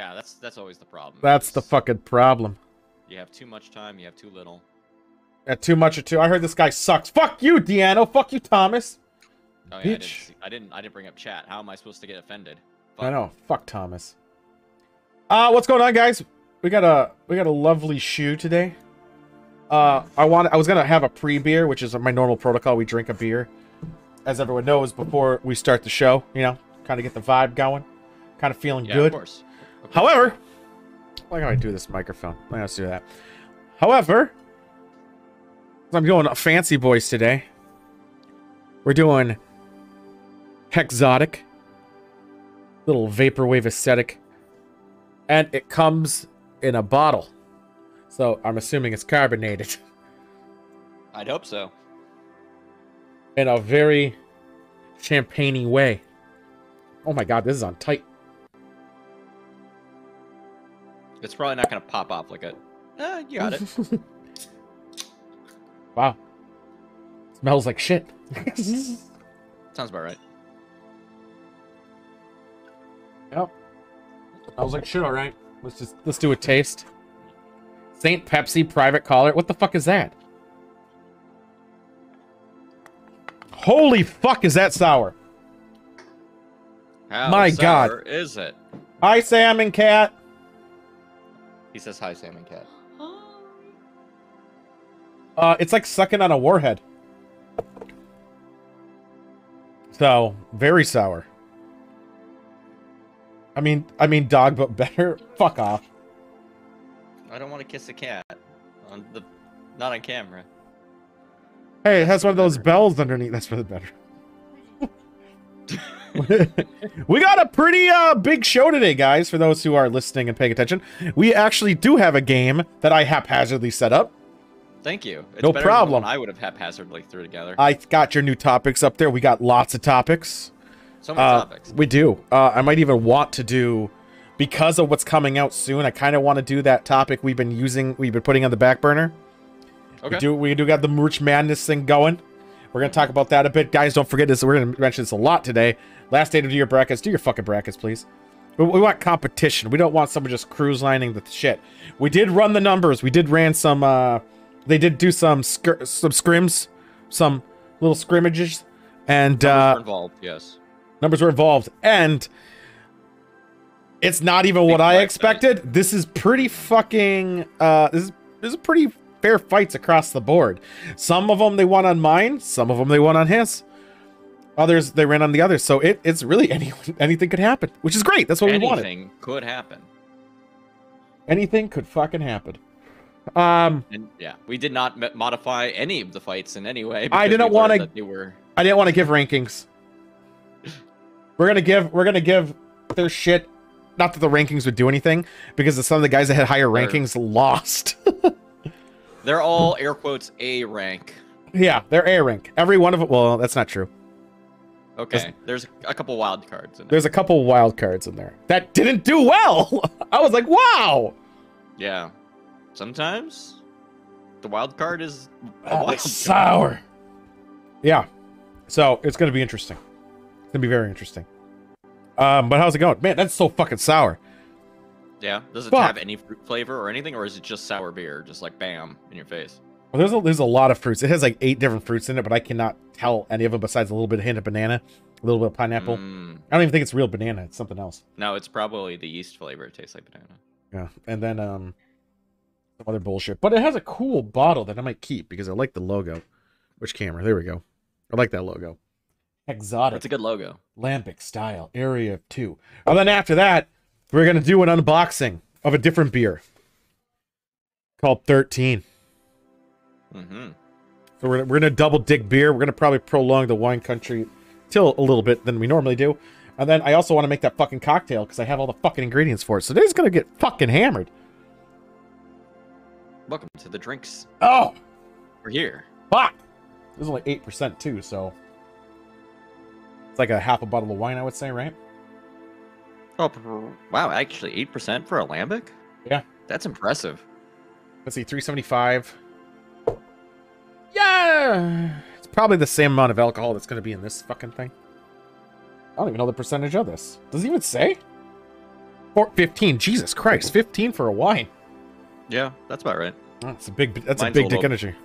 Yeah, that's always the problem. That's the fucking problem. You have too much time, you have too little. Yeah, too much or too. I heard this guy sucks. Fuck you, Deanno. Fuck you, Thomas. Oh yeah, Bitch. I didn't bring up chat. How am I supposed to get offended? Fuck. I know. Fuck Thomas. What's going on, guys? We got a lovely shoe today. I was gonna have a pre-beer, which is my normal protocol. We drink a beer, as everyone knows, before we start the show. You know, kind of get the vibe going, kind of feeling good. Of course. However, why can't I do this microphone? Let's do that. However, I'm going fancy boys today. We're doing Hexotic, little vaporwave aesthetic, and it comes in a bottle. So I'm assuming it's carbonated. I'd hope so. In a very champagne-y way. Oh my god, this is on tight. It's probably not going to pop off like a... you got it. Wow. Smells like shit. Sounds about right. Yep. Smells like shit, alright. Let's do a taste. St. Pepsi private collar. What the fuck is that? Holy fuck, is that sour? How My sour god. is it? Hi, Salmon Cat. He says hi, Salmon Cat. It's like sucking on a warhead. So, very sour. I mean, dog, but better. Fuck off. I don't want to kiss a cat. Not on camera. Hey, it has one of those bells underneath. That's for the better. We got a pretty big show today, guys. For those who are listening and paying attention, we actually do have a game that I haphazardly set up. Thank you. It's no better problem. Than I would have haphazardly threw together. I got your new topics up there. We got lots of topics. So many topics. We do. I might even want to do, because of what's coming out soon, I kind of want to do that topic we've been putting on the back burner. Okay. We do got the Merch Madness thing going. We're going to talk about that a bit. Guys, don't forget this. We're going to mention this a lot today. Last day to do your brackets. Do your fucking brackets, please. We want competition. We don't want someone just cruise lining the shit. We did run the numbers. We did ran some, they did do some scrims, some little scrimmages. And, numbers were involved, yes. Numbers were involved. And it's not even what I expected. This is pretty fucking, this is pretty fair fights across the board. Some of them they won on mine. Some of them they won on his. Others they ran on the others. So it's really anything could happen, which is great. That's what we wanted. Anything could happen. Anything could fucking happen. And yeah, we did not modify any of the fights in any way. I didn't want to. I didn't want to give rankings. We're gonna give their shit. Not that the rankings would do anything, because some of the guys that had higher rankings lost. They're all air quotes A rank. Yeah, they're A rank. Every one of them. Well, that's not true. Okay, there's a couple wild cards in there. There's a couple wild cards in there that didn't do well. I was like, wow. Yeah, sometimes the wild card is sour. Yeah, so it's gonna be interesting. It's gonna be very interesting. But how's it going, man? That's so fucking sour. Yeah, does it have any fruit flavor or anything, or is it just sour beer, just like bam in your face? Well, there's a lot of fruits. It has like 8 different fruits in it, but I cannot tell any of them besides a little bit of hint of banana, a little bit of pineapple. I don't even think it's real banana. It's something else. No, it's probably the yeast flavor. It tastes like banana. Yeah, and then some other bullshit. But it has a cool bottle that I might keep because I like the logo. Which camera? There we go. I like that logo. Exotic. It's a good logo. Lambic style. Area 2. And then after that, we're going to do an unboxing of a different beer called 13. Mm-hmm. So we're going to double dig beer. We're going to probably prolong the wine country till a little bit than we normally do. And then I also want to make that fucking cocktail because I have all the fucking ingredients for it. So today's going to get fucking hammered. Welcome to the drinks. Oh! We're here. Fuck! This is only 8% too, so... It's like a half a bottle of wine, I would say, right? Oh, wow, actually 8% for a lambic? Yeah. That's impressive. Let's see, 375. Yeah! It's probably the same amount of alcohol that's going to be in this fucking thing. I don't even know the percentage of this. Does it even say? 15. Jesus Christ, 15 for a wine. Yeah, that's about right. That's a big. That's Mine's a big a dick little- energy.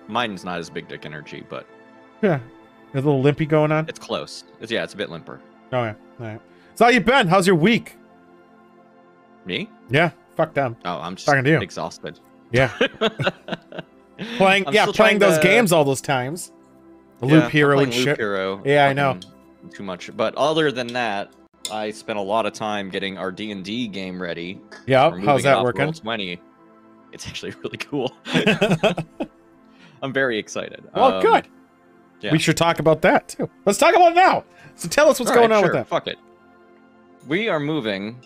Mine's not as big dick energy, but Yeah, a little limpy going on. it's close. It's a bit limper. Oh yeah. All right. So how you been? How's your week? Me? Yeah. Fuck them. Oh, I'm just Talking to you. exhausted. Yeah. Playing. I'm Yeah. still Playing trying those to- games all those times. Yeah, Loop I'm Hero playing and Loop shit. Hero Yeah, I know. fucking Too much. But other than that, I spent a lot of time getting our D&D game ready. Yeah. We're How's moving it that off working? Roll20. It's actually really cool. I'm very excited. Well, good. Yeah. We should talk about that too. Let's talk about it now. So tell us what's All going right, on sure, with that. Fuck it. We are moving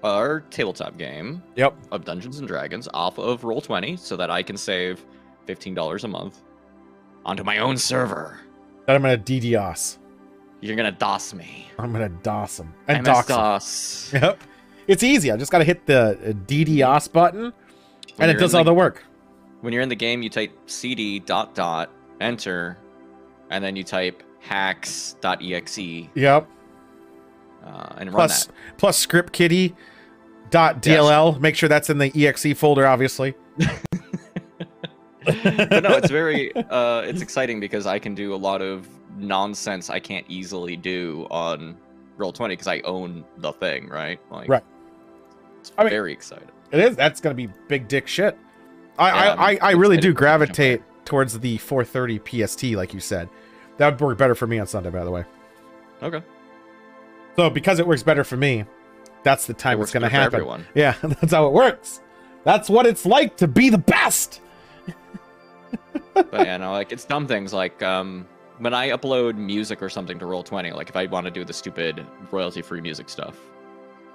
our tabletop game Yep. of Dungeons and Dragons off of Roll20 so that I can save $15 a month onto my own server. Then I'm gonna DDoS. You're gonna DOS me. I'm gonna DOS them and MS dox 'em. DOS. Yep. It's easy. I just gotta hit the DDoS button, and it does all the work. When you're in the game, you type cd ... enter, and then you type hacks.exe Yep. and run Plus, that. plus script kitty .dll. Make sure that's in the exe folder, obviously. But no, it's very it's exciting because I can do a lot of nonsense I can't easily do on Roll20 because I own the thing, right? Like, Right. It's I mean- very excited. It is. That's gonna be big dick shit. I'm I really excited do for it to jump gravitate towards the 4:30 PST, like you said. That would work better for me on Sunday, by the way. Okay. So because it works better for me, that's the time It it's works gonna good for happen. everyone. Yeah, that's how it works. That's what it's like to be the best. But yeah, no, like it's dumb things like when I upload music or something to Roll20, like if I want to do the stupid royalty-free music stuff,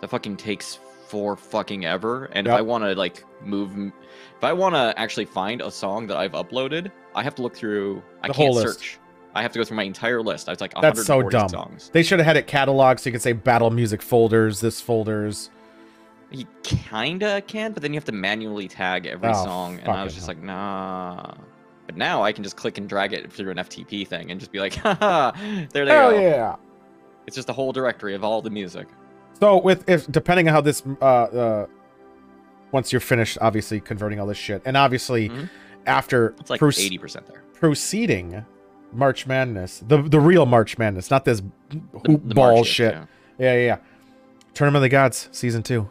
that fucking takes for fucking ever. And Yep. if I want to like if I want to actually find a song that I've uploaded, I have to look through. I The can't whole list. search. I have to go through my entire list. It's like That's so 140 dumb. songs. They should have had it cataloged so you could say battle music folders, this folders. You kinda can, but then you have to manually tag every Oh, song, and I was fucking just like, nah. But now I can just click and drag it through an FTP thing and just be like, haha, there they Hell go. yeah. It's just a whole directory of all the music. So depending on how this once you're finished, obviously converting all this shit, and obviously Mhm. after It's like 80% there. proceeding March Madness, the real March Madness, not this hoop The ball March shit. yeah. Yeah. Tournament of the Gods season 2.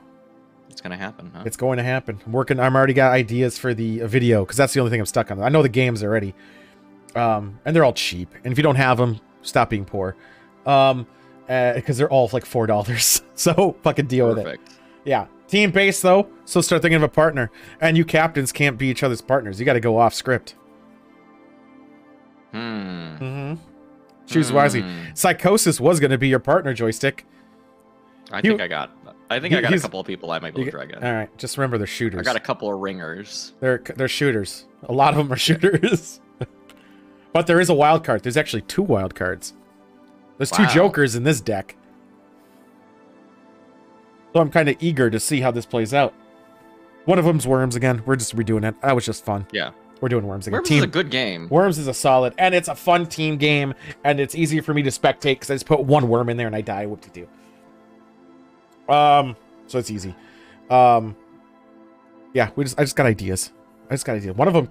It's gonna happen, huh? It's going to happen. I'm already got ideas for the video because that's the only thing I'm stuck on. I know the games already, and they're all cheap. And if you don't have them, stop being poor, because they're all like $4. So fucking deal with it. Perfect. Yeah, team based though. So start thinking of a partner. And you captains can't be each other's partners. You got to go off script. Hmm. Choose wisely. Psychosis was going to be your partner, Joystick. I think I got a he's- couple of people I might be able to drag in. All right, just remember they're shooters. I got a couple of ringers. They're shooters. A lot of them are shooters. But there is a wild card. There's actually 2 wild cards. There's 2 Wow. jokers in this deck. So I'm kind of eager to see how this plays out. One of them's Worms again. We're just redoing it. That was just fun. Yeah. We're doing Worms again. Worms is a good game. Worms is a solid, and it's a fun team game, and it's easy for me to spectate because I just put 1 worm in there and I die. What to do? So it's easy. Yeah, I just got ideas. One of them,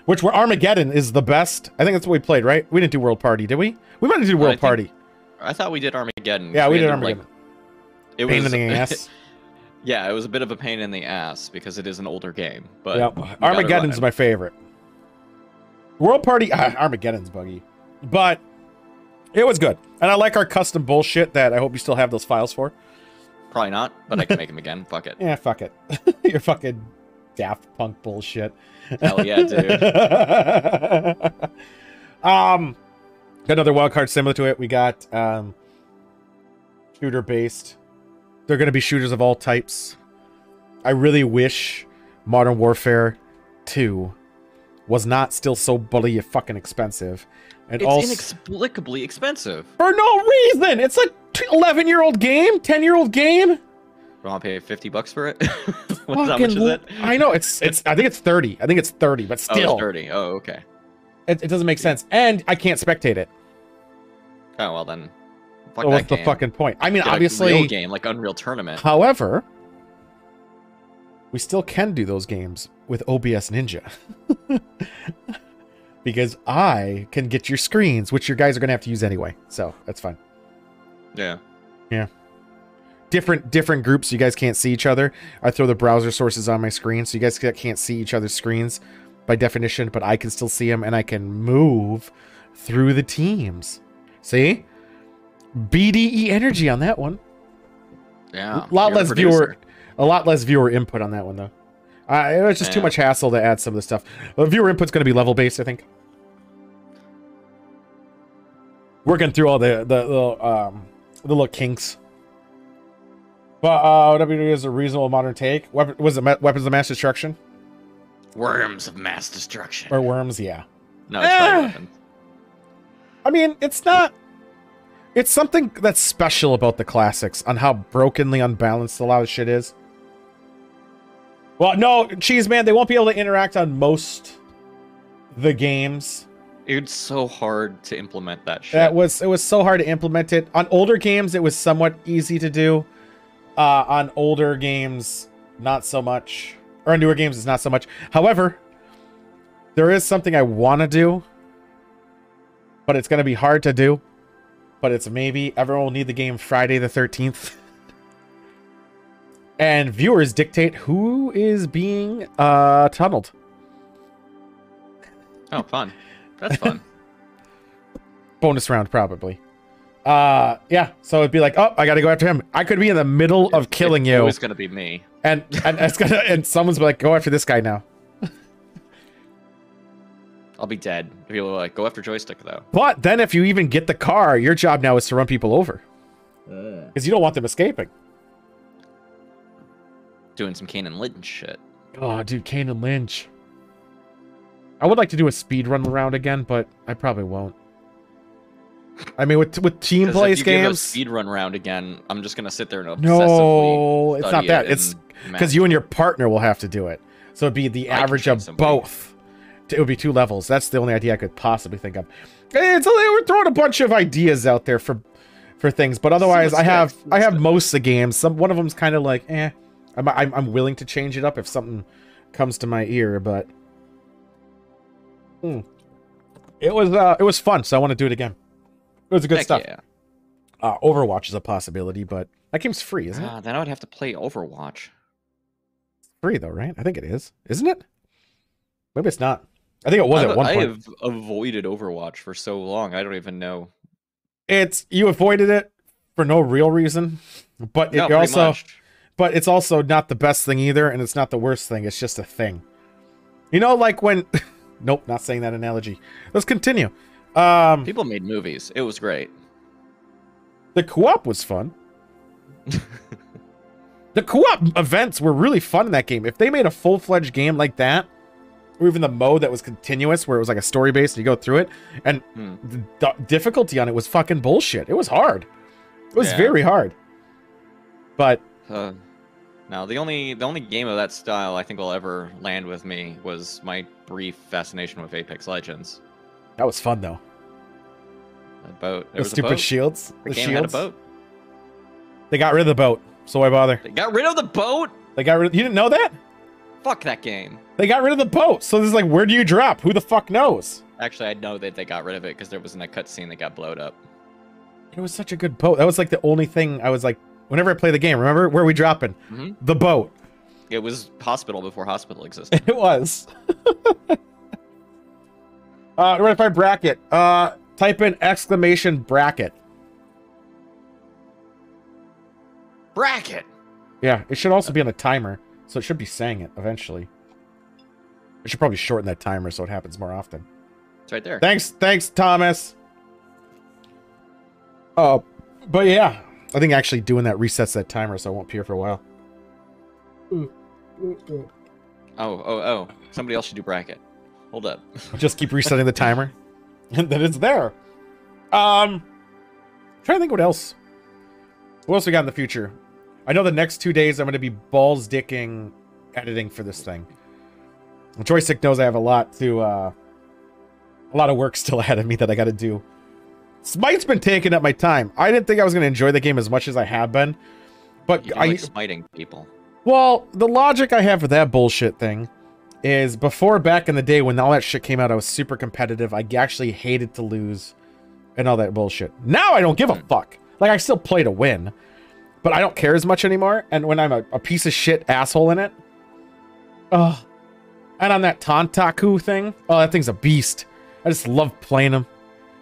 which were Armageddon, is the best. I think that's what we played, right? We didn't do World Party, did we? We might have do World Party. I thought we did Armageddon. Yeah, we did had to, Armageddon. It Pain was in the ass. Yeah, it was a bit of a pain in the ass because it is an older game. But Yeah, we got it Armageddon's running. my favorite. World Party, Armageddon's buggy, but it was good, and I like our custom bullshit that I hope you still have those files for. Probably not, but I can make them again. Fuck it. Yeah, fuck it. Your fucking Daft Punk bullshit. Hell yeah, dude. Got another wild card similar to it. We got shooter based. They're gonna be shooters of all types. I really wish Modern Warfare 2 was not still so bloody fucking expensive. And It's also inexplicably expensive. for no reason. It's a 11-year-old game, 10-year-old game. You want to pay $50 for it? How much is it? I know it's. I think it's 30. I think it's 30, but Oh, still, it's 30. Oh, okay. it doesn't make sense. And I can't spectate it. Oh, well then. Fuck So that what's the game. fucking point? I mean, Get obviously, a real game like Unreal Tournament. however, we still can do those games with OBS Ninja. Because I can get your screens, which your guys are going to have to use anyway. So that's fine. Yeah. Yeah. Different groups, you guys can't see each other. I throw the browser sources on my screen, so you guys can't see each other's screens by definition, but I can still see them, and I can move through the teams. See? BDE energy on that one. Yeah. A lot less viewer input on that one, though. It was just too much hassle to add some of the stuff. Viewer input's going to be level based, I think. Working through all the little kinks. But WWE is a reasonable modern take. Was it Weapons of Mass Destruction? Worms of Mass Destruction. Or Worms, yeah. No, it's probably Weapons. I mean, it's not... It's something that's special about the classics on how brokenly unbalanced a lot of shit is. Well, no, Cheese Man, they won't be able to interact on most the games. It's so hard to implement that shit. It was so hard to implement it. On older games, it was somewhat easy to do. On older games, not so much. Or on newer games, it's not so much. However, there is something I want to do, but it's going to be hard to do. But it's maybe everyone will need the game Friday the 13th. And viewers dictate who is being tunneled. Oh, fun. That's fun. Bonus round, probably. Yeah, so it'd be like, oh, I gotta go after him. I could be in the middle of killing you. It's always gonna be me. And someone's like, go after this guy now. I'll be dead. People are like, go after joystick though. But then if you even get the car, your job now is to run people over. Because you don't want them escaping. Doing some Kane and Lynch shit. Oh, dude, Kane and Lynch. I would like to do a speed run round again, but I probably won't. I mean, with team plays games, speed run round again, I'm just gonna sit there and obsessively. No, it's not that. It's because you and your partner will have to do it. So it'd be the average of both. It would be 2 levels. That's the only idea I could possibly think of. We're throwing a bunch of ideas out there for things, but otherwise, I have most of the games. One of them's kind of like, eh. I'm willing to change it up if something comes to my ear, but it was fun, so I want to do it again. It was a good stuff. Yeah. Overwatch is a possibility, but that game's free, isn't it? Then I would have to play Overwatch. It's free though, right? I think it is. Isn't it? Maybe it's not. I think it was at one point. I have avoided Overwatch for so long. I don't even know. You avoided it for no real reason, but but it's also not the best thing either, and it's not the worst thing. It's just a thing. You know, like when... Nope, not saying that analogy. Let's continue. People made movies. It was great. The co-op was fun. The co-op events were really fun in that game. If they made a full-fledged game like that, or even the mode that was continuous, where it was like a story-based and you go through it, and the difficulty on it was fucking bullshit. It was hard. It was very hard. But... Now, the only game of that style I think will ever land with me was my brief fascination with Apex Legends. That was fun, though. The boat. The stupid shields. The game had a boat. They got rid of the boat, so why bother? They got rid of the boat? You didn't know that? Fuck that game. They got rid of the boat, so this is like, where do you drop? Who the fuck knows? Actually, I know that they got rid of it because there was in a cutscene that got blowed up. It was such a good boat. That was like the only thing I was like, whenever I play the game, remember? Where are we dropping? The boat. It was Hospital before Hospital existed. It was. We're gonna find bracket. Type in exclamation bracket. Bracket! Yeah, it should also be on a timer, so it should be saying it eventually. I should probably shorten that timer so it happens more often. It's right there. Thanks, Thomas. But yeah, I think actually doing that resets that timer so it won't appear for a while. Oh. Somebody else should do bracket. Hold up. Just keep resetting the timer. And then it's there. Trying to think what else. What else we got in the future? I know the next 2 days I'm going to be balls dicking editing for this thing. Joystick knows I have a lot of work still ahead of me that I got to do. Smite's been taking up my time. I didn't think I was going to enjoy the game as much as I have been. But You like smiting people. Well, the logic I have for that bullshit thing is before, back in the day when all that shit came out, I was super competitive. I actually hated to lose and all that bullshit. Now I don't give a fuck. Like, I still play to win, but I don't care as much anymore. And when I'm a piece of shit asshole in it, oh, and on that Tantaku thing, oh, that thing's a beast. I just love playing him.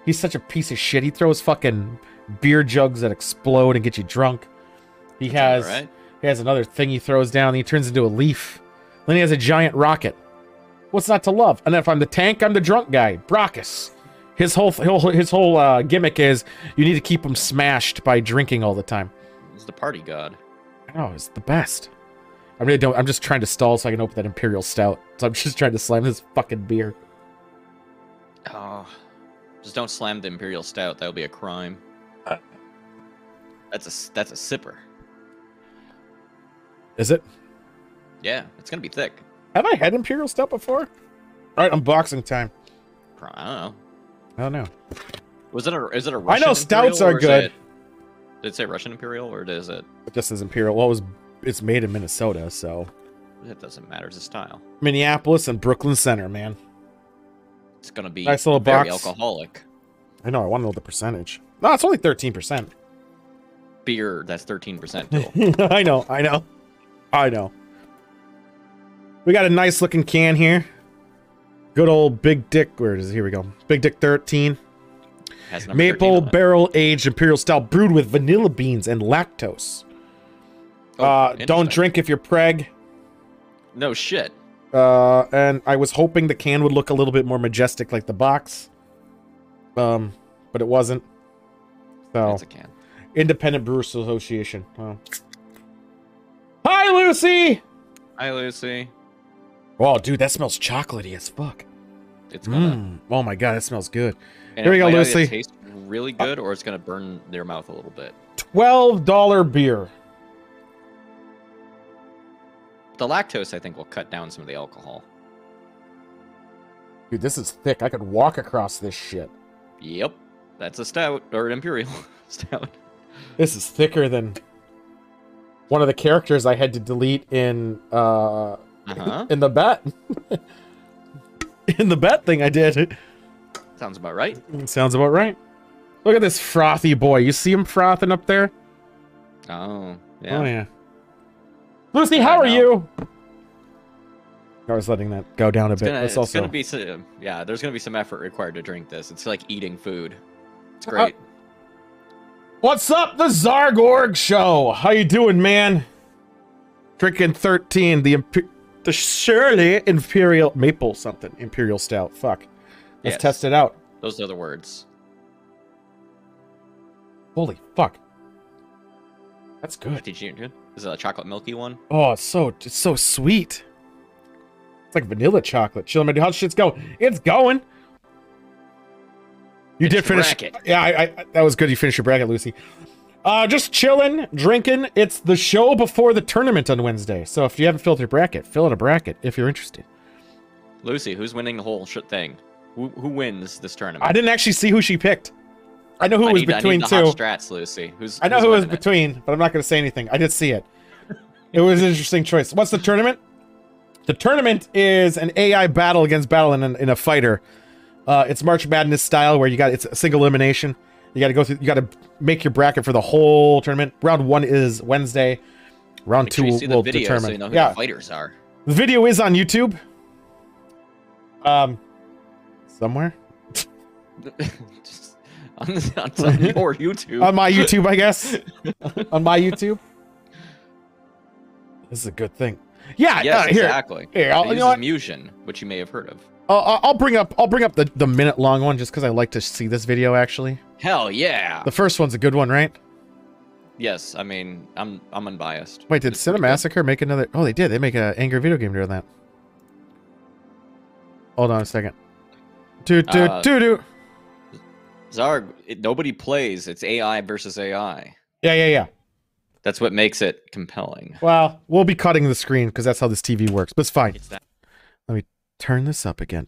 He's such a piece of shit. He throws fucking beer jugs that explode and get you drunk. He has another thing he throws down. And he turns into a leaf. Then he has a giant rocket. What's not to love? And then if I'm the tank, I'm the drunk guy, Brockus. His whole gimmick is you need to keep him smashed by drinking all the time. He's the party god. Oh, it's the best. I really don't. I'm just trying to stall so I can open that Imperial Stout. So I'm just trying to slam this fucking beer. Oh, just don't slam the Imperial Stout. That would be a crime. That's a sipper. Is it? Yeah, it's gonna be thick. Have I had Imperial Stout before? All right, unboxing time. I don't know. I don't know. Is it a Russian I know stouts are good. Did it say Russian Imperial or is it? It just says Imperial. Well, it's made in Minnesota, so. It doesn't matter. It's a style. Minneapolis and Brooklyn Center, man. It's gonna be nice little very box. Alcoholic. I know. I want to know the percentage. No, it's only 13%. Beer, that's 13%. I know. We got a nice looking can here. Good old Big Dick. Where is it? Here we go. Big Dick 13. Maple barrel aged Imperial Stout brewed with vanilla beans and lactose. Don't drink if you're preg. No shit. And I was hoping the can would look a little bit more majestic like the box. But it wasn't. So it's a can. Independent Brewers Association. Oh. Hi, Lucy! Hi, Lucy. Oh, dude, that smells chocolatey as fuck. It's gonna. Oh my god, that smells good. And here we go, Lucy. Lucy. Tastes really good, or it's gonna burn their mouth a little bit. $12 beer. The lactose, I think, will cut down some of the alcohol. Dude, this is thick. I could walk across this shit. Yep, that's a stout or an Imperial Stout. This is thicker than one of the characters I had to delete in in the bet. In the bet thing I did. Sounds about right. Sounds about right. Look at this frothy boy. You see him frothing up there? Oh, yeah. Oh, yeah. Lucy, how are you? I was letting that go down a bit. There's gonna be some effort required to drink this. It's like eating food. It's great. What's up, the Zargorg Show? How you doing, man? Drinking 13, the Shirley Imperial Maple something Imperial Stout. Fuck. Let's test it out. Those are the words. Holy fuck. That's good. Did you? Is it a chocolate milky one? Oh, it's so sweet. It's like vanilla chocolate. Chill, man. How shit's go? It's going. You did finish. Bracket. Yeah, that was good. You finished your bracket, Lucy. Just chilling, drinking. It's the show before the tournament on Wednesday. So if you haven't filled your bracket, fill out a bracket if you're interested. Lucy, who's winning the whole shit thing? Who wins this tournament? I didn't actually see who she picked. I know who was between I need the two. hot strats, Lucy. I know who was between, but I'm not going to say anything. I did see it. It was an interesting choice. What's the tournament? The tournament is an AI battle against battle in a fighter. It's March Madness style where it's a single elimination. You got to go through. You got to make your bracket for the whole tournament. Round 1 is Wednesday. Round 2 will determine. So you know who the fighters are. The video is on YouTube. Somewhere. on your YouTube. On my YouTube, I guess. On my YouTube. This is a good thing. Yeah. Yes, exactly. Here, it uses Musion, which you may have heard of. I'll bring up the minute long one just because I like to see this video actually. Hell yeah! The first one's a good one, right? Yes, I mean I'm unbiased. Wait, did Cinemassacre make another? Oh, they did. They make an angry video game doing that. Hold on a second. Zarg, nobody plays. It's AI versus AI. Yeah. That's what makes it compelling. Well, we'll be cutting the screen because that's how this TV works. But it's fine. Let me turn this up again.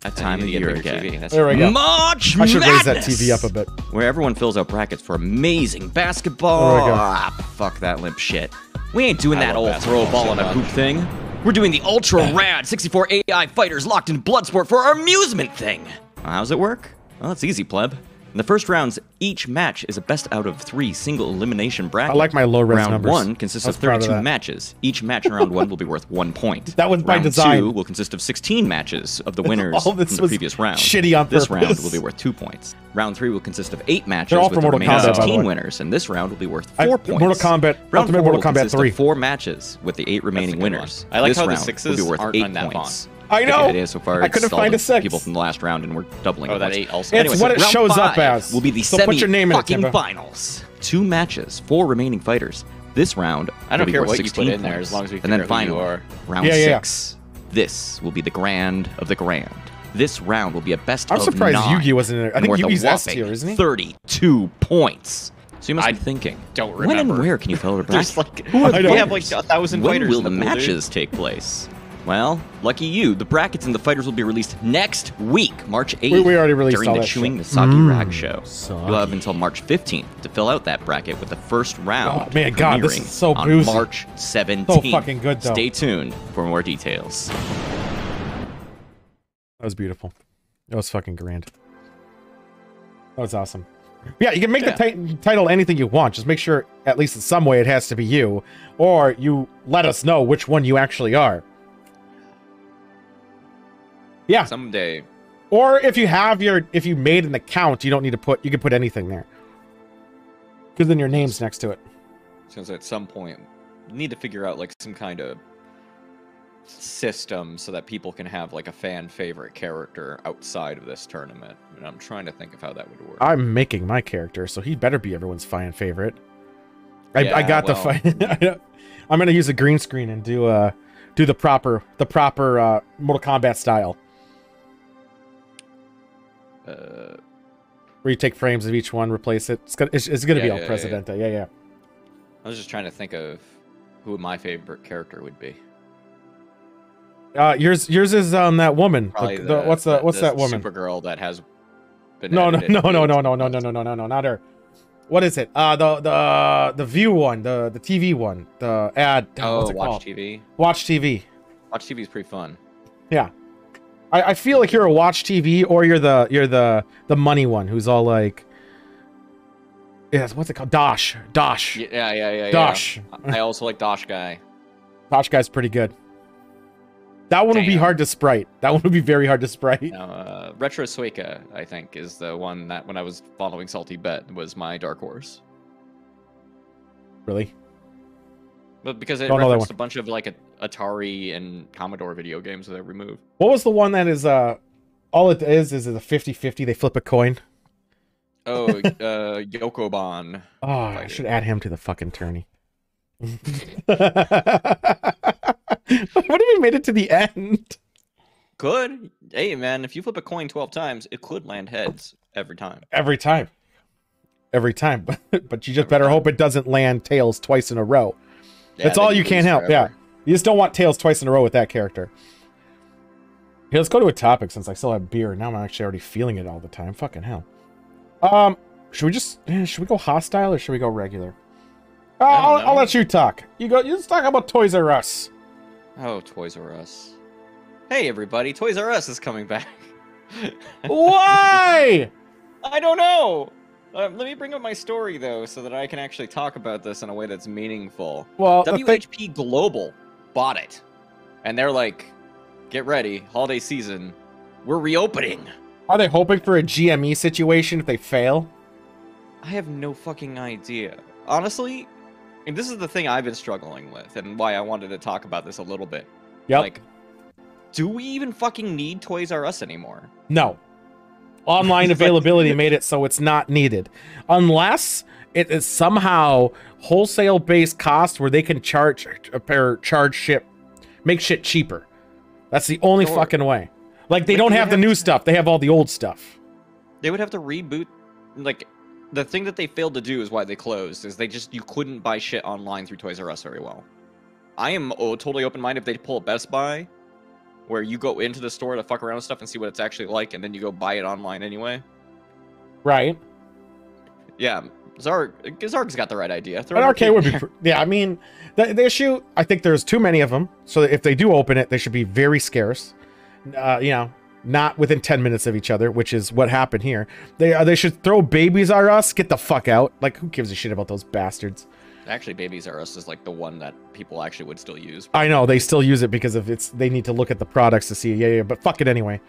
That time of year again. TV. That's There we go. March I should raise that Madness! TV up a bit. Where everyone fills out brackets for amazing basketball. There we go. Fuck that limp shit. We ain't doing I that love old throw a basketball ball so on a much. hoop thing. We're doing the ultra rad 64 AI fighters locked in Bloodsport for our amusement thing. How's it work? Well, it's easy, pleb. In the first rounds, each match is a best out of 3 single elimination bracket. I like my low res Round numbers. 1 consists I of was proud of 32 that. matches. Each match in round 1 will be worth 1 point. That was by round design. 2 will consist of 16 matches of the winners All from this the was previous round. shitty on This purpose. round will be worth 2 points. Round 3 will consist of 8 matches They're all with for the Mortal remaining Kombat, by the 16 way. winners, and this round will be worth 4 points. Mortal Kombat, Round Ultimate 4 Mortal will Kombat consist 3. of 4 matches with the 8 remaining a good winners. one. I like this how the round sixes will be worth aren't 8 on that points. I know. It is so far. I couldn't it's all find the a 6. people from the last round, and we're doubling. Oh, the that points. 8 also. It's Anyways, what it round shows up 5 as. will be the So put your name in it, semi-fucking Timbo. finals. 2 matches, 4 remaining fighters. This round I don't will be care worth what you 16 put in there, points. as long as we And then figure out who you finally, are. round Yeah, yeah. 6. This will be the grand of the grand. This round will be a best I'm of surprised 9. Yugi wasn't in there. I and think worth a Yugi's S whopping tier, isn't he? 32 points. So you must I be thinking, don't when and remember. where can you fill a There's bracket? like, I we don't- have like 1,000 When fighters. will in the pool, dude. matches take place? Well, lucky you. The brackets and the fighters will be released next week, March 8th. We already released during all the that Chewing shit. the Soggy Rag Show. Soggy. You'll have until March 15th to fill out that bracket with the first round. Oh, man, God, this premiering is so on boozy. March 17th. So fucking good, though. Stay tuned for more details. That was beautiful. That was fucking grand. That was awesome. Yeah, you can make the title anything you want. Just make sure, at least in some way, it has to be you. Or you let us know which one you actually are. Yeah. Someday. Or if you made an account, you don't need to you can put anything there. Because then your name's next to it. Since at some point, we need to figure out like some kind of system so that people can have like a fan favorite character outside of this tournament. And I'm trying to think of how that would work. I'm making my character, so he better be everyone's fan favorite. I Yeah, got the well- fight. I'm gonna use a green screen and do the proper Mortal Kombat style, where you take frames of each one, replace it. It's gonna be Yeah, El yeah, Presidente. Yeah. I was just trying to think of who my favorite character would be. Yours is that woman. Probably What's that woman? Supergirl that has been No, edited. not her. What is it? The View one, the TV one, the ad. Oh, what's it Watch called? TV. Watch TV. Watch TV is pretty fun. Yeah, I feel like you're a Watch TV, or you're the money one, who's all like, yes, what's it called? Dosh. Yeah. Dosh. I also like Dosh Guy. Dosh guy's pretty good. That one would be Damn. hard to sprite. That one would be very hard to sprite. Now, Retro Suika, I think, is the one that when I was following Salty Bet was my dark horse. Really? But because it Don't know that referenced one. a bunch of like Atari and Commodore video games that I removed. What was the one that is all it is a 50-50, they flip a coin? Oh, Yokoban. Oh, I should add him to the fucking tourney. What if we made it to the end? Could. Hey, man, if you flip a coin 12 times, it could land heads every time. Every time. But you just better hope it doesn't land tails twice in a row. Yeah, That's then all you can lose help. forever. Yeah. You just don't want tails twice in a row with that character. Okay, let's go to a topic since I still have beer. Now I'm actually already feeling it all the time. Fucking hell. Should we go hostile or should we go regular? I'll let you talk. You just talk about Toys R Us. Oh, Toys R Us. Hey, everybody, Toys R Us is coming back. Why? I don't know. Let me bring up my story, though, so that I can actually talk about this in a way that's meaningful. Well, the thing- WHP Global bought it. And they're like, get ready, holiday season, we're reopening. Are they hoping for a GME situation if they fail? I have no fucking idea. Honestly, and this is the thing I've been struggling with, and why I wanted to talk about this a little bit. Yep. Like, do we even fucking need Toys R Us anymore? No. Online availability made it so it's not needed. Unless it is somehow wholesale-based cost where they can charge ship, make shit cheaper. That's the only Sure. fucking way. Like, they Like, don't they have the have new to- stuff. They have all the old stuff. They would have to reboot, like, the thing that they failed to do is why they closed, is you couldn't buy shit online through Toys R Us very well. I am totally open-minded if they pull a Best Buy, where you go into the store to fuck around with stuff and see what it's actually like, and then you go buy it online anyway. Right. Yeah, Zarg's got the right idea. An arcade would be, yeah. I mean, the issue, I think there's too many of them. So if they do open it, they should be very scarce. You know, not within 10 minutes of each other, which is what happened here. They should throw Babies R Us. Get the fuck out. Like, who gives a shit about those bastards? Actually, Babies R Us is like the one that people actually would still use. I know they still use it because of they need to look at the products to see. Yeah. But fuck it anyway.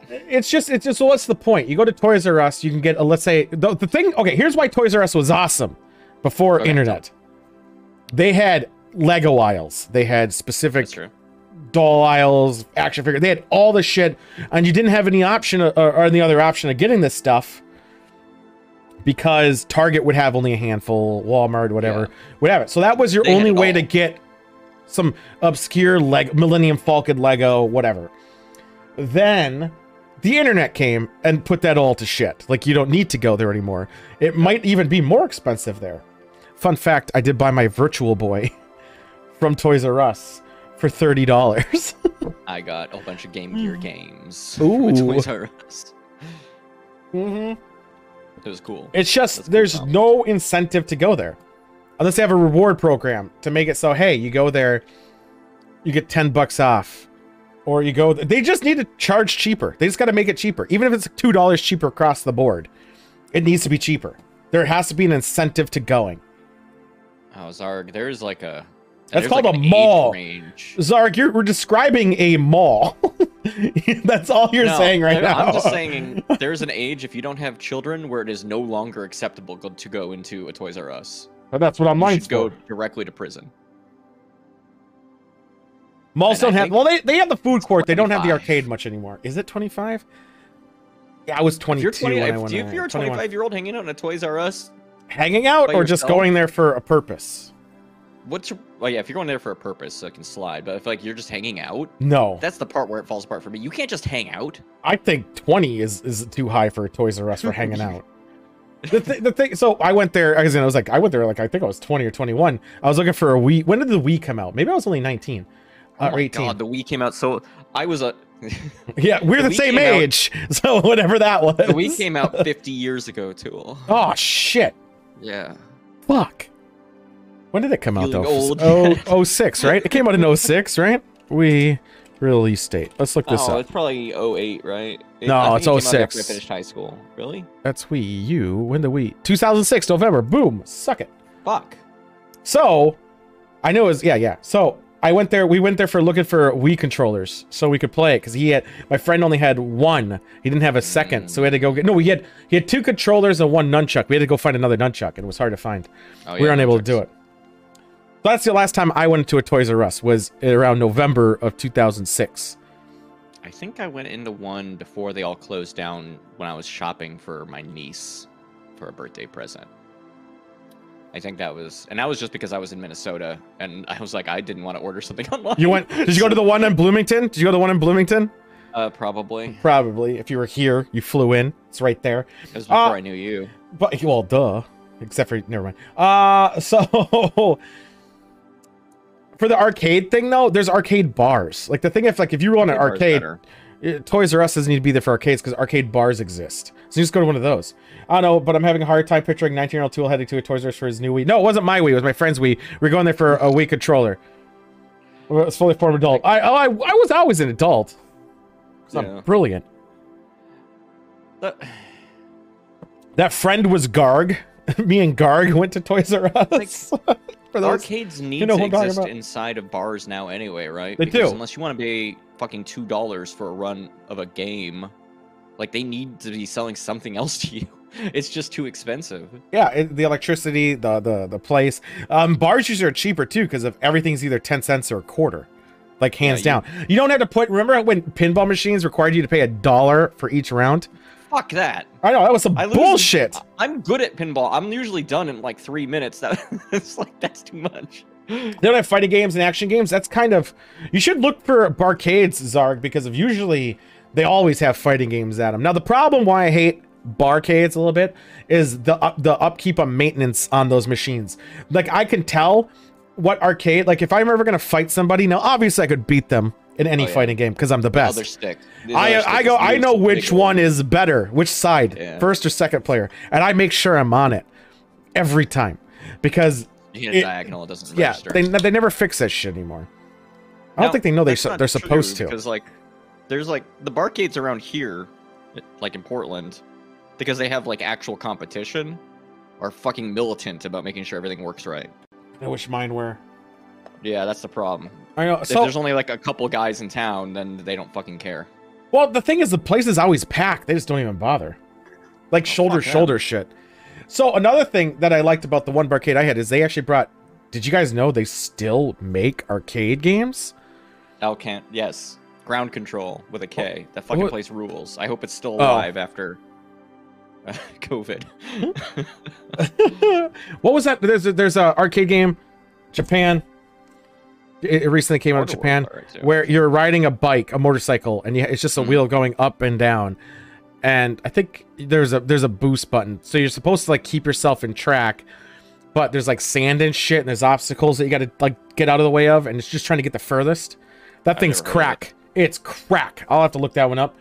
It's just so what's the point? You go to Toys R Us, you can get let's say the thing. Okay, here's why Toys R Us was awesome before internet. They had Lego aisles. They had specific doll aisles, action figure. They had all the shit, and you didn't have any option or any other option of getting this stuff because Target would have only a handful, Walmart, whatever, would have it. So that was your only way to get some obscure Millennium Falcon Lego, whatever. Then the internet came and put that all to shit. Like, you don't need to go there anymore. It might even be more expensive there. Fun fact, I did buy my Virtual Boy from Toys R Us for $30. I got a bunch of Game Gear games with Toys R Us. Mm-hmm. It was cool. It's just, there's no incentive to go there. Unless they have a reward program to make it so, hey, you go there, you get $10 off. Or you go, they just need to charge cheaper. They just got to make it cheaper. Even if it's $2 cheaper across the board, it needs to be cheaper. There has to be an incentive to going. Oh, Zarg, there's like a... That's called a mall. Zarg, we're describing a mall. That's all you're saying right now. I'm just saying there's an age, if you don't have children, where it is no longer acceptable to go into a Toys R Us. But that's what online should go directly to prison. Malls don't have... Well, they have the food court. They don't have the arcade much anymore. Is it 25? Yeah, I was 22 when I went there. If you're a 25-year-old hanging out in a Toys R Us... Hanging out or just going there for a purpose? Well, yeah, if you're going there for a purpose, so it can slide. But if like you're just hanging out, no, that's the part where it falls apart for me. You can't just hang out. I think 20 is too high for a Toys R Us for hanging out. The thing. So I went there. I went there like I think I was 20 or 21. I was looking for a Wii. When did the Wii come out? Maybe I was only 19 or 18. God, the Wii came out. So I was a. Yeah, we're the same age. So whatever that was. The Wii came out 50 years ago too. Oh shit. Yeah. Fuck. When did it come out, though? Old. 06, right? It came out in 06, right? We release date. Let's look this up. Oh, it's probably 08, right? No, it's 06. After I finished high school. Really? That's Wii U. When the Wii? 2006, November. Boom. Suck it. Fuck. So, I know it was... Yeah. So, I went there. We went there for looking for Wii controllers so we could play it because my friend only had one. He didn't have a second, so we had to go get... No, he had two controllers and one nunchuck. We had to go find another nunchuck, and it was hard to find. We were unable to do it. So that's the last time I went to a Toys R Us, was around November of 2006. I think I went into one before they all closed down when I was shopping for my niece for a birthday present. I think that was just because I was in Minnesota and I was like, I didn't want to order something online. Did you go to the one in Bloomington? Did you go to the one in Bloomington? Probably. Probably. If you were here, you flew in. It's right there. It was before I knew you. But, well, duh. Except for, never mind. So... For the arcade thing, though, there's arcade bars. Like, the thing if you run an arcade, Toys R Us doesn't need to be there for arcades because arcade bars exist. So you just go to one of those. I don't know, but I'm having a hard time picturing 19-year-old Tool heading to a Toys R Us for his new Wii. No, it wasn't my Wii. It was my friend's Wii. We were going there for a Wii controller. I was fully formed adult. I was always an adult. I'm brilliant. That friend was Garg. Me and Garg went to Toys R Us. Arcades need to exist inside of bars now anyway, right? They do. Unless you want to pay fucking $2 for a run of a game, like they need to be selling something else to you. It's just too expensive. Yeah, the electricity, the place. Bars usually are cheaper too because of everything's either 10 cents or a quarter. Like hands down. You don't have to put. Remember when pinball machines required you to pay $1 for each round? Fuck that. I know, that was some bullshit. I'm good at pinball. I'm usually done in like 3 minutes. It's like, that's too much. They don't have fighting games and action games. That's kind of... You should look for barcades, Zarg, because of usually they always have fighting games at them. Now, the problem why I hate barcades a little bit is the upkeep of maintenance on those machines. Like, I can tell what arcade, like if I'm ever gonna fight somebody, now obviously I could beat them in any fighting game because I'm the best. Other stick. I know which one is better, which side, first or second player, and I make sure I'm on it every time because you hit a diagonal, it doesn't register. They never fix that shit anymore. I don't think they know they're supposed to. Because like, there's like the barcades around here, like in Portland, because they have like actual competition, are fucking militant about making sure everything works right. I wish mine were. Yeah, that's the problem. I know. If there's only like a couple guys in town, then they don't fucking care. Well, the thing is, the place is always packed. They just don't even bother. Like shoulder shit. So another thing that I liked about the one barcade I had is they actually brought. Did you guys know they still make arcade games? Yes. Ground Control with a K. That fucking place rules. I hope it's still alive after COVID. What was that? There's a arcade game, Japan. It recently came out of Japan, where you're riding a bike, a motorcycle, and it's just a wheel going up and down. And I think there's a boost button, so you're supposed to like keep yourself in track, but there's like sand and shit, and there's obstacles that you got to like get out of the way of, and it's just trying to get the furthest. That thing's crack. It's crack. I'll have to look that one up.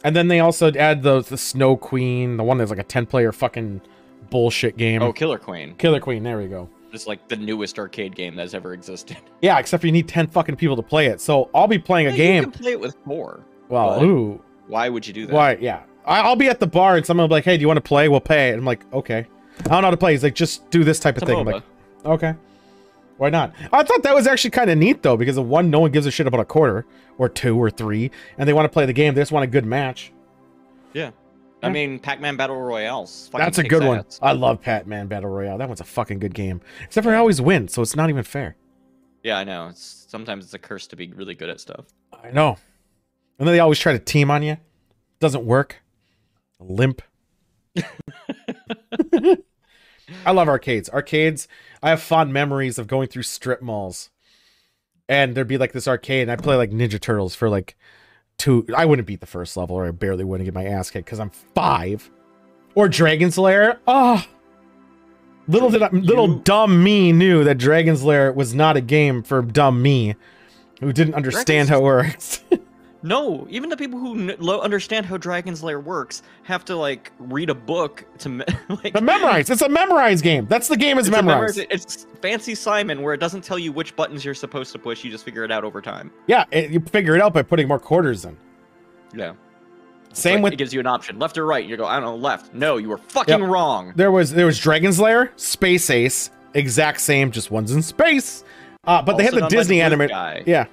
And then they also add the Snow Queen, the one that's like a 10-player fucking bullshit game. Oh, Killer Queen. Killer Queen, there we go. It's like the newest arcade game that's ever existed. Yeah, except you need 10 fucking people to play it. So I'll be playing a game. You can play it with 4. Well, ooh. Why would you do that? Why? Yeah. I'll be at the bar and someone will be like, hey, do you want to play? We'll pay. And I'm like, okay. I don't know how to play. He's like, just do this type of thing. I'm like, okay. Why not? I thought that was actually kind of neat, though, because of one, no one gives a shit about a quarter, or 2, or 3, and they want to play the game. They just want a good match. Yeah. I mean, Pac-Man Battle Royales. That's a good one. I love Pac-Man Battle Royale. That one's a fucking good game. Except for I always win, so it's not even fair. Yeah, I know. Sometimes it's a curse to be really good at stuff. I know. And then they always try to team on you. Doesn't work. Limp. I love arcades. I have fond memories of going through strip malls. And there'd be like this arcade, and I'd play like Ninja Turtles for like 2. I wouldn't beat the first level, or I barely wouldn't get my ass kicked because I'm 5. Or Dragon's Lair. Oh, little dumb me knew that Dragon's Lair was not a game for dumb me, who didn't understand how it works. No, even the people who understand how Dragon's Lair works have to like read a book to memorize. It's a memorize game. That's the game. Is memorize. It's Fancy Simon, where it doesn't tell you which buttons you're supposed to push. You just figure it out over time. Yeah, you figure it out by putting more quarters in. Yeah. Same with it gives you an option, left or right. You go, I don't know, left. No, you were fucking wrong. There was Dragon's Lair, Space Ace, exact same, just one's in space. But they had the Disney animated. Yeah.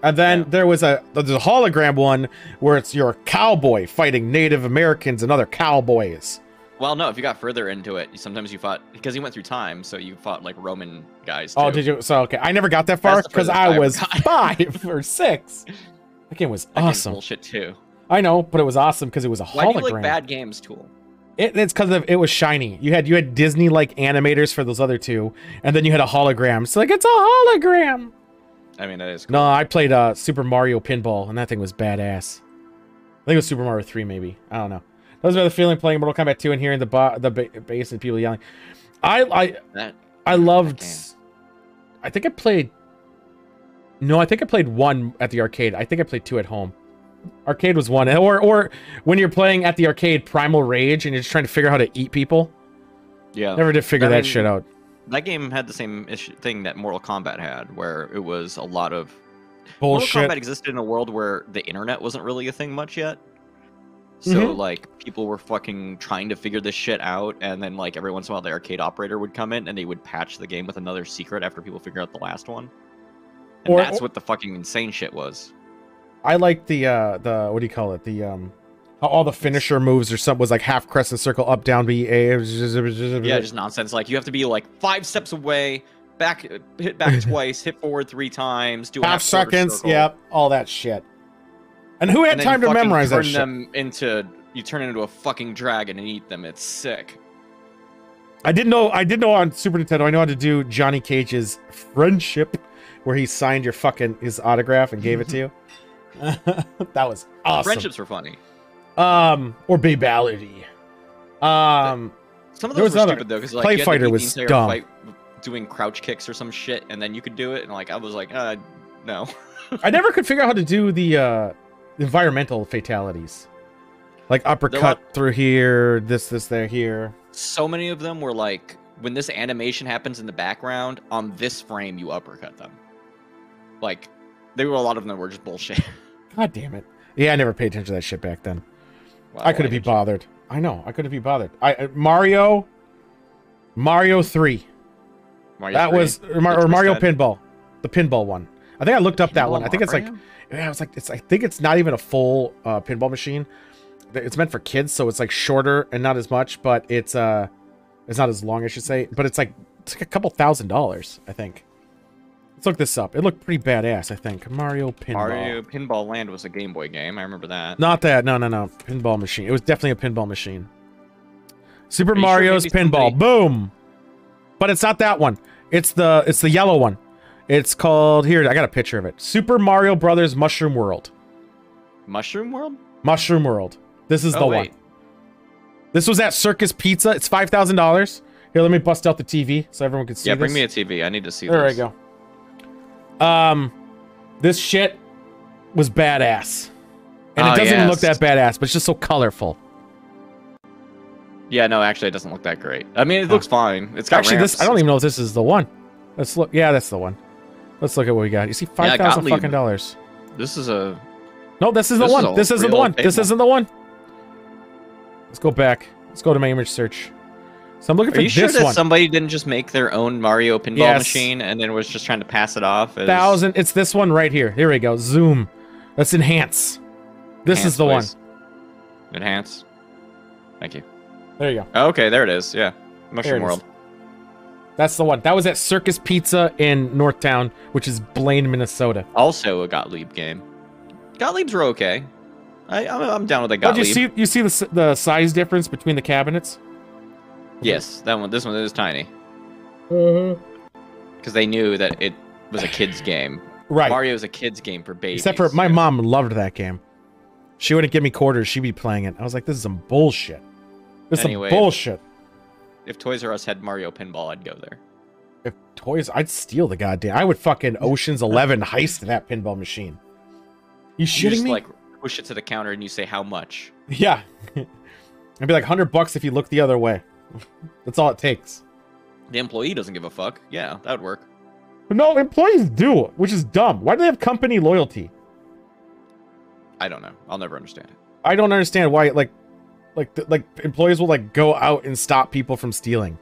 And then there's a hologram one where it's your cowboy fighting Native Americans and other cowboys. Well, no, if you got further into it, sometimes you fought, because you went through time, so you fought like Roman guys too. Oh, did you? So, okay. I never got that far because I was 5 or 6. That game was awesome. Bullshit too. I know, but it was awesome because it was a hologram. Why do you like bad games, Tool? It's because it was shiny. You had Disney-like animators for those other 2, and then you had a hologram. So like, it's a hologram. I mean, that is cool. No, I played Super Mario Pinball, and that thing was badass. I think it was Super Mario 3, maybe. I don't know. Those are the feeling playing Mortal Kombat 2 and hearing the bass and people yelling. I loved. I think I played. No, I think I played 1 at the arcade. I think I played 2 at home. Arcade was 1, or when you're playing at the arcade, Primal Rage, and you're just trying to figure out how to eat people. Yeah, never did figure that shit out. That game had the same thing that Mortal Kombat had, where it was a lot of bullshit. Mortal Kombat existed in a world where the internet wasn't really a thing much yet. So, like, people were fucking trying to figure this shit out, and then, like, every once in a while the arcade operator would come in, and they would patch the game with another secret after people figure out the last one. And that's what the fucking insane shit was. I like the what do you call it? The how all the finisher moves or something was like half crescent circle, up, down, B, A. Yeah, just nonsense. Like, you have to be, like, 5 steps away, hit back twice, hit forward 3 times, do half seconds, yep, all that shit. And who had time to memorize that shit? You turn into a fucking dragon and eat them. It's sick. I did know on Super Nintendo, I know how to do Johnny Cage's Friendship, where he signed his autograph and gave it to you. That was awesome. Friendships were funny. Or Babality. Some of those were stupid though, because like Play Fighter was dumb. doing crouch kicks or some shit, and then you could do it, and like I was like, no. I never could figure out how to do the environmental fatalities, like uppercut through here, this, there, here. So many of them were like, when this animation happens in the background, on this frame, you uppercut them. Like, there were a lot of them that were just bullshit. God damn it. Yeah, I never paid attention to that shit back then. Wow, I couldn't be bothered. I know, I couldn't be bothered. Mario 3. That was Mario Pinball, the pinball one. I think I looked up that one. I think it's like, yeah, I think it's not even a full pinball machine. It's meant for kids, so it's like shorter and not as much, but it's not as long, I should say. But it's like a couple $1,000s, I think. Let's look this up. It looked pretty badass, I think. Mario Pinball. Mario Pinball Land was a Game Boy game. I remember that. Not that. No. Pinball machine. It was definitely a pinball machine. Super Mario's Pinball. Boom. But it's not that one. It's the yellow one. It's called, here, I got a picture of it. Super Mario Brothers Mushroom World. Mushroom World? Mushroom World. This is the one. This was at Circus Pizza. It's $5,000. Here, let me bust out the TV so everyone can see this. Yeah, bring me a TV. I need to see this. There we go. This shit was badass. And it doesn't even look that badass, but it's just so colorful. Yeah, no, actually, it doesn't look that great. I mean, it looks fine. It's got actually ramps. I don't even know if this is the one. Let's look. Yeah, that's the one. Let's look at what we got. You see, $5,000 fucking dollars. This is a. No, this is the one. This isn't the one. This isn't the one. Let's go back. Let's go to my image search. So I'm looking for this one. Are you sure that somebody didn't just make their own Mario pinball machine and then was just trying to pass it off? As... 1,000. It's this one right here. Here we go. Zoom. Let's enhance. This is the one. Enhance. Thank you. There you go. Oh, okay, there it is. Yeah. Mushroom World. That's the one. That was at Circus Pizza in Northtown, which is Blaine, Minnesota. Also a Gottlieb game. Gottlieb's were okay. I'm down with a Gottlieb. You see the size difference between the cabinets? Yes, that one. This one is tiny. Mm-hmm. Because they knew that it was a kid's game. Right. Mario's a kid's game for babies. Except for my mom loved that game. She wouldn't give me quarters. She'd be playing it. I was like, this is some bullshit. This is some bullshit. If Toys R Us had Mario Pinball, I'd go there. If I'd steal the goddamn. I would fucking Ocean's 11 heist that pinball machine. You shitting me? Like push it to the counter and you say how much. Yeah. It'd be like $100 if you look the other way. That's all it takes. The employee doesn't give a fuck. Yeah, that would work. But no, employees do, which is dumb. Why do they have company loyalty? I don't know. I'll never understand it. I don't understand why, like employees will like go out and stop people from stealing.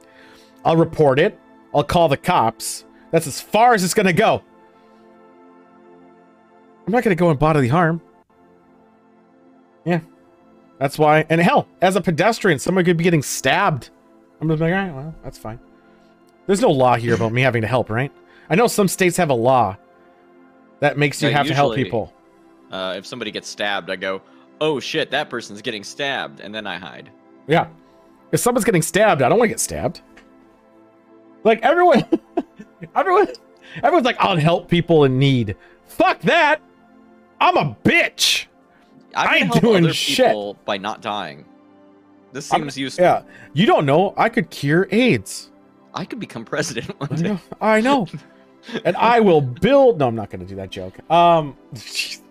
I'll report it. I'll call the cops. That's as far as it's gonna go. I'm not gonna go in bodily harm. Yeah, that's why. And hell, as a pedestrian, someone could be getting stabbed. I'm just like, all right, well, that's fine. There's no law here about me having to help, right? I know some states have a law that makes you have to help people. If somebody gets stabbed, I go, oh shit, that person's getting stabbed, and then I hide. Yeah. If someone's getting stabbed, I don't want to get stabbed. Like, everyone's like, I'll help people in need. Fuck that! I'm a bitch! I ain't doing other shit by not dying. This seems useful. Yeah. You don't know, I could cure AIDS. I could become president one day. I know. And I will build... No, I'm not going to do that joke. Jesus.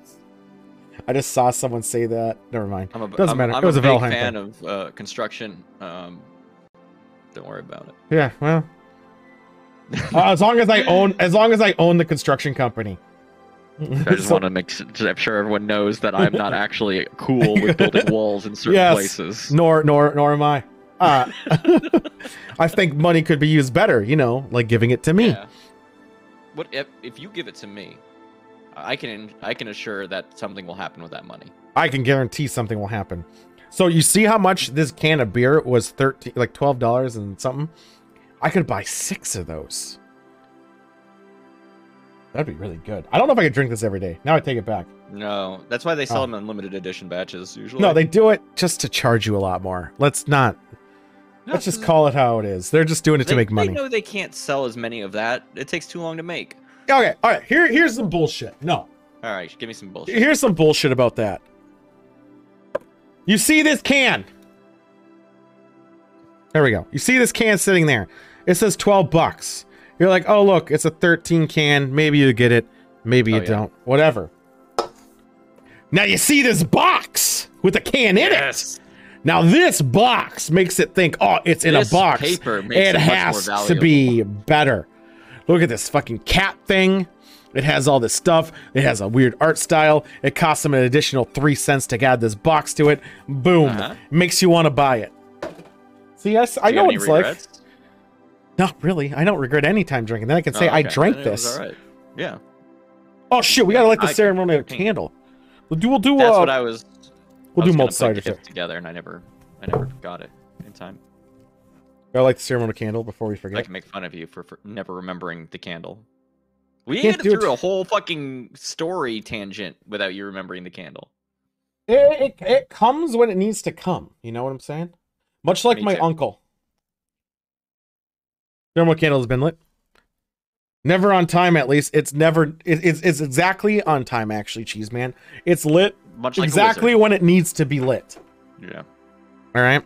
I just saw someone say that. Never mind. Doesn't matter. I'm it was a big fan of construction. Don't worry about it. Yeah, well, as long as I own the construction company. I just want to make sure, I'm sure everyone knows that I'm not actually cool with building walls in certain places. Nor am I. I think money could be used better. You know, like giving it to me. Yeah. What if you give it to me? I can assure that something will happen with that money. I can guarantee something will happen. So you see how much this can of beer was $12 and something? I could buy 6 of those. That'd be really good. I don't know if I could drink this every day. Now I take it back. No, that's why they sell them in limited edition batches usually. No, they do it just to charge you a lot more. Let's just call it how it is. They're just doing it to make money. They know they can't sell as many of that. It takes too long to make. Okay, all right. Here's some bullshit. No. All right, give me some bullshit. Here's some bullshit about that. You see this can? There we go. You see this can sitting there? It says $12. You're like, oh look, it's a 13 can. Maybe you get it, maybe you don't. Whatever. Now you see this box with a can in it. Now this box makes it think, oh, it's in a box. Paper makes it has to be better. Look at this fucking cap thing. It has all this stuff. It has a weird art style. It costs them an additional 3 cents to add this box to it. Boom. Makes you want to buy it. See, yes, I know what it's like. Not really. I don't regret any time drinking. Then I can say I drank this. All right. Yeah. Oh shit, we gotta light the ceremonial candle. We'll do. That's what I was. We'll do malt cider together, and I never got it in time. Gotta light the ceremonial candle before we forget. I can make fun of you for never remembering the candle. We made it through a whole fucking story tangent without you remembering the candle. It comes when it needs to come. You know what I'm saying? Much like my uncle. Ceremonial candle has been lit. Never on time, at least. It's never. It's exactly on time. Actually, Cheese Man. It's lit much like exactly when it needs to be lit. Yeah. All right.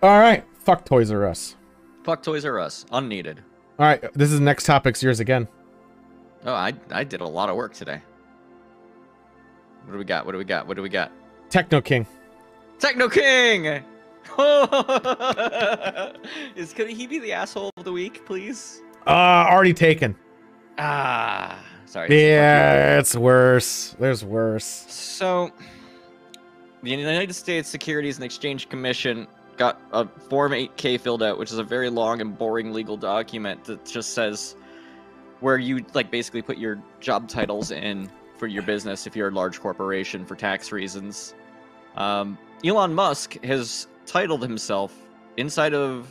All right. Fuck Toys R Us. Fuck Toys R Us. Unneeded. All right. This is next topic's yours again. Oh, I did a lot of work today. What do we got? What do we got? What do we got? Techno King. Techno King. Could he be the asshole of the week, please? Already taken. Sorry. Yeah, it's worse. There's worse. So, the United States Securities and Exchange Commission got a Form 8K filled out, which is a very long and boring legal document that just says where you like basically put your job titles in for your business if you're a large corporation for tax reasons. Elon Musk has titled himself inside of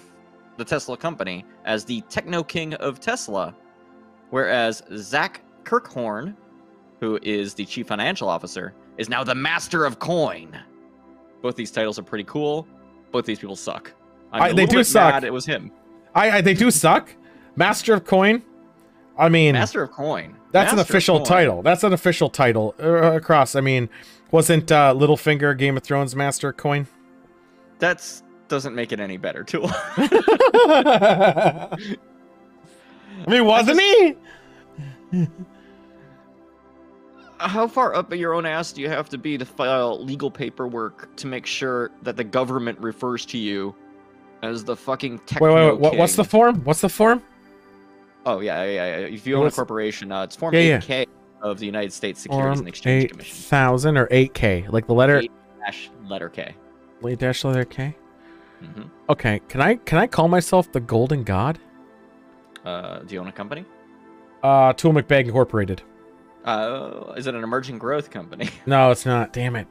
the Tesla company as the Techno King of Tesla, whereas Zach Kirkhorn, who is the chief financial officer, is now the master of coin. Both these titles are pretty cool. Both these people suck. They do suck. Mad it was him. They do suck. Master of coin. I mean, master of coin. That's an official title. That's an official title across. I mean, wasn't Littlefinger Game of Thrones Master of Coin? That's doesn't make it any better, too. I mean, wasn't he? How far up your own ass do you have to be to file legal paperwork to make sure that the government refers to you as the fucking techno Wait. What's the form? What's the form? Oh, yeah. If you own a corporation, it's Form 8K of the United States Securities and Exchange Commission. 8,000 or 8K? Like the letter... 8-letter K. 8-letter K? Mm-hmm. Okay, can I call myself the Golden God? Do you own a company? Tool McBag Incorporated. Is it an emerging growth company? No, it's not. Damn it.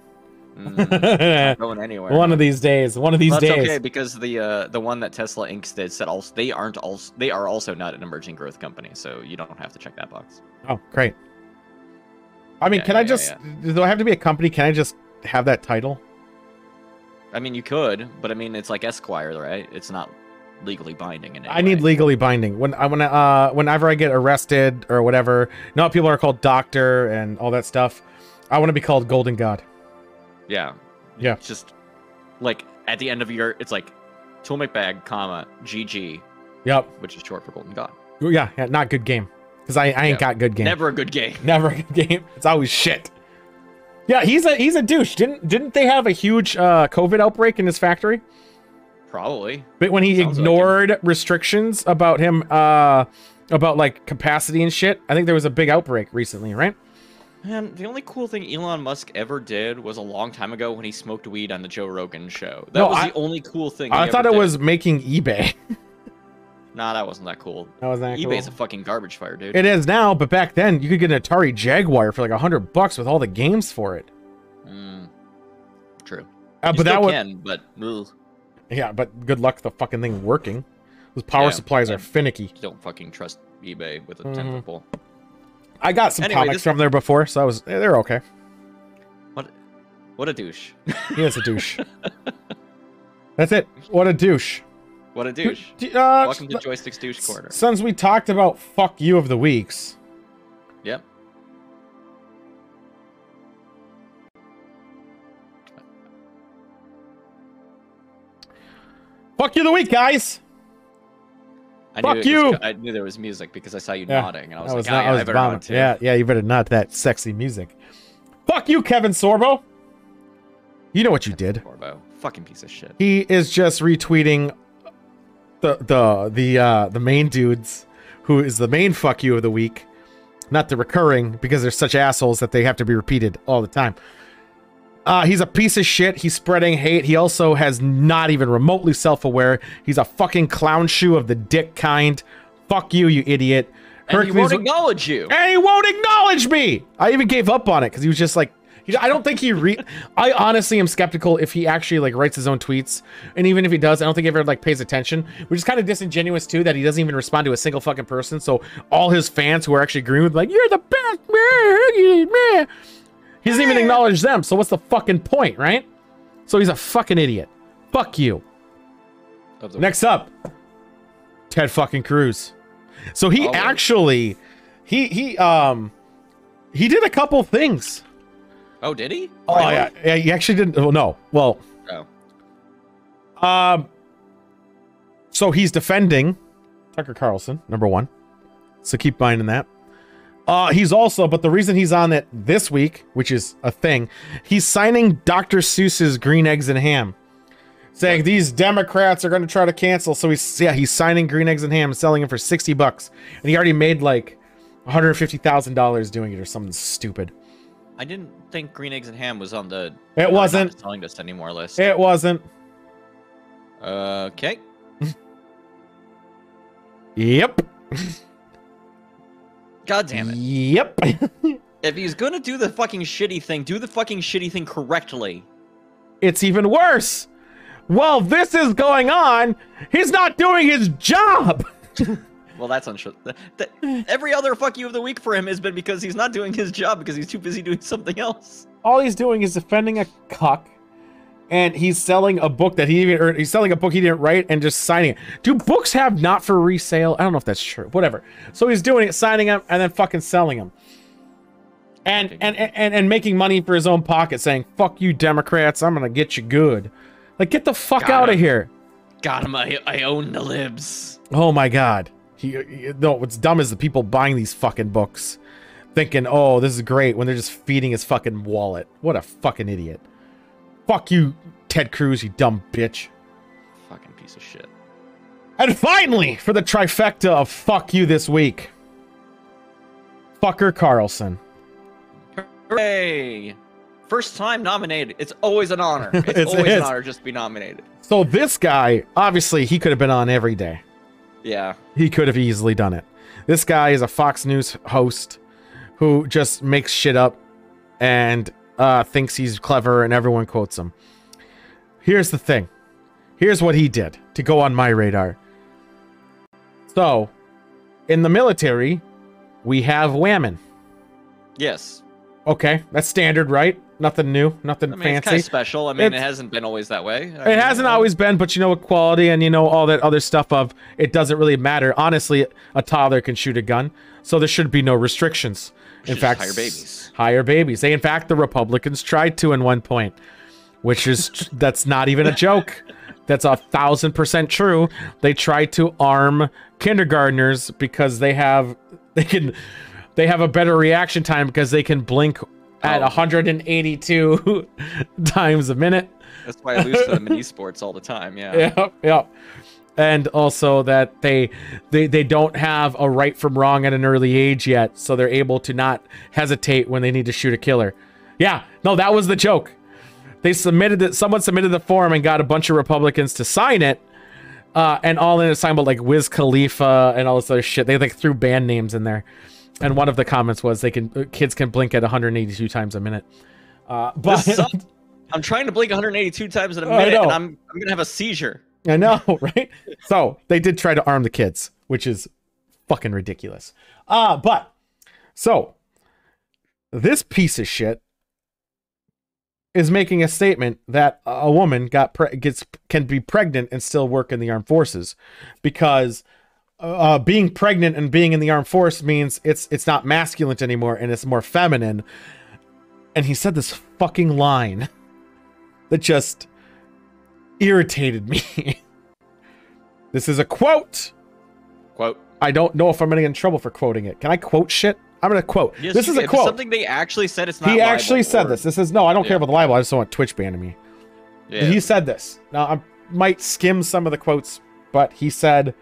Not going anywhere. One of these days. One of these days. That's okay, because the one that Tesla Inc. did said also they are also not an emerging growth company, so you don't have to check that box. Oh, great. I mean, do I have to be a company? Can I just have that title? I mean, you could, but I mean, it's like Esquire, right? It's not legally binding in any I need legally binding. Whenever I get arrested or whatever, now people are called doctor and all that stuff. I want to be called Golden God. Yeah. Yeah. It's just like at the end of your, it's like Tool McBag, comma, GG. Yep. Which is short for Golden God. Yeah, not good game. Because I ain't got good game. Never a good game. Never a good game. It's always shit. Yeah, he's a douche. Didn't they have a huge COVID outbreak in his factory? Probably. But when he ignored restrictions about him, about like capacity and shit, I think there was a big outbreak recently, right? Man, the only cool thing Elon Musk ever did was a long time ago when he smoked weed on the Joe Rogan show. That was the only cool thing. I thought it was making eBay. Nah, that wasn't that cool. That wasn't that cool. eBay's a fucking garbage fire, dude. It is now, but back then you could get an Atari Jaguar for like $100 with all the games for it. True. But that ugh. Yeah, but good luck the fucking thing working. Those power supplies are finicky. Don't fucking trust eBay with a 10-foot pole. I got some comics from there before, so they're okay. What a douche. He is a douche. That's it. What a douche. What a douche. Welcome to Joystick's Douche Corner. Since we talked about fuck you of the weeks. Yep. Fuck you of the week, guys. Fuck you! I knew there was music because I saw you Yeah, nodding, and I was I like, was "Oh, not- yeah, I was I better nod bombing. too." Yeah, you better not that sexy music. Fuck you, Kevin Sorbo. You know what you did. Corbo, fucking piece of shit. He is just retweeting the main dudes, who is the main fuck you of the week, not the recurring, because they're such assholes that they have to be repeated all the time. He's a piece of shit. He's spreading hate. He also has not even remotely self-aware. He's a fucking clown shoe of the dick kind. Fuck you, you idiot. And he won't acknowledge you. And he won't acknowledge me. I even gave up on it because he was just like, I don't think I honestly am skeptical if he actually like writes his own tweets. And even if he does, I don't think he ever like pays attention, which is kind of disingenuous too, that he doesn't even respond to a single fucking person. So all his fans who are actually agreeing with like, you're the best man. He doesn't even acknowledge them. So what's the fucking point, right? So he's a fucking idiot. Fuck you. Next up, Ted fucking Cruz. So he actually, he did a couple things. Oh, did he? Oh yeah, he actually didn't. Well, no. Well. Oh. So he's defending Tucker Carlson, number one. So keep minding that. He's also, but the reason he's on it this week, which is a thing, he's signing Dr. Seuss's Green Eggs and Ham, saying these Democrats are going to try to cancel. So he's signing Green Eggs and Ham and selling them for $60, and he already made like $150,000 doing it or something stupid. I didn't think Green Eggs and Ham was on the. It wasn't selling this anymore list. It wasn't. Okay. Yep. God damn it. Yep. If he's gonna do the fucking shitty thing, do the fucking shitty thing correctly. It's even worse. While this is going on, he's not doing his job. Well, that's untrue. Every other fuck you of the week for him has been because he's not doing his job because he's too busy doing something else. All he's doing is defending a cuck, and he's selling a book that he's selling a book he didn't write and just signing it. Do books have not for resale? I don't know if that's true. Whatever. So he's doing it, signing them, and then fucking selling them. And making money for his own pocket, saying, fuck you, Democrats, I'm gonna get you good. Like, get the fuck out of here. Got him, I own the libs. Oh my god. No, what's dumb is the people buying these fucking books, thinking, oh, this is great, when they're just feeding his fucking wallet. What a fucking idiot. Fuck you, Ted Cruz, you dumb bitch. Fucking piece of shit. And finally, for the trifecta of fuck you this week, Fucker Carlson. Hooray! First time nominated. It's always an honor. It's always an honor just to be nominated. So this guy, obviously, he could have been on every day. Yeah. He could have easily done it. This guy is a Fox News host who just makes shit up and thinks he's clever and everyone quotes him. Here's the thing. Here's what he did to go on my radar. So, in the military, we have women. Yes. Okay, that's standard, right? Nothing new, nothing fancy. It's kind of special. I mean, it hasn't been always that way. It hasn't always been, but you know, equality and you know all that other stuff of it doesn't really matter. Honestly, a toddler can shoot a gun, so there should be no restrictions. In fact, hire babies. Hire babies. In fact, the Republicans tried to in one point, which is that's not even a joke. That's 1,000% true. They tried to arm kindergartners because they have a better reaction time because they can blink at 182 times a minute. That's why I lose to them in esports all the time. Yeah. Yeah. And also that they don't have a right from wrong at an early age yet, so they're able to not hesitate when they need to shoot a killer. Yeah. No, that was the joke. Someone submitted the form and got a bunch of Republicans to sign it. And all in a sign about like Wiz Khalifa and all this other shit. They like threw band names in there. And one of the comments was kids can blink at 182 times a minute. But I'm trying to blink 182 times in a minute, and I'm gonna have a seizure. I know, right? So they did try to arm the kids, which is fucking ridiculous. But so this piece of shit is making a statement that a woman can be pregnant and still work in the armed forces because. Being pregnant and being in the armed force means it's not masculine anymore and it's more feminine. And he said this fucking line that just irritated me. This is a quote Quote. I don't know if I'm gonna get in trouble for quoting it. Can I quote shit? I'm gonna quote. Yes, This is a if quote. It's something they actually said. It's not. He actually libel said or- this. This is no. I don't care about the libel. I just don't want Twitch banning me. Yeah. He said this. Now I might skim some of the quotes, but he said,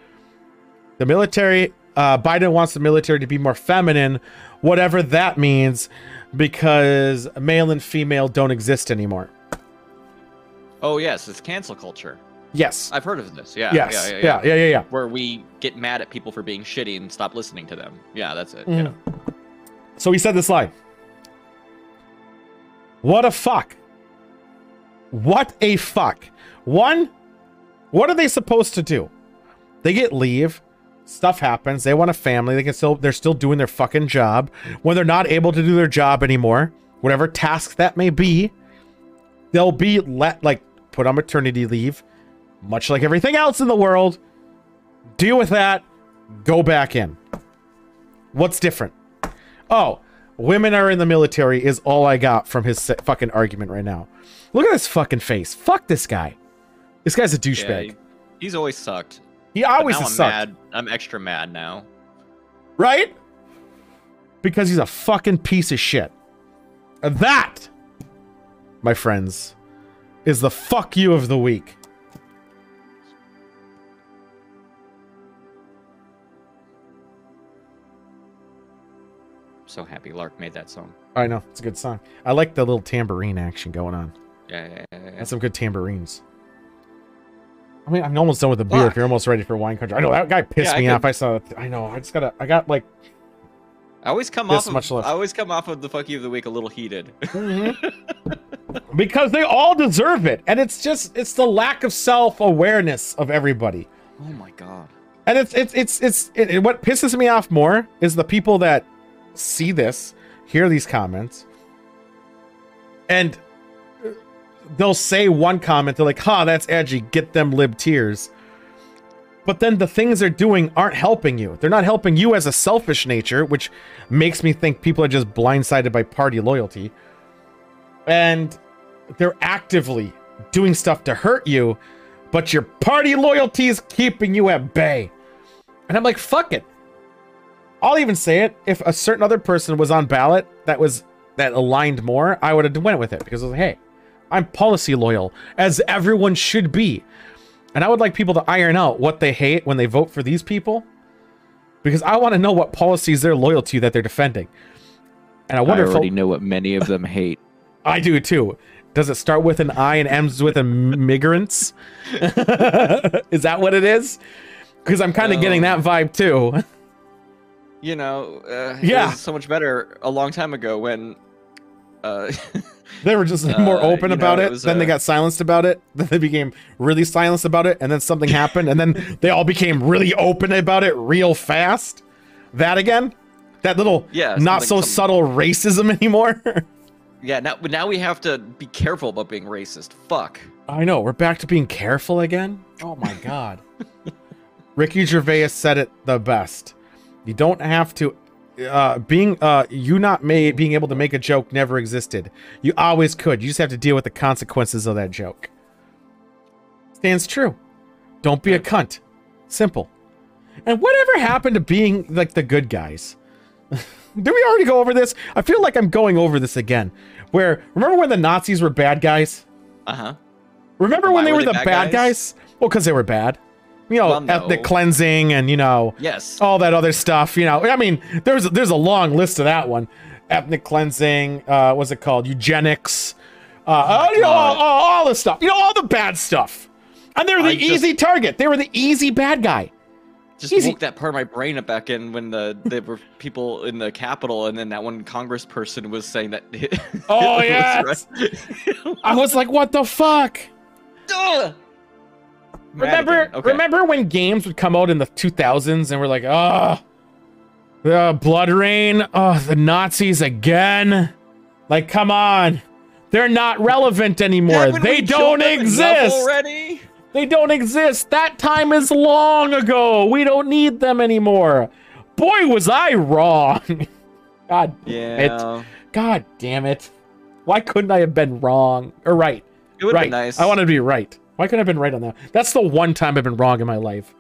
"The military. Biden wants the military to be more feminine, whatever that means, because male and female don't exist anymore." Oh yes, it's cancel culture. Yes. I've heard of this. Yeah. Yes. Yeah. Where we get mad at people for being shitty and stop listening to them. Yeah, that's it. Mhm. Yeah. So he said this line. What a fuck. What a fuck. One, what are they supposed to do? They get leave. Stuff happens. They want a family. They're still doing their fucking job. When they're not able to do their job anymore, whatever task that may be, they'll be put on maternity leave, much like everything else in the world. Deal with that. Go back in. What's different? Oh, women are in the military is all I got from his fucking argument right now. Look at his fucking face. Fuck this guy. This guy's a douchebag. Yeah, he's always sucked. He always But now has I'm sucked. mad. I'm extra mad now. Right? Because he's a fucking piece of shit. And that, my friends, is the fuck you of the week. So happy Lark made that song. I know. It's a good song. I like the little tambourine action going on. Yeah. That's some good tambourines. I mean, I'm almost done with the beer. If you're almost ready for wine country. I know, that guy pissed me off. I saw it. I know. I got like... I always come This off much of, left. I always come off of the fuck you of the week a little heated. Because they all deserve it. And it's the lack of self-awareness of everybody. Oh my god. And what pisses me off more is the people that see this, hear these comments, and they'll say one comment, they're like, that's edgy, get them lib tears. But then the things they're doing aren't helping you. They're not helping you as a selfish nature, which makes me think people are just blindsided by party loyalty. And they're actively doing stuff to hurt you, but your party loyalty is keeping you at bay. And I'm like, fuck it. I'll even say it. If a certain other person was on ballot that aligned more, I would have went with it because I was like, hey, I'm policy loyal, as everyone should be. And I would like people to iron out what they hate when they vote for these people, because I want to know what policies they're loyal to that they're defending. And I wonder already know what many of them hate. I do too. Does it start with an I and ends with a migrants? Is that what it is? Because I'm kind of getting that vibe too. You know, Yeah. it was so much better a long time ago when They were just more open about it. was, Then they got silenced about it. Then they became really silenced about it. And then something happened. And then they all became really open about it real fast. That again? That little not so subtle racism anymore. Yeah, now we have to be careful about being racist. Fuck. I know. We're back to being careful again. Oh my God. Ricky Gervais said it the best. You don't have to... being able to make a joke never existed. You always could. You just have to deal with the consequences of that joke. Stands true. Don't be a cunt. Simple. And whatever happened to being like the good guys? Did we already go over this? I feel like I'm going over this again. Where, remember when the Nazis were bad guys? Uh-huh. Remember when they were the bad guys? Well, because they were bad. You know, Well, no. ethnic cleansing and, Yes. all that other stuff. I mean, there's a long list of that one. Ethnic cleansing, what's it called? Eugenics. All this stuff. All the bad stuff. And they're the easy target. They were the easy bad guy. Just woke that part of my brain up back in when there were people in the Capitol, and then that one congressperson was saying that. Oh, yes. I was like, what the fuck? Ugh! Remember when games would come out in the 2000s and we're like, Blood Rain, the Nazis again? Like, come on. They're not relevant anymore. They don't exist. Already? They don't exist. That time is long ago. We don't need them anymore. Boy, was I wrong. God damn it. God damn it. Why couldn't I have been wrong? Or right. It would have been nice. I wanted to be right. Why couldn't I have been right on that? That's the one time I've been wrong in my life.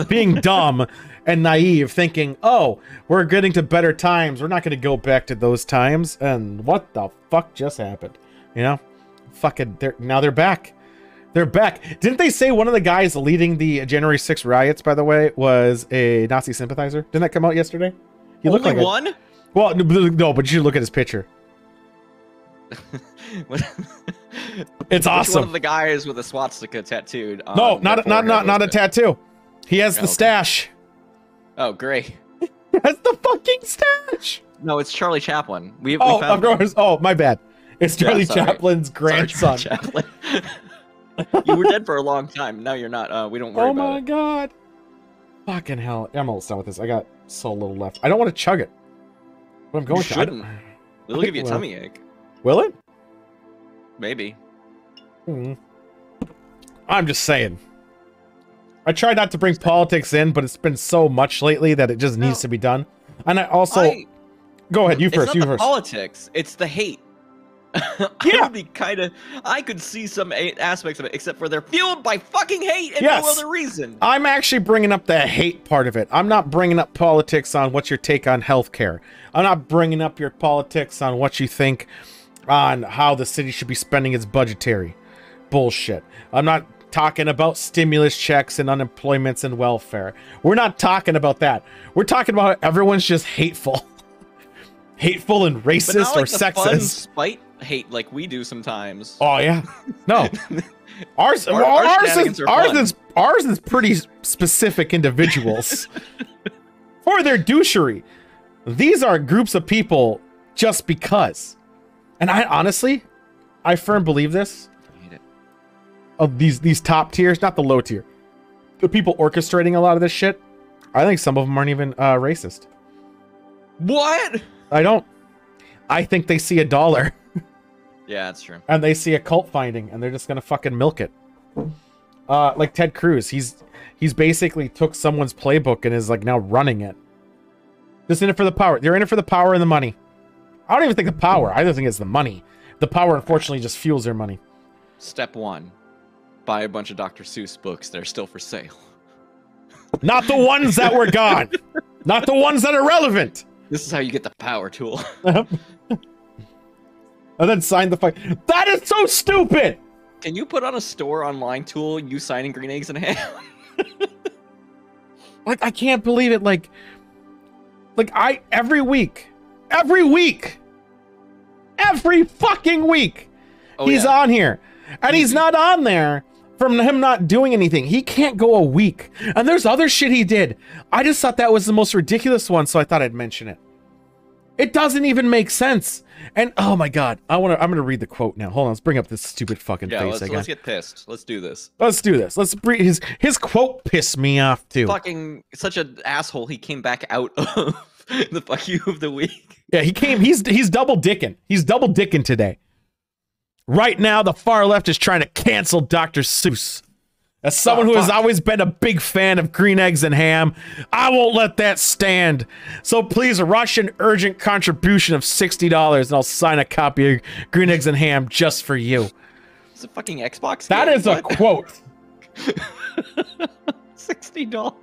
being dumb and naive, thinking, oh, we're getting to better times. We're not going to go back to those times. And what the fuck just happened? You know? Fucking, now they're back. They're back. Didn't they say one of the guys leading the January 6th riots, by the way, was a Nazi sympathizer? Didn't that come out yesterday? He looked like one? Well, no, but you should look at his picture. It's awesome. One of the guys with a swastika tattooed. No, not a tattoo. He has the stash. Oh, great. That's the fucking stash. No, it's Charlie Chaplin. We of found course. Oh, my bad. It's Charlie Chaplin's grandson. Sorry, Chaplin. You were dead for a long time. Now you're not. We don't worry about it. Oh my god. Fucking hell. I'm almost done with this. I got so little left. I don't want to chug it. But I'm going to. Shouldn't. It'll give you a tummy ache. Will it? Maybe. I'm just saying. I try not to bring politics in, but it's been so much lately that it just needs to be done. And I also... Go ahead, you first. It's not the politics. It's the hate. Yeah. I could see some aspects of it, except for they're fueled by fucking hate and no other reason. I'm actually bringing up the hate part of it. I'm not bringing up politics on what's your take on healthcare. I'm not bringing up your politics on what you think on how the city should be spending its budgetary bullshit. I'm not talking about stimulus checks and unemployments and welfare. We're not talking about that. We're talking about how everyone's just hateful. Hateful and racist or sexist. Fun spite hate like we do sometimes. Oh yeah. No. Ours is pretty specific individuals. For their douchery. These are groups of people just because. And I honestly, I firmly believe this. I hate it. Of these top tiers, not the low tier. The people orchestrating a lot of this shit, I think some of them aren't even racist. What? I don't. I think they see $1. Yeah, that's true. And they see a cult finding, and they're just gonna fucking milk it. Like Ted Cruz, he's basically took someone's playbook and is like now running it. Just in it for the power. They're in it for the power and the money. I don't even think the power. I don't think it's the money. The power, unfortunately, just fuels their money. Step 1: buy a bunch of Dr. Seuss books that are still for sale. Not the ones that were gone. Not the ones that are relevant. This is how you get the power tool. And then sign the fight. That is so stupid! Can you put on a store online tool, you signing green eggs and ham? Like, I can't believe it. Like every fucking week, he's on here. And he's not on there from him not doing anything. He can't go a week. And there's other shit he did. I just thought that was the most ridiculous one, so I thought I'd mention it. It doesn't even make sense. And oh my god, I'm gonna read the quote now. Hold on, let's bring up this stupid fucking face again. Let's get pissed. Let's do this. Let's do this. Let's bring his quote pissed me off too. Fucking such an asshole. He came back out of the fuck you of the week. Yeah, he came. He's double dicking. He's double dicking today. Right now, the far left is trying to cancel Dr. Seuss. As someone who has always been a big fan of green eggs and ham, I won't let that stand. So please rush an urgent contribution of $60 and I'll sign a copy of Green Eggs and Ham just for you. It's a fucking Xbox game. That is a quote. $60.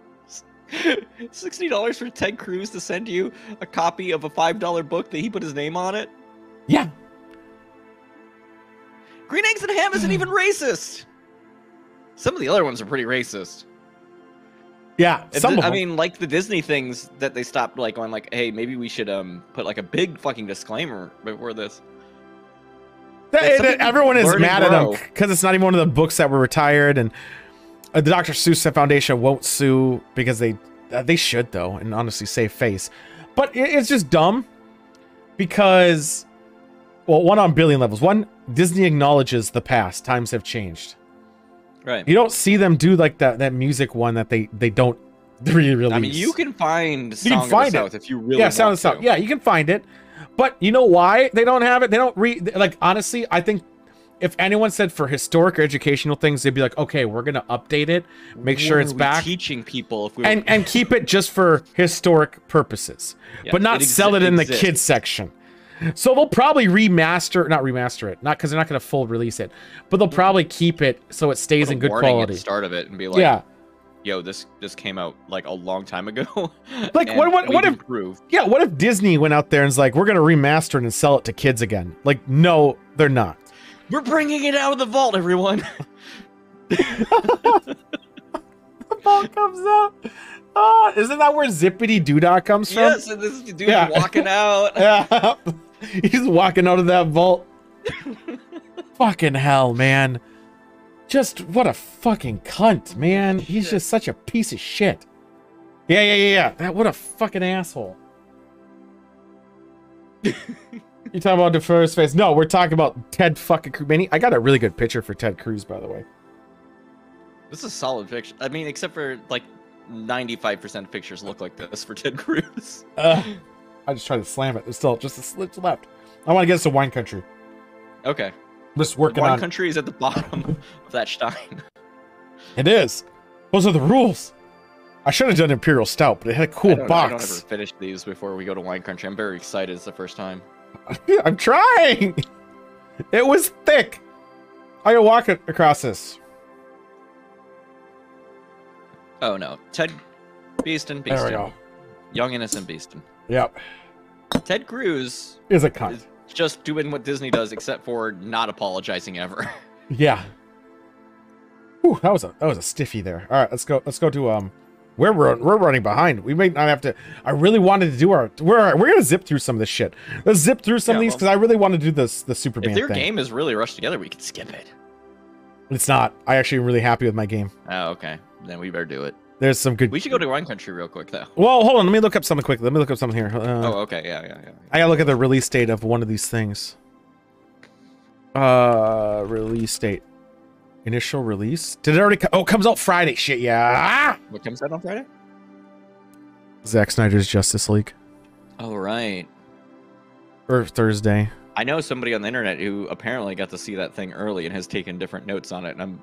$60 for Ted Cruz to send you a copy of a $5 book that he put his name on it? Yeah. Green Eggs and Ham isn't even racist. Some of the other ones are pretty racist. Yeah, I mean, like the Disney things that they stopped like going like, hey, maybe we should put like a big fucking disclaimer before this. Everyone is mad at him because it's not even one of the books that were retired, and the Dr. Seuss Foundation won't sue because they should though, and honestly save face. But it's just dumb because, well, one on billion levels. One, Disney acknowledges the past. Times have changed. Right. You don't see them do like that music one that they don't re-release. I mean, you can find Song of the South if you really want to. Song of the South. Yeah, you can find it. But you know why they don't have it? They don't like, honestly, I think if anyone said for historic or educational things, they'd be like, okay, we're going to update it, make sure it's back. Teaching people if we and keep it just for historic purposes, but not sell it in the kids section. So they'll probably not remaster it, not because they're not going to full release it, but they'll probably keep it so it stays in good quality. At the start of it and be like, yeah, yo, this came out like a long time ago. Like, and what if improved? Yeah, what if Disney went out there and was like, we're gonna remaster it and sell it to kids again? Like, no, they're not. We're bringing it out of the vault, everyone. The vault comes out. Oh, isn't that where Zippity Doodah comes from? Yes, and this dude's walking out. Yeah. He's walking out of that vault. Fucking hell, man. Just what a fucking cunt, man. He's just such a piece of shit. Yeah. What a fucking asshole. You talking about DeForest face? No, we're talking about Ted fucking Cruz. Man, I got a really good picture for Ted Cruz, by the way. This is a solid picture. I mean, except for like 95% of pictures look like this for Ted Cruz. I just tried to slam it. It's still just a slip to left. I want to get us to wine country. Okay. I'm just working Wine on country is at the bottom of that stein. It is. Those are the rules. I should have done Imperial Stout, but it had a cool box. I don't ever finish these before we go to wine country. I'm very excited. It's the first time. I'm trying. It was thick. I gotta walk it across this. Oh no, Ted Beeston. There we go. Young innocent Beeston. Yep. Ted Cruz Is a cunt. is just doing what Disney does, except for not apologizing ever. Yeah. Whew, that was a stiffy there. All right, let's go to we're running behind. We may not have to. I really wanted to do we're gonna zip through some of this shit. Let's zip through some of these because I really want to do the Superman If their thing. game is really rushed together, we could skip it. It's not. I actually am really happy with my game. Oh, okay. Then we better do it. There's some good. We should go to wine country real quick, though. Well, hold on. Let me look up something quick. Let me look up something here. Oh, okay. Yeah. I gotta look at the release date of one of these things. Release date. Initial release. Did it already come? Oh, it comes out Friday. Shit, yeah. What comes out on Friday? Zack Snyder's Justice League. Oh, right. Or Thursday. I know somebody on the internet who apparently got to see that thing early and has taken different notes on it, and I'm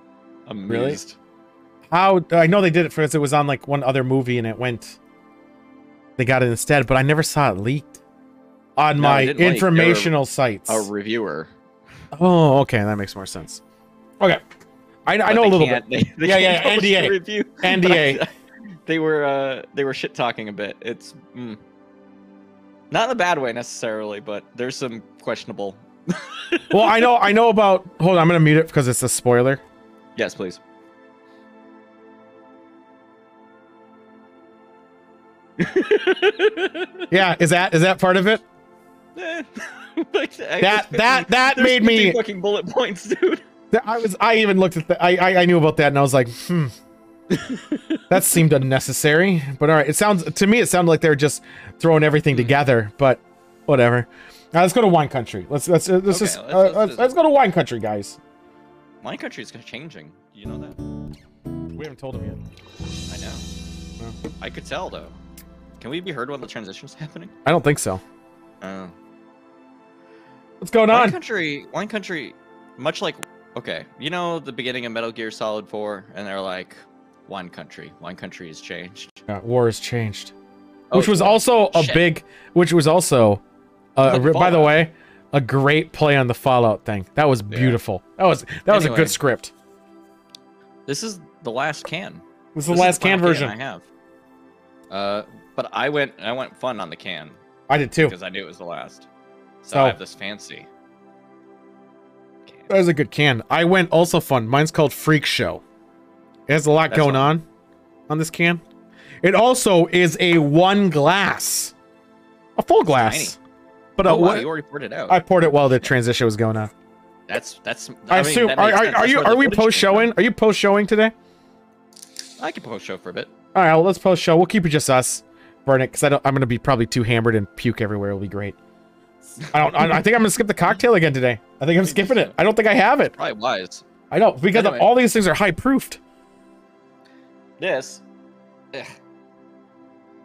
amused. How? I know they did it for us. It was on like one other movie and it went. They got it instead, but I never saw it leaked on my informational sites. A reviewer. Oh, okay. That makes more sense. Okay. I know a little bit. They Yeah, can't publish NDA. the review. NDA. They were shit talking a bit. It's not in a bad way necessarily, but there's some questionable. Well, I know about. Hold on, I'm gonna mute it because it's a spoiler. Yes, please. Yeah, is that part of it? That made me fucking bullet points, dude. I even looked at I knew about that and I was like, that seemed unnecessary. But all right, it sounded like they were just throwing everything together. But whatever. Now let's go to wine country. Let's go to wine country, guys. Wine country is changing. You know that? We haven't told him yet. I know. Well. I could tell though. Can we be heard while the transition's happening? I don't think so. Oh. What's going on? Wine country, much like, okay, you know the beginning of Metal Gear Solid 4, and they're like, wine country has changed. Yeah, war has changed. Oh, which was also by the way, a great play on the Fallout thing. That was beautiful. That was a good script. This is the last can. This is the last can version I have. But I went fun on the can. I did too. Because I knew it was the last. So I have this fancy can. That was a good can. I went also fun. Mine's called Freak Show. It has a lot going on this can. It also is a one glass. A full glass. But you already poured it out. I poured it while the transition was going on. That's I assume are we post showing? Are you post showing today? I can post show for a bit. All right, well, let's post show. We'll keep it just us. Burn it, because I'm gonna be probably too hammered and puke everywhere. It'll be great. I think I'm gonna skip the cocktail again today. I think I'm skipping it. I don't think I have it. Probably wise. I know, because all these things are high proofed. This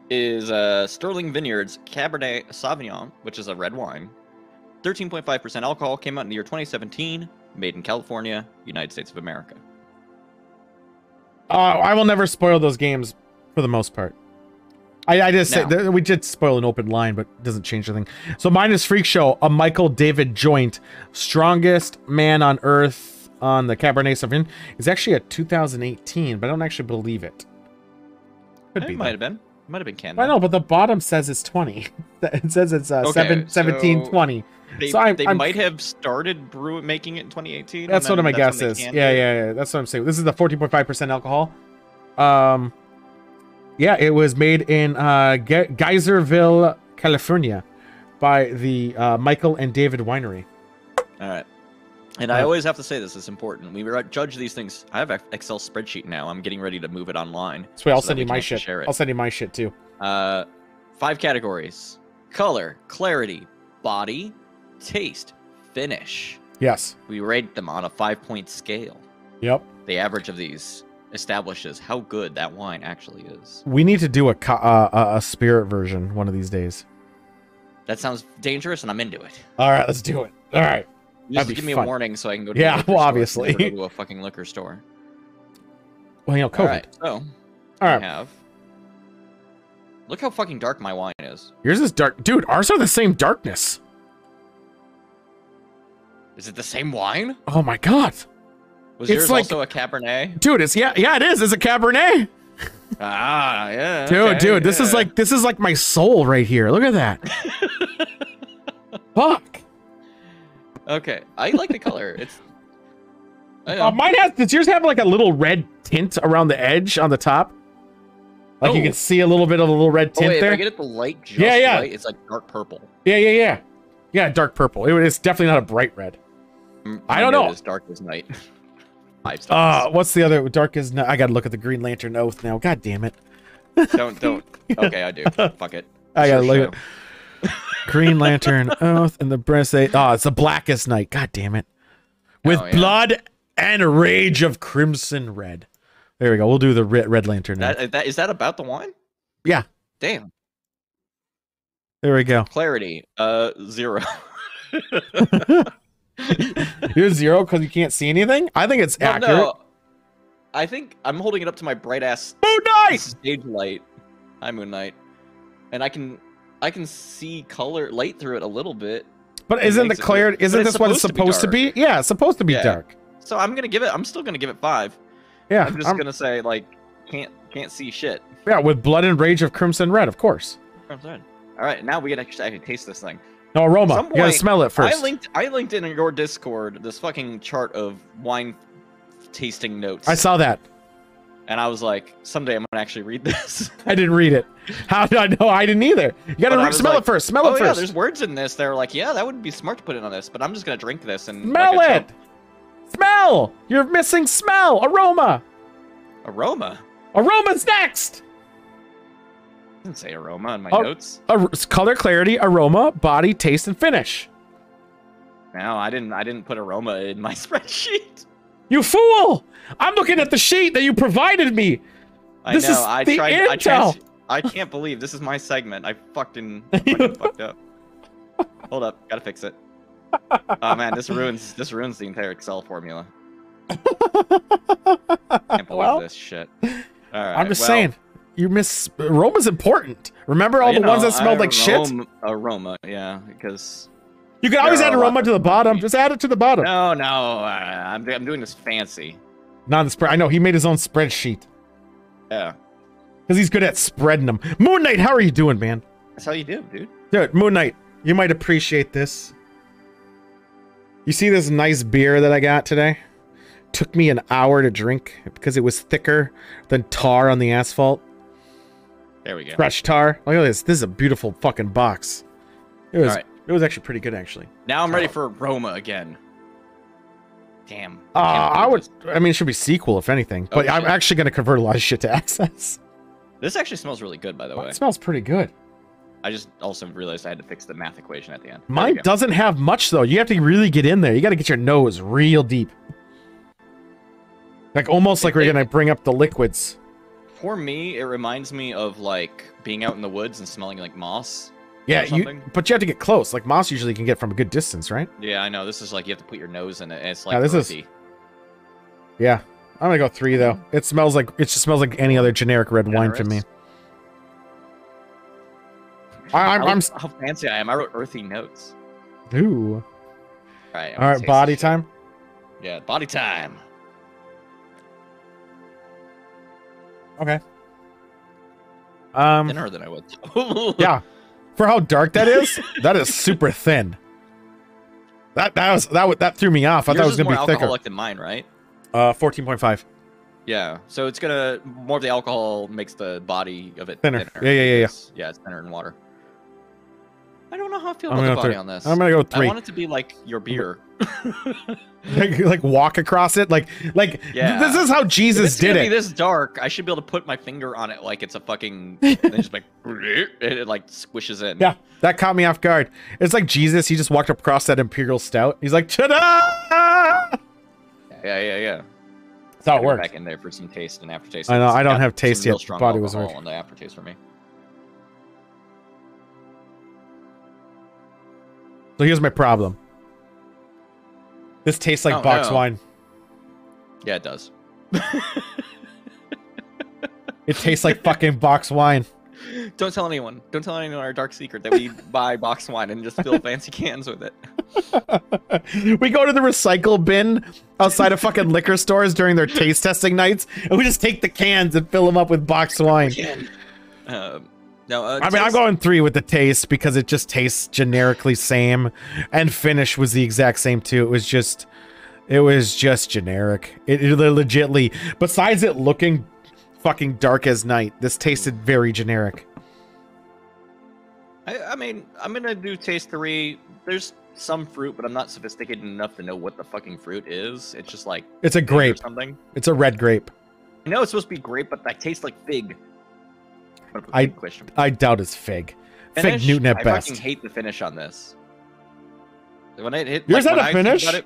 is Sterling Vineyards Cabernet Sauvignon, which is a red wine. 13.5% alcohol, came out in the year 2017, made in California, United States of America. I will never spoil those games for the most part. I just say we did spoil an open line, but it doesn't change anything. So mine is Freak Show, a Michael David joint, strongest man on earth on the Cabernet Sauvignon. It's actually a 2018, but I don't actually believe it. Could It be. might have been. Might have been canned. I know, but the bottom says it's 20. It says it's 1720. They, So they I'm might have started making it in 2018. That's what my guess is. Yeah. That's what I'm saying. This is the 14.5% alcohol. Yeah, it was made in Geyserville, California, by the Michael and David Winery. All right. And I always have to say this is important. We judge these things. I have an Excel spreadsheet now. I'm getting ready to move it online. So I'll send you my shit. I'll send you my shit too. 5 categories: color, clarity, body, taste, finish. Yes. We rate them on a 5-point scale. Yep. The average of these establishes how good that wine actually is. We need to do a spirit version one of these days. That sounds dangerous, and I'm into it. All right, let's do it. All right. Just give me a warning so I can go to yeah, a liquor well, store. obviously. Go to a fucking liquor store. Well, you know, COVID. All right, so All right. I have. Look how fucking dark my wine is. Yours is dark. Dude, ours are the same darkness. Is it the same wine? Oh my god. Was yours also a Cabernet? Dude, it's yeah, it is. It's a Cabernet. Ah, yeah. Dude, okay, dude, this is like my soul right here. Look at that. Fuck. Okay, I like the color. It's. Mine has. Does yours have like a little red tint around the edge on the top? Like you can see a little bit of a little red tint there. If I get it the light just yeah. right, it's like dark purple. Yeah. Yeah, dark purple. It's definitely not a bright red. I don't know. It's dark as night. 5 stars. What's the other dark as night? I gotta look at the Green Lantern Oath now. God damn it. Don't. Okay, I do. Fuck it. I gotta look at Green Lantern Oath and the breast. Oh, it's the blackest night. God damn it. With blood and rage of crimson red. There we go. We'll do the red lantern. Is that about the wine? Yeah. Damn. There we go. Clarity. 0. You're 0 because you can't see anything? I think it's accurate. No. I think I'm holding it up to my bright ass Moon Knight stage light. Hi, Moon Knight. And I can see color light through it a little bit. But isn't the clarity? Isn't this what it's supposed to be? Yeah, it's supposed to be dark. So I'm still gonna give it 5. Yeah. I'm just gonna say like can't see shit. Yeah, with blood and rage of crimson red, of course. All right, now we can actually taste this thing. No aroma. You gotta smell it first. I linked in your Discord this fucking chart of wine tasting notes. I saw that. And I was like, someday I'm gonna actually read this. I didn't read it. How did I know? I didn't either. You gotta smell it first. Smell it first. Yeah, there's words in this. They're like, yeah, that would be smart to put it on this, but I'm just gonna drink this and smell it. Smell. You're missing smell. Aroma. Aroma's next. I didn't say aroma in my notes. Color, clarity, aroma, body, taste, and finish. No, I didn't put aroma in my spreadsheet. You fool! I'm looking at the sheet that you provided me. I can't believe this is my segment. I fucking fucked up. Hold up, gotta fix it. Oh man, this ruins the entire Excel formula. Can't believe this shit. All right, I'm just saying. Aroma's important. Remember all the ones that smelled like shit? Aroma, yeah, because you can always add aroma to the bottom. Just add it to the bottom. No, I'm doing this fancy. Not the spread. I know he made his own spreadsheet. Yeah, because he's good at spreading them. Moon Knight, how are you doing, man? That's how you do, dude. Dude, Moon Knight, you might appreciate this. You see this nice beer that I got today? Took me an hour to drink because it was thicker than tar on the asphalt. There we go. Fresh tar. Look at this. This is a beautiful fucking box. It was actually pretty good, actually. Now I'm ready for aroma again. Damn. It should be sequel, if anything. But I'm actually going to convert a lot of shit to access. This actually smells really good, by the way. It smells pretty good. I just also realized I had to fix the math equation at the end. Mine doesn't have much, though. You have to really get in there. You got to get your nose real deep. Like, almost like we're going to bring up the liquids. For me, it reminds me of, like, being out in the woods and smelling like moss. Yeah, but you have to get close. Like, moss usually can get from a good distance, right? Yeah, I know. This is like you have to put your nose in it, and it's like earthy. Yeah. I'm going to go 3, though. It just smells like any other generic red wine to me. I'm how fancy I am. I wrote earthy notes. Ooh. All right, body time? Yeah, body time. Okay. Thinner than I would. Yeah, for how dark that is super thin. That threw me off. I thought it was gonna be more thicker. alcoholic than mine, right? 14.5. Yeah, so it's gonna more of the alcohol makes the body of it Thinner. thinner. Yeah. Yeah, it's thinner in water. I don't know how I feel I'm about the gonna body go on this. I'm gonna go 3. I want it to be like your beer. like walk across it, like Yeah. this is how Jesus did Be it. this dark, I should be able to put my finger on it like it's a fucking, and just like it like squishes in. Yeah, that caught me off guard. It's like Jesus. He just walked across that Imperial Stout. He's like, ta-da! Yeah. That's how it Go works. back in there for some taste and aftertaste. I know. I don't Got have taste some real yet. strong Body was alcohol weird. on the aftertaste for me. So here's my problem. This tastes like Oh, box no. wine. Yeah, it does. It tastes like fucking box wine. Don't tell anyone. Don't tell anyone our dark secret that we buy boxed wine and just fill fancy cans with it. We go to the recycle bin outside of fucking liquor stores during their taste testing nights, and we just take the cans and fill them up with boxed wine. No, I mean, I'm going 3 with the taste because it just tastes generically same, and finish was the exact same too. It was just generic. It legitly, besides it looking fucking dark as night, this tasted very generic. I mean, I'm gonna do taste 3. There's some fruit, but I'm not sophisticated enough to know what the fucking fruit is. It's just like It's a grape. or something. It's a red grape. I know it's supposed to be grape, but that tastes like fig. Question. I doubt it's fig. Finish? Fig Newton at I best. fucking hate the finish on this. When I hit, Yours like, had when a I think finish? about it-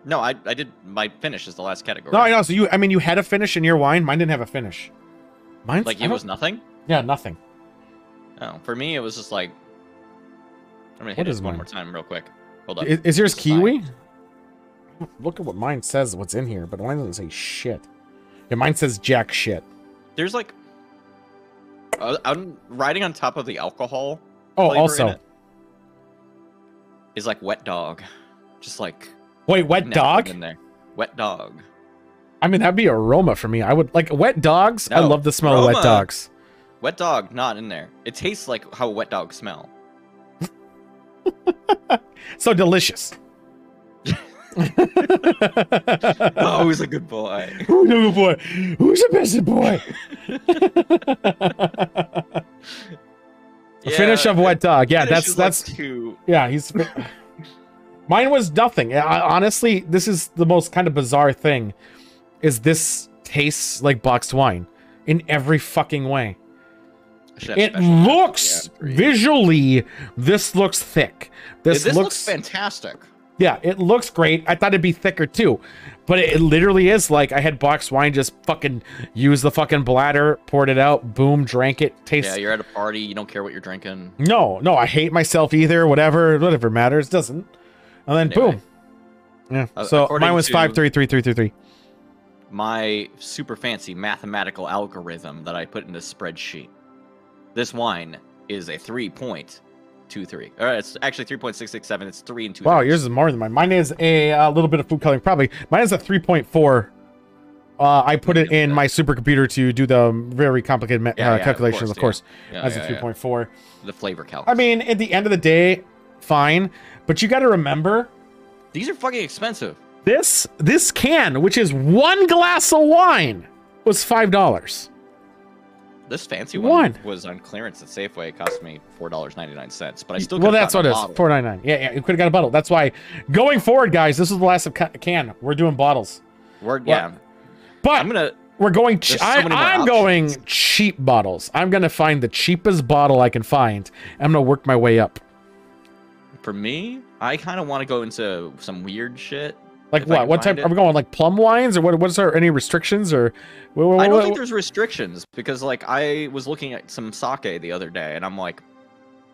no, I did. My finish is the last category. No, I know. So you had a finish in your wine. Mine didn't have a finish. Mine's Like it was nothing. Yeah, nothing. Oh, for me, it was just like. I'm gonna hit it one more time, real quick. Hold up. Is yours It's kiwi? fine. Look at what mine says. What's in here? But mine doesn't say shit. Yeah, mine says jack shit. There's like. I'm riding on top of the alcohol. Oh, flavor in also. it is like wet dog, just like. Wait, wet dog? in there. Wet dog. I mean, that'd be aroma for me. I would like wet dogs. I No, love the smell of wet aroma. dogs. Wet dog, not in there. It tastes like how wet dogs smell. So delicious. Oh, he's a good boy. Who's a good boy? Who's the best boy? Finish of wet dog. Yeah, that's like two. yeah. He's mine was nothing. Honestly, this is the most kind of bizarre thing. Is this tastes like boxed wine in every fucking way? It looks visually. This looks thick. This looks fantastic. Yeah, it looks great. I thought it'd be thicker too, but it literally is like I had boxed wine. Just fucking use the fucking bladder, poured it out, boom, drank it. Tastes. Yeah, you're at a party. You don't care what you're drinking. No, I hate myself either. Whatever matters doesn't. And then Anyway. boom. Yeah. So mine was 5-3-3-3-3-3. My super fancy mathematical algorithm that I put in this spreadsheet. This wine is a 3.23. All right, it's actually 3.667. It's 3 and 2. Wow, yours is more than mine. Mine is a little bit of food coloring, probably. Mine is a 3.4. I put it in my supercomputer to do the very complicated calculations, of course. As a 3.4. The flavor calc. I mean, at the end of the day, fine. But you got to remember, these are fucking expensive. this can, which is 1 glass of wine, was $5. This fancy one was on clearance at Safeway. It cost me $4.99, but I still well, that's what it is. $4.99. Yeah, you could have got a bottle. That's why going forward, guys, this is the last of can. We're doing bottles. But we're going. I'm going options. cheap bottles. I'm gonna find the cheapest bottle I can find. I'm gonna work my way up. For me, I kind of want to go into some weird shit. Like what? What type? Are we going like plum wines, or what? What's there any restrictions or? I don't think there's restrictions because like I was looking at some sake the other day and I'm like,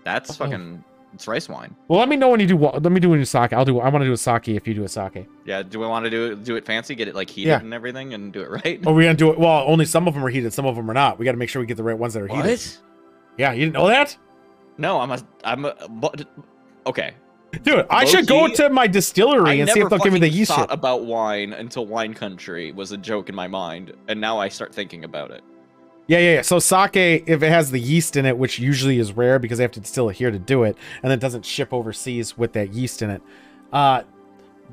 that's fucking it's rice wine. Well, let me know when you do. Let me do when you sake. I want to do a sake if you do a sake. Yeah. Do we want to do it fancy? Get it like heated and everything, and do it right? Are we gonna do it? Well, only some of them are heated, some of them are not. We got to make sure we get the right ones that are heated. Yeah, you didn't know that? No, okay. Dude, I should go to my distillery and see if they'll give me the yeast. I never thought about wine until Wine Country was a joke in my mind, and now I start thinking about it. Yeah. So sake, if it has the yeast in it, which usually is rare because they have to distill it here to do it, and it doesn't ship overseas with that yeast in it.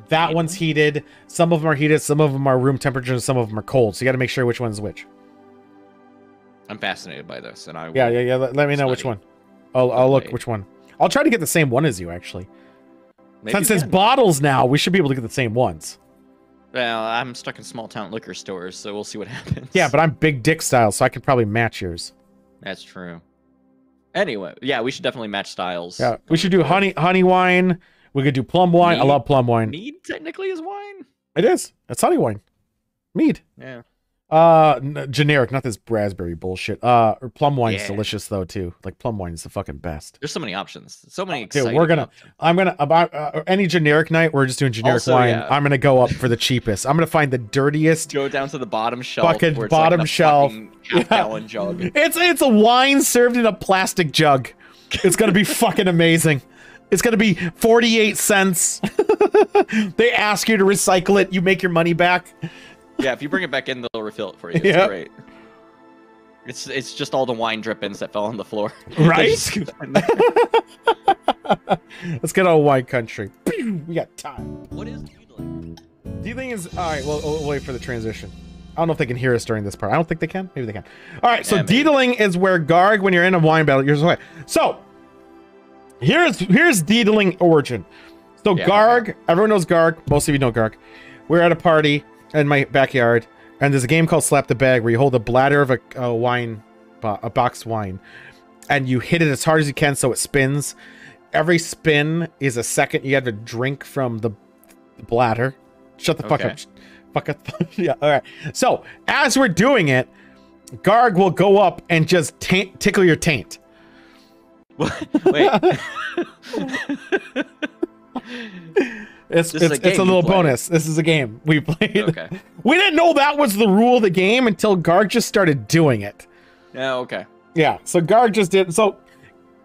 That one's heated. Some of them are heated. Some of them are room temperature, and some of them are cold. So you got to make sure which one's which. I'm fascinated by this, and I will Yeah. Let me know which one. I'll look which one. I'll try to get the same one as you, actually. Since it's bottles now, we should be able to get the same ones. Well, I'm stuck in small town liquor stores, so we'll see what happens. Yeah, but I'm big dick style, so I could probably match yours. That's true. Anyway, yeah, we should definitely match styles. Yeah, we should do honey wine. We could do plum wine. Mead? I love plum wine. Mead technically is wine. It is. It's honey wine. Mead. Yeah. Generic, not this raspberry bullshit. Or plum wine's delicious though too. Like plum wine is the fucking best. There's so many options. So many Dude, exciting I'm gonna options. about any generic night. We're just doing generic Also, wine. yeah. I'm gonna go up for the cheapest. I'm gonna find the dirtiest. Go down to the bottom shelf. Fucking where it's bottom like shelf. Half-gallon jug. It's a wine served in a plastic jug. It's gonna be fucking amazing. It's gonna be 48 cents. They ask you to recycle it. You make your money back. Yeah, if you bring it back in, they'll refill it for you. It's Yeah. great. It's just all the wine drippings that fell on the floor. Right? They just scoop in there. Let's get on wine country. We got time. What is needling? Dealing is all right. Well, we'll wait for the transition. I don't know if they can hear us during this part. I don't think they can. Maybe they can. All right. So Yeah, maybe. deedling is where Garg, when you're in a wine battle, you're okay. So here's deedling origin. So Yeah, Garg, okay. everyone knows Garg. Most of you know Garg. We're at a party in my backyard, and there's a game called Slap the Bag where you hold a bladder of a wine, a boxed wine, and you hit it as hard as you can so it spins. Every spin is a second. You have to drink from the bladder. Shut the fuck Okay. up. Fuck up. Yeah, all right. So, as we're doing it, Garg will go up and just tickle your taint. Wait. It's This is a a game you little play. bonus. This is a game we played. Okay. We didn't know that was the rule of the game until Garg just started doing it. Yeah, okay. Yeah, so Garg just did. So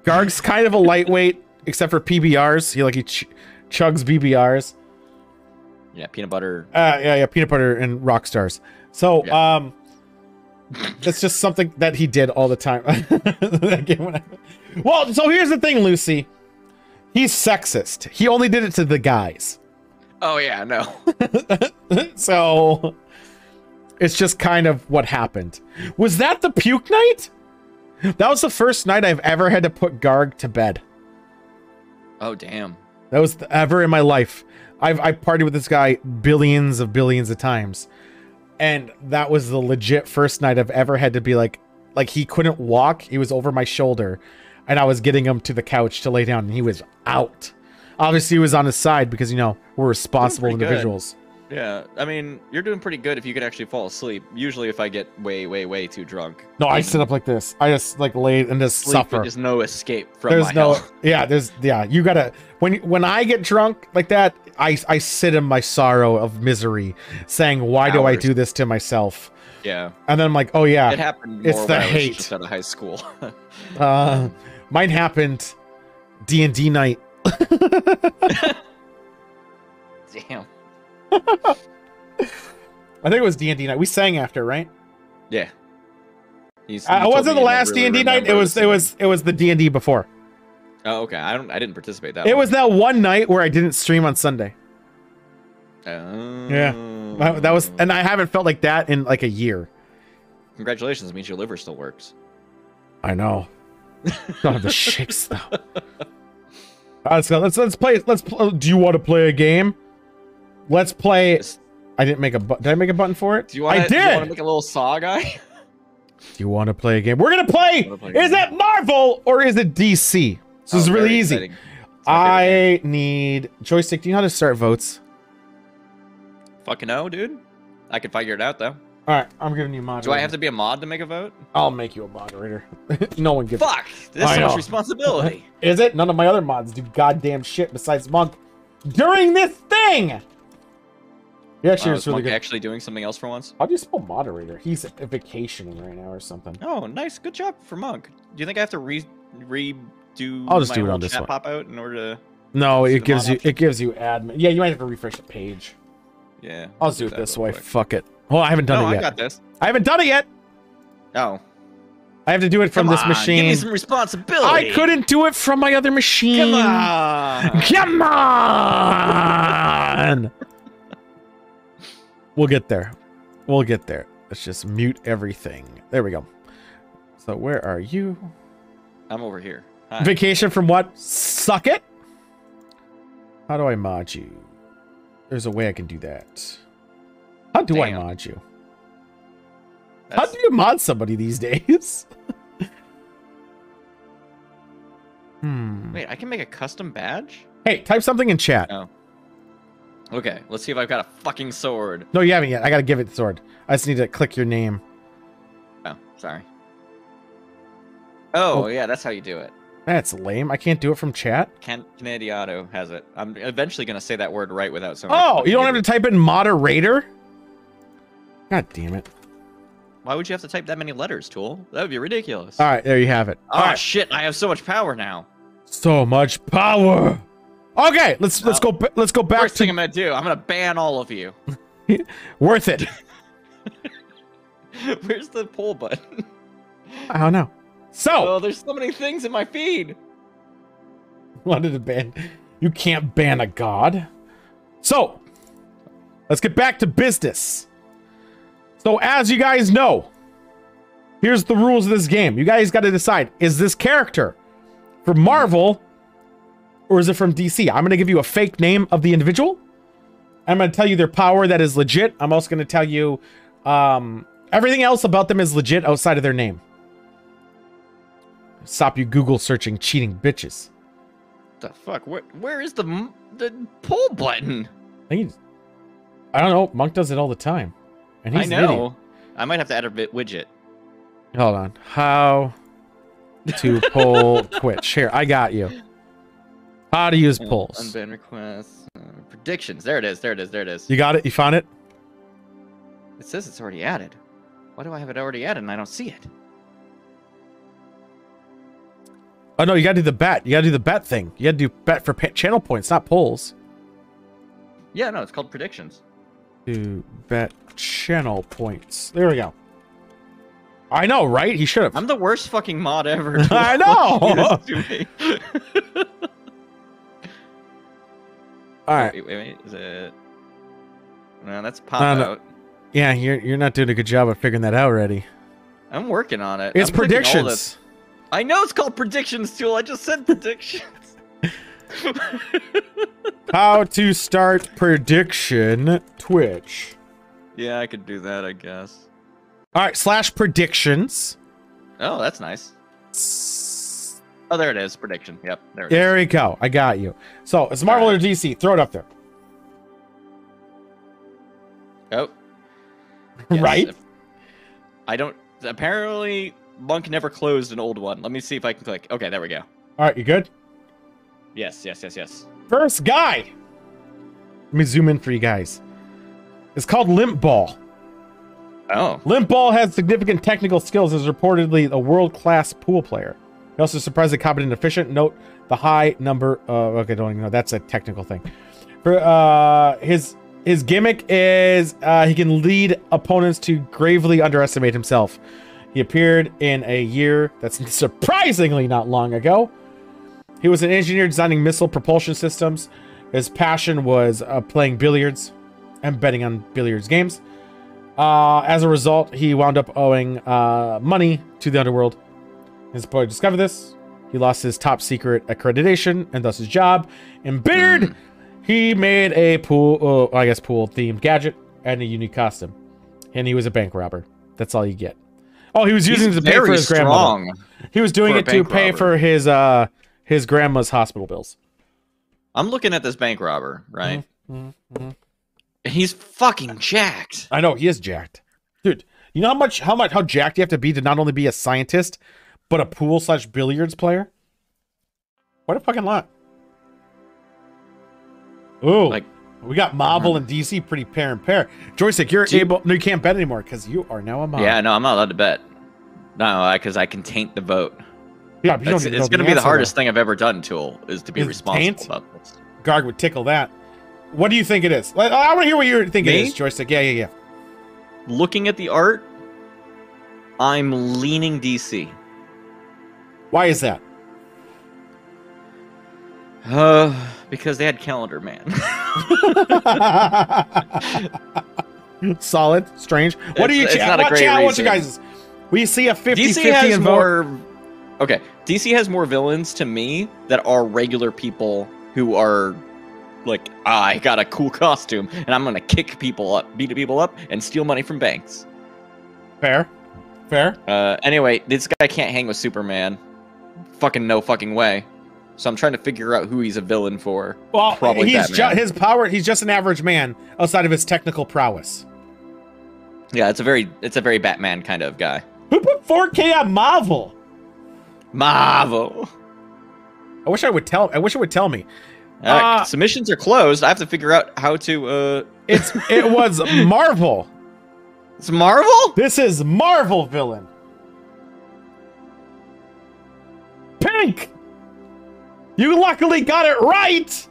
Garg's kind of a lightweight, except for PBRs. He chugs BBRs. Yeah, peanut butter. Yeah, peanut butter and rock stars. So Yeah. that's just something that he did all the time. Well, so here's the thing, Lucy. He's sexist. He only did it to the guys. Oh, yeah, no. So it's just kind of what happened. Was that the puke night? That was the first night I've ever had to put Garg to bed. Oh, damn. That was ever in my life. I partied with this guy billions of times. And that was the legit first night I've ever had to be like he couldn't walk. He was over my shoulder. And I was getting him to the couch to lay down, and he was out. Obviously, he was on his side because, you know, we're responsible Pretty good. individuals. Yeah, I mean, you're doing pretty good if you could actually fall asleep. Usually if I get way too drunk. No, I sit up like this. I just like laid and just Sleep, suffer. there's no escape from There's my no, hell. you gotta, when I get drunk like that, I sit in my sorrow of misery saying, why do I Hours. do this to myself? Yeah. And then I'm like, oh yeah, It happened more it's the when I was hate. just out of high school. Mine happened D&D night. Damn. I think it was D&D night. We sang after, right? Yeah. It wasn't the last D&D night. It was the D&D before. Oh, okay. I didn't participate that. It was that one night where I didn't stream on Sunday. Oh. Yeah. That was, and I haven't felt like that in like a year. Congratulations. It means your liver still works. I know. Don't have the shakes though. Let's go. Let's play. Do you want to play a game? Let's play. I didn't make a button. Did I make a button for it? Do you want I to did. make a little saw guy? Do you want to play a game? We're gonna play. Is it Marvel or is it DC? So this is really easy. Exciting. It's my favorite I need joystick. Do you know how to start votes? Fucking no, dude. I could figure it out though. All right, I'm giving you moderator. Do I have to be a mod to make a vote? I'll make you a moderator. No one gives. Fuck! This is I so much know. responsibility. Is it? None of my other mods do goddamn shit besides Monk during this thing. Yeah, actually, Is it's really Monk good. actually doing something else for once? How do you spell moderator? He's vacationing right now or something. Oh, nice. Good job for Monk. Do you think I have to redo I'll just my do it whole on this chat one. pop out in order to... No, See it the gives mod you admin. Yeah, you might have to refresh the page. Yeah. I'll do it that this real way. quick. Fuck it. Well, I haven't done No, it I yet. got this. I haven't done it yet. Oh. I have to do it from this machine. Give me some responsibility. I couldn't do it from my other machine. Come on. Come on. We'll get there. We'll get there. Let's just mute everything. There we go. So where are you? I'm over here. Hi. Vacation from what? Suck it? How do I mod you? There's a way I can do that. How do I mod you? How do you mod somebody these days? Wait, I can make a custom badge? Hey, type something in chat. Oh. Okay, let's see if I've got a fucking sword. No, you haven't yet. I gotta give it the sword. I just need to click your name. Oh, sorry. Oh, yeah, that's how you do it. That's lame. I can't do it from chat. Canadiato has it. I'm eventually going to say that word right without so much. Oh, you don't have to type it in moderator? God damn it. Why would you have to type that many letters, Tool? That would be ridiculous. All right, there you have it. Oh, shit, I have so much power now. So much power. Okay, let's go back. First thing I'm going to do, I'm going to ban all of you. Worth it. Where's the pull button? I don't know. So, oh, there's so many things in my feed. Wanted to ban. You can't ban a god. So, let's get back to business. So, as you guys know, here's the rules of this game. You guys got to decide, is this character from Marvel or is it from DC? I'm going to give you a fake name of the individual. I'm going to tell you their power that is legit. I'm also going to tell you everything else about them is legit outside of their name. Stop you Google searching cheating bitches. The fuck? Where is the pull button? I don't know. Monk does it all the time. And he's I know. I might have to add a bit widget. Hold on. How to pull Twitch. Here, I got you. How to use pulls. Unban requests. Predictions. There it is. There it is. There it is. You got it? You found it? It says it's already added. Why do I have it already added and I don't see it? Oh, no. You got to do the bet. You got to do the bet thing. You got to do bet for channel points, not pulls. Yeah, no. It's called predictions. Do bet channel points. There we go. I know, right? He should have. I'm the worst fucking mod ever. I know. All right. Wait. Is it? No, that's pop out. Yeah, you're not doing a good job of figuring that out already. I'm working on it. It's predictions. I know it's called predictions, Tool. I just said predictions. How to start prediction Twitch. Yeah, I could do that, I guess. All right, /predictions. Oh, that's nice. Oh, there it is. Prediction. Yep, there it is. There we go. I got you. So, it's Marvel or DC. Throw it up there. Oh. Yes, right? I don't... Apparently, Monk never closed an old one. Let me see if I can click. Okay, there we go. All right, you good? Yes. First guy. Let me zoom in for you guys. It's called Limp Ball. Oh. Limp Ball has significant technical skills and is reportedly a world-class pool player. He also surprisingly competent and efficient. Note the high number of... Okay, don't even know. That's a technical thing. For his gimmick is he can lead opponents to gravely underestimate himself. He appeared in a year that's surprisingly not long ago. He was an engineer designing missile propulsion systems. His passion was playing billiards and betting on billiards games. As a result, he wound up owing money to the underworld. His employer discovered this. He lost his top secret accreditation and thus his job. Embittered, he made a pool themed gadget and a unique costume. And he was a bank robber. That's all you get. Oh, he was using it to pay for his grandmother. He was doing it to pay for his grandma's hospital bills. I'm looking at this bank robber, right? He's fucking jacked. I know, he is jacked. Dude, you know how jacked you have to be to not only be a scientist, but a pool/billiards player? What a fucking lot. Ooh, like, we got Marvel and DC pretty pair and pair. Joystick, you're able... No, you can't bet anymore because you are now a mod. Yeah, no, I'm not allowed to bet. No, because I can taint the vote. Yeah, but it's going to be the hardest thing I've ever done, Tool, is to be responsible about this. Garg would tickle that. What do you think it is? I want to hear what you think it is, Joystick. Yeah. Looking at the art, I'm leaning DC. Why is that? Because they had Calendar Man. Solid, strange. What do you not a great what's your reason. guys? We see a 50-50 DC has in more. vote. Okay, DC has more villains to me that are regular people who are like, I got a cool costume and I'm gonna kick people up, beat people up, and steal money from banks. Fair. Anyway, this guy can't hang with Superman. Fucking no fucking way. So I'm trying to figure out who he's a villain for. Well, Probably Batman. his power. He's just an average man outside of his technical prowess. Yeah, it's a very Batman kind of guy. Who put 4K on Marvel? Marvel. I wish it would tell me. Submissions are closed. I have to figure out how to. It was Marvel. It's Marvel. This is Marvel villain. Pink. You luckily got it right.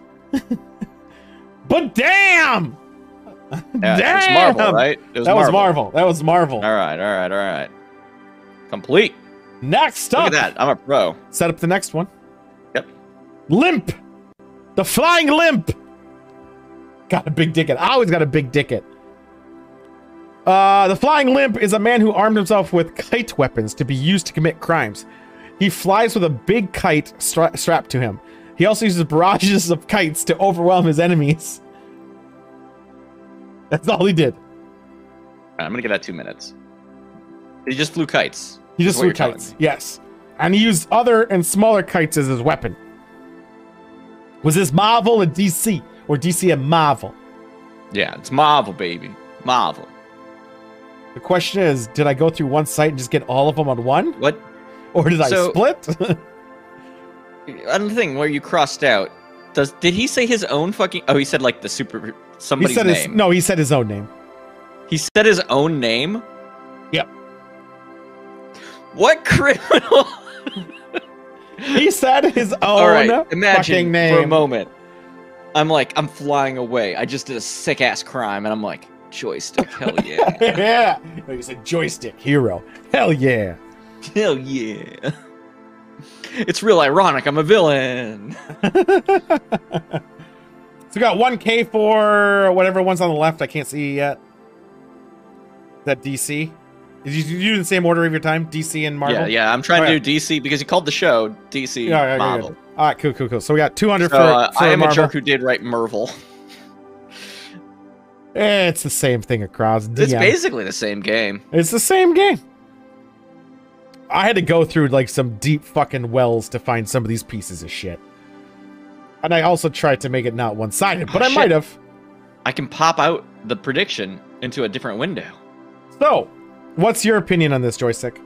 But damn. Yeah, Damn. it's Marvel, right? It was Marvel. That was Marvel. All right. Complete. Next up. Look at that. I'm a pro. Set up the next one. Yep. Limp. The flying limp. Got a big dicket. I always got a big dicket. The flying limp is a man who armed himself with kite weapons to be used to commit crimes. He flies with a big kite strapped to him. He also uses barrages of kites to overwhelm his enemies. That's all he did. I'm gonna give that 2 minutes. He just flew kites. He just flew kites. Yes. And he used other and smaller kites as his weapon. Was this Marvel or DC? Or DC and Marvel? Yeah, it's Marvel, baby. Marvel. The question is, did I go through one site and just get all of them on one? What? Or did I split? Another thing where you crossed out. Did he say his own fucking? Oh, he said like the super somebody's name. No, he said his own name. He said his own name. Yep. What criminal? He said his own All right, imagine fucking name. for a moment. I'm flying away. I just did a sick ass crime, and I'm like, joystick, hell yeah. Yeah. No, you said joystick hero. Hell yeah. Hell yeah. It's real ironic. I'm a villain. So we got 1K for whatever one's on the left. I can't see yet. Is that DC? Did you do in the same order of your time? DC and Marvel? Yeah. I'm trying to do DC because you called the show DC Marvel. All right, cool. So we got 200 for I am Marvel. a jerk who did write Marvel. It's the same thing across. It's basically the same game. It's the same game. I had to go through like some deep fucking wells to find some of these pieces of shit. And I also tried to make it not one-sided, but I might have. I can pop out the prediction into a different window. So, what's your opinion on this joystick?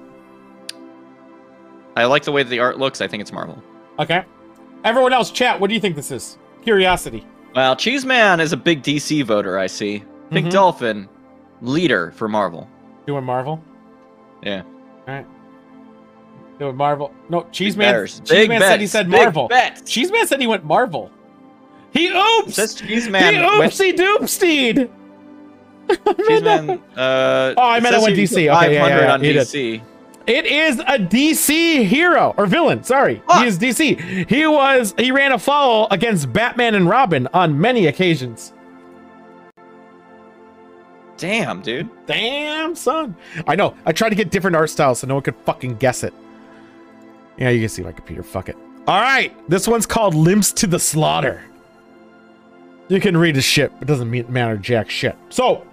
I like the way the art looks. I think it's Marvel. Okay. Everyone else, chat, what do you think this is? Curiosity. Well, Cheeseman is a big DC voter, I see. Pink Dolphin, leader for Marvel. Doing Marvel? Yeah. All right. Doing Marvel. No, Cheeseman said he said Marvel. Cheeseman said he went Marvel. He oops! It says Cheeseman. He oopsie doopstied! Cheeseman, I meant it went DC. Okay, 500 on he DC. It is a DC hero or villain. Sorry, he is DC. He ran afoul against Batman and Robin on many occasions. Damn, dude. Damn, son. I know. I tried to get different art styles so no one could fucking guess it. Yeah, you can see my computer. Fuck it. All right, this one's called Limps to the Slaughter. You can read his shit. It doesn't matter jack shit. So,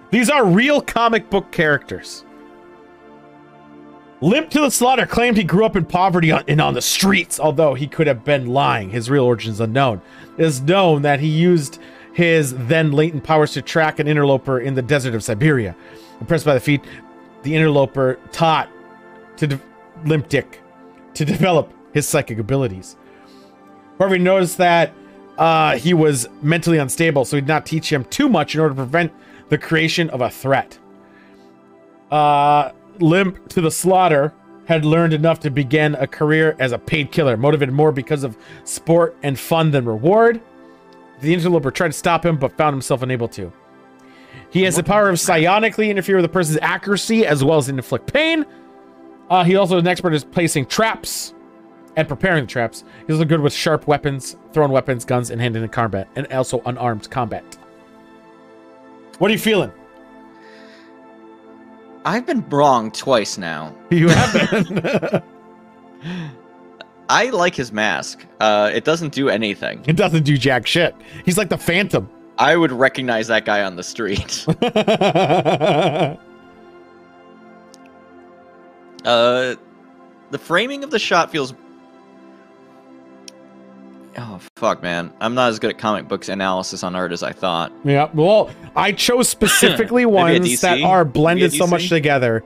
these are real comic book characters. Limp to the Slaughter claimed he grew up in poverty and on the streets, although he could have been lying. His real origin is unknown. It is known that he used his then latent powers to track an interloper in the desert of Siberia. Impressed by the feat, the interloper taught Limp Dick to develop his psychic abilities. However, he noticed that he was mentally unstable, so he did not teach him too much in order to prevent the creation of a threat. Limp to the Slaughter had learned enough to begin a career as a paid killer, motivated more because of sport and fun than reward. The interloper tried to stop him, but found himself unable to. He has the power of psionically interfere with a person's accuracy as well as inflict pain. He also is an expert at placing traps and preparing the traps. He's also good with sharp weapons, thrown weapons, guns, and hand-to-hand combat, and also unarmed combat. What are you feeling? I've been wrong twice now. You haven't. I like his mask. It doesn't do anything. It doesn't do jack shit. He's like the Phantom. I would recognize that guy on the street. The framing of the shot feels... Oh, fuck, man. I'm not as good at comic books analysis on art as I thought. Yeah, well, I chose specifically ones that are blended so much together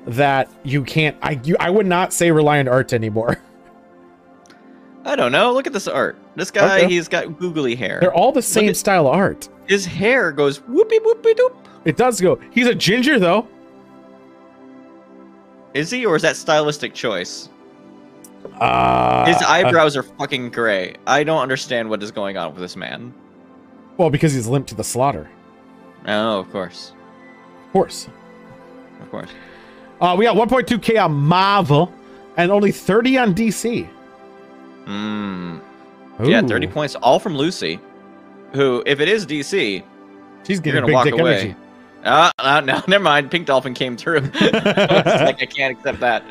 that you can't... I would not say rely on art anymore. I don't know. Look at this art. This guy, He's got googly hair. They're all the same style of art. His hair goes whoopie whoopie doop. It does go. He's a ginger, though. Is he, or is that stylistic choice? His eyebrows are fucking gray. I don't understand what is going on with this man. Well, because he's limped to the slaughter. Oh, of course. Of course. Of course. We got 1.2K on Marvel and only 30 on DC. Yeah, 30 points, all from Lucy, who, if it is DC, she's getting you're gonna big walk dick away. energy. No, never mind. Pink Dolphin came through. Like, I can't accept that.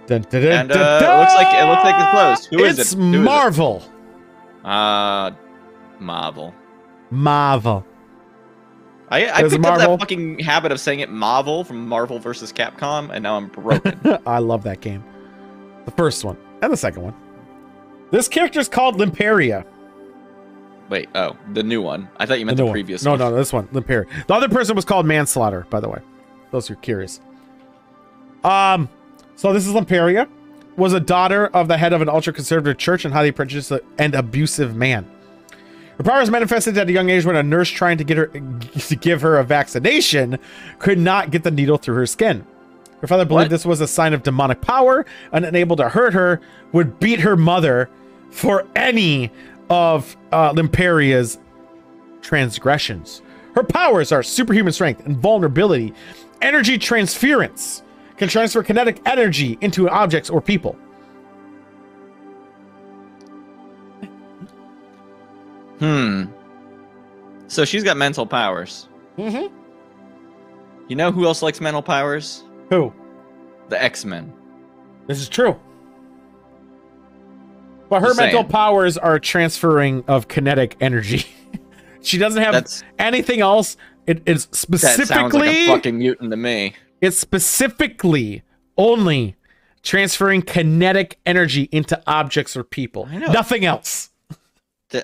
Dun, dun, dun, And dun, it looks like it's close. Who is it? It's Marvel. Marvel. Marvel. I picked up that fucking habit of saying it Marvel from Marvel vs. Capcom, and now I'm broken. I love that game. The first one and the second one. This character's called Limperia. Wait, oh, the new one. I thought you meant the previous one. No, this one, Limperia. The other person was called Manslaughter, by the way. Those who are curious. So this is Limperia. Was a daughter of the head of an ultra-conservative church and highly prejudiced and abusive man. Her powers manifested at a young age when a nurse trying to give her a vaccination could not get the needle through her skin. Her father believed this was a sign of demonic power and, unable to hurt her, would beat her mother for any of Limperia's transgressions. Her powers are superhuman strength, invulnerability, energy transference, can transfer kinetic energy into objects or people. So she's got mental powers. Mm-hmm. You know who else likes mental powers? Who? The X-Men. This is true. But her mental powers are transferring of kinetic energy. She doesn't have anything else. It is specifically... That sounds like a fucking mutant to me. It's specifically only transferring kinetic energy into objects or people. Nothing else.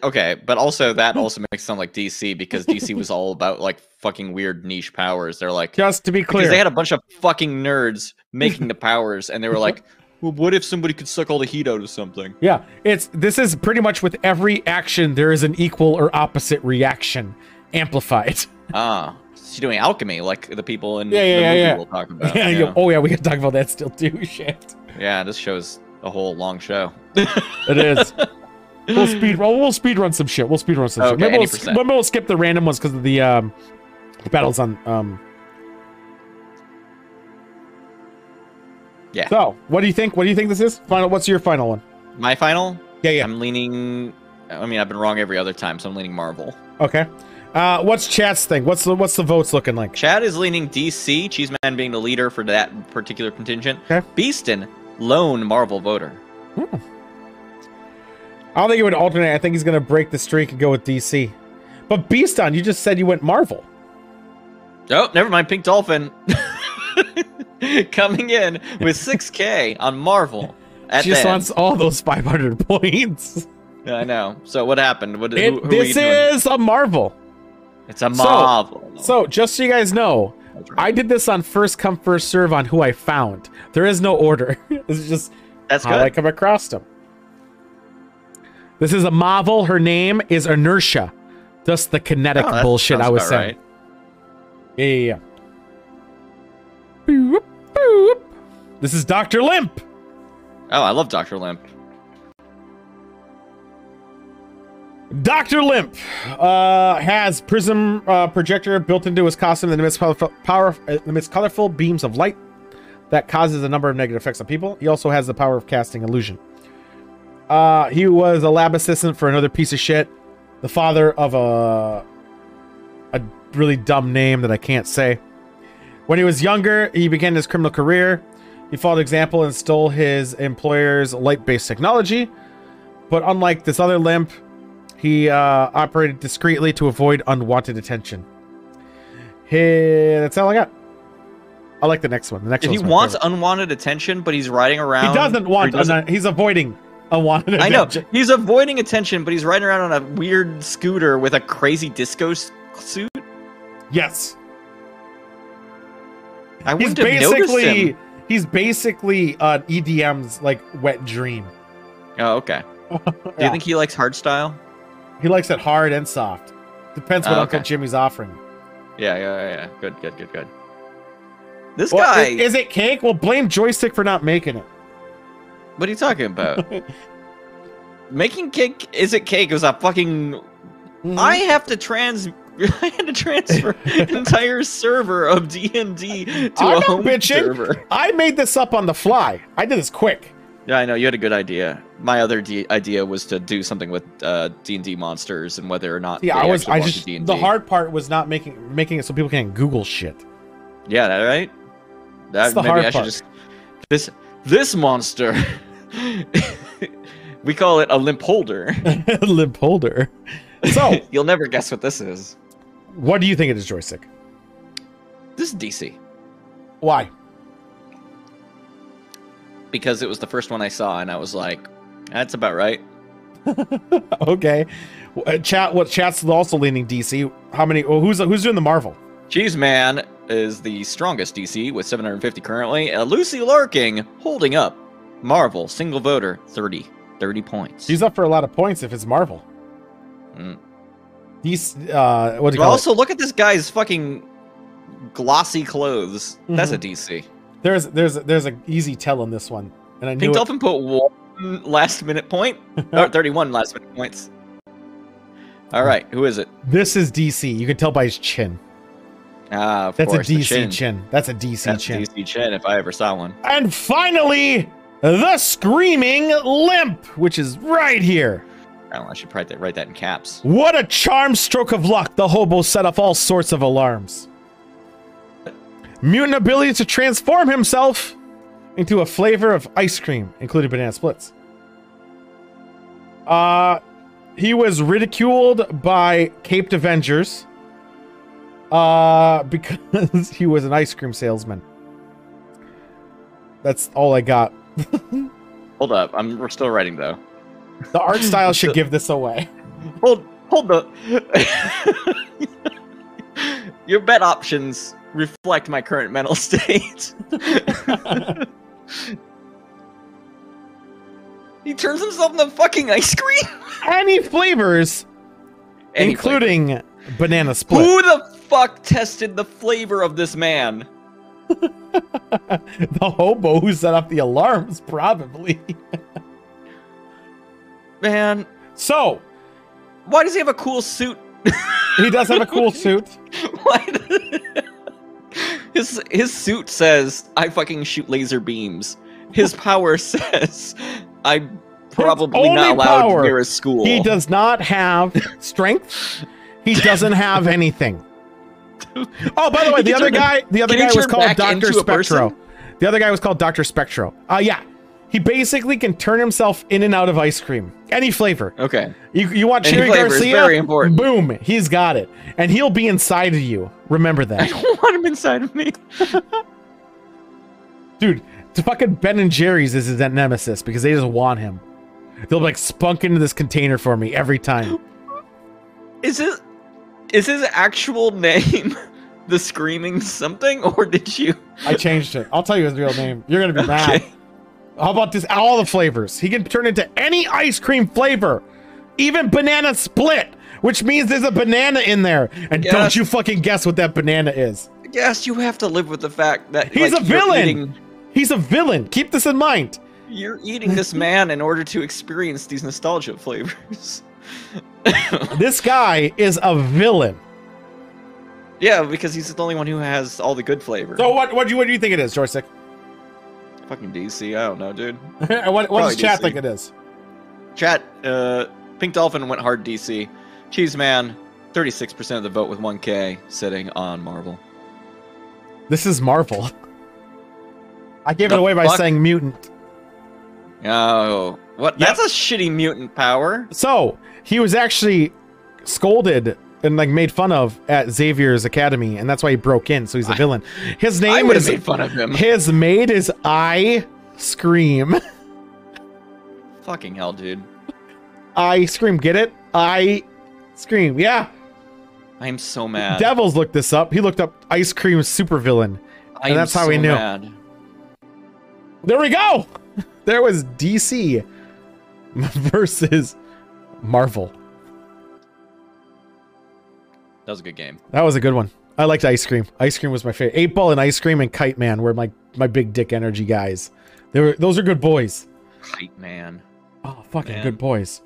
Okay, but also that also makes it sound like DC, because DC was all about like fucking weird niche powers. They're like, just to be clear, because they had a bunch of fucking nerds making the powers, and they were like, well, what if somebody could suck all the heat out of something? Yeah, this is pretty much with every action there is an equal or opposite reaction amplified. She's doing alchemy like the people in the movie we'll talk about. Oh yeah, we can talk about that still too. Shit. Yeah, this show's a whole long show. It is. We'll speed run some shit. Maybe we'll skip the random ones because of the battles on Yeah. So, what do you think? What do you think this is? What's your final one? My final? Yeah. I'm leaning. I mean, I've been wrong every other time, so I'm leaning Marvel. Okay. What's Chad's thing? What's the votes looking like? Chad is leaning DC. Cheeseman being the leader for that particular contingent. Okay. Beaston, lone Marvel voter. I don't think he would alternate. I think he's gonna break the streak and go with DC. But Beaston, you just said you went Marvel. Oh, never mind. Pink Dolphin coming in with 6K on Marvel. She just wants all those 500 points. I know. So what happened? This is a Marvel. It's a Marvel. So just so you guys know, I did this on first come first serve on who I found. There is no order. This is just how I come across them. This is a Marvel. Her name is Inertia. Just the kinetic bullshit I was saying. Right. Yeah. Boop, boop. This is Dr. Limp. Oh, I love Dr. Limp. Dr. Limp has prism projector built into his costume that emits colorful beams of light that causes a number of negative effects on people. He also has the power of casting illusion. He was a lab assistant for another piece of shit. The father of a really dumb name that I can't say. When he was younger, he began his criminal career. He followed example and stole his employer's light-based technology. But unlike this other Limp, he operated discreetly to avoid unwanted attention. That's all I got. I like the next one. The next one. He wants unwanted attention, but he's riding around. He doesn't want. He's avoiding unwanted attention. I know. He's avoiding attention, but he's riding around on a weird scooter with a crazy disco suit. Yes. I wouldn't have noticed him. He's basically EDM's like wet dream. Oh, okay. Do you think he likes hardstyle? He likes it hard and soft. Depends what Uncle Jimmy's offering. Yeah. Good. This guy... Is it cake? Well, blame Joystick for not making it. What are you talking about? Making cake... Is it cake? It was a fucking... Mm-hmm. I had to transfer an entire server of D&D to a home server. I made this up on the fly. I did this quick. Yeah, I know. You had a good idea. My other idea was to do something with D&D monsters and whether or not the hard part was not making it so people can't Google shit. Yeah, that right? That's the hard part. This monster. We call it a limp holder. Limp holder. So you'll never guess what this is. What do you think it is, Joystick? This is DC. Why? Because it was the first one I saw, and I was like, "That's about right." Okay. Chat's also leaning DC. How many? Oh, who's doing the Marvel? Cheese Man is the strongest DC with 750 currently. Lucy Larking holding up. Marvel single voter 30 points. He's up for a lot of points if it's Marvel. These what do you call also, look at this guy's fucking glossy clothes. Mm-hmm. That's a DC. There's an easy tell on this one, and I knew Pink Dolphin put 1 last-minute point, or 31 last-minute points. All right, who is it? This is DC. You can tell by his chin. Of That's course, a DC chin. That's a DC chin. DC chin, if I ever saw one. And finally, the Screaming Limp, which is right here. I don't know, I should probably write that in caps. What a charmed stroke of luck. The hobo set off all sorts of alarms. Mutant ability to transform himself into a flavor of ice cream, including banana splits. He was ridiculed by Caped Avengers because he was an ice cream salesman. That's all I got. Hold up, we're still writing though. The art style should give this away. Hold up. Your bet options reflect my current mental state. He turns himself into fucking ice cream? Any flavors, including banana split. Who the fuck tested the flavor of this man? The hobo who set off the alarms, probably. Man. So, why does he have a cool suit? He does have a cool suit. His suit says, I fucking shoot laser beams. His power says, I'm probably not allowed near a school. He does not have strength. He doesn't have anything. Oh, by the way, the other guy was called Dr. Spectro. The other guy was called Dr. Spectro. Yeah. He basically can turn himself in and out of ice cream. Any flavor. Okay. You want Cherry Garcia? Very important. Boom. He's got it. And he'll be inside of you. Remember that. I don't want him inside of me. Dude, fucking Ben and Jerry's is his nemesis because they just want him. They'll like spunk into this container for me every time. Is his actual name the Screaming something, or did you? I changed it. I'll tell you his real name. You're gonna be mad. How about this? All the flavors. He can turn into any ice cream flavor, even banana split, which means there's a banana in there. And don't you fucking guess what that banana is. Yes, you have to live with the fact that he's a villain. He's a villain. Keep this in mind. You're eating this man in order to experience these nostalgia flavors. This guy is a villain. Yeah, because he's the only one who has all the good flavor. So what do you think it is, Joystick? Fucking DC, I don't know, dude. what does chat DC. think it is? Chat, Pink Dolphin went hard DC. Cheese Man, 36% of the vote with 1K sitting on Marvel. This is Marvel. I gave it away by saying mutant. Oh, what? Yep. That's a shitty mutant power. So he was actually scolded and like made fun of at Xavier's Academy, and that's why he broke in. So he's a villain. His I name would is have made fun of him. his maid is I Scream. Fucking hell, dude. I Scream. Get it? I Scream. Yeah. I am so mad. Devils looked this up. He looked up Ice Cream supervillain, and that's how he knew. Mad. There we go. There was DC versus Marvel. That was a good game. That was a good one. I liked Ice Cream. Ice Cream was my favorite. 8-Ball and Ice Cream and Kite Man were my big dick energy guys. Those are good boys. Kite Man. Oh, fucking good boys.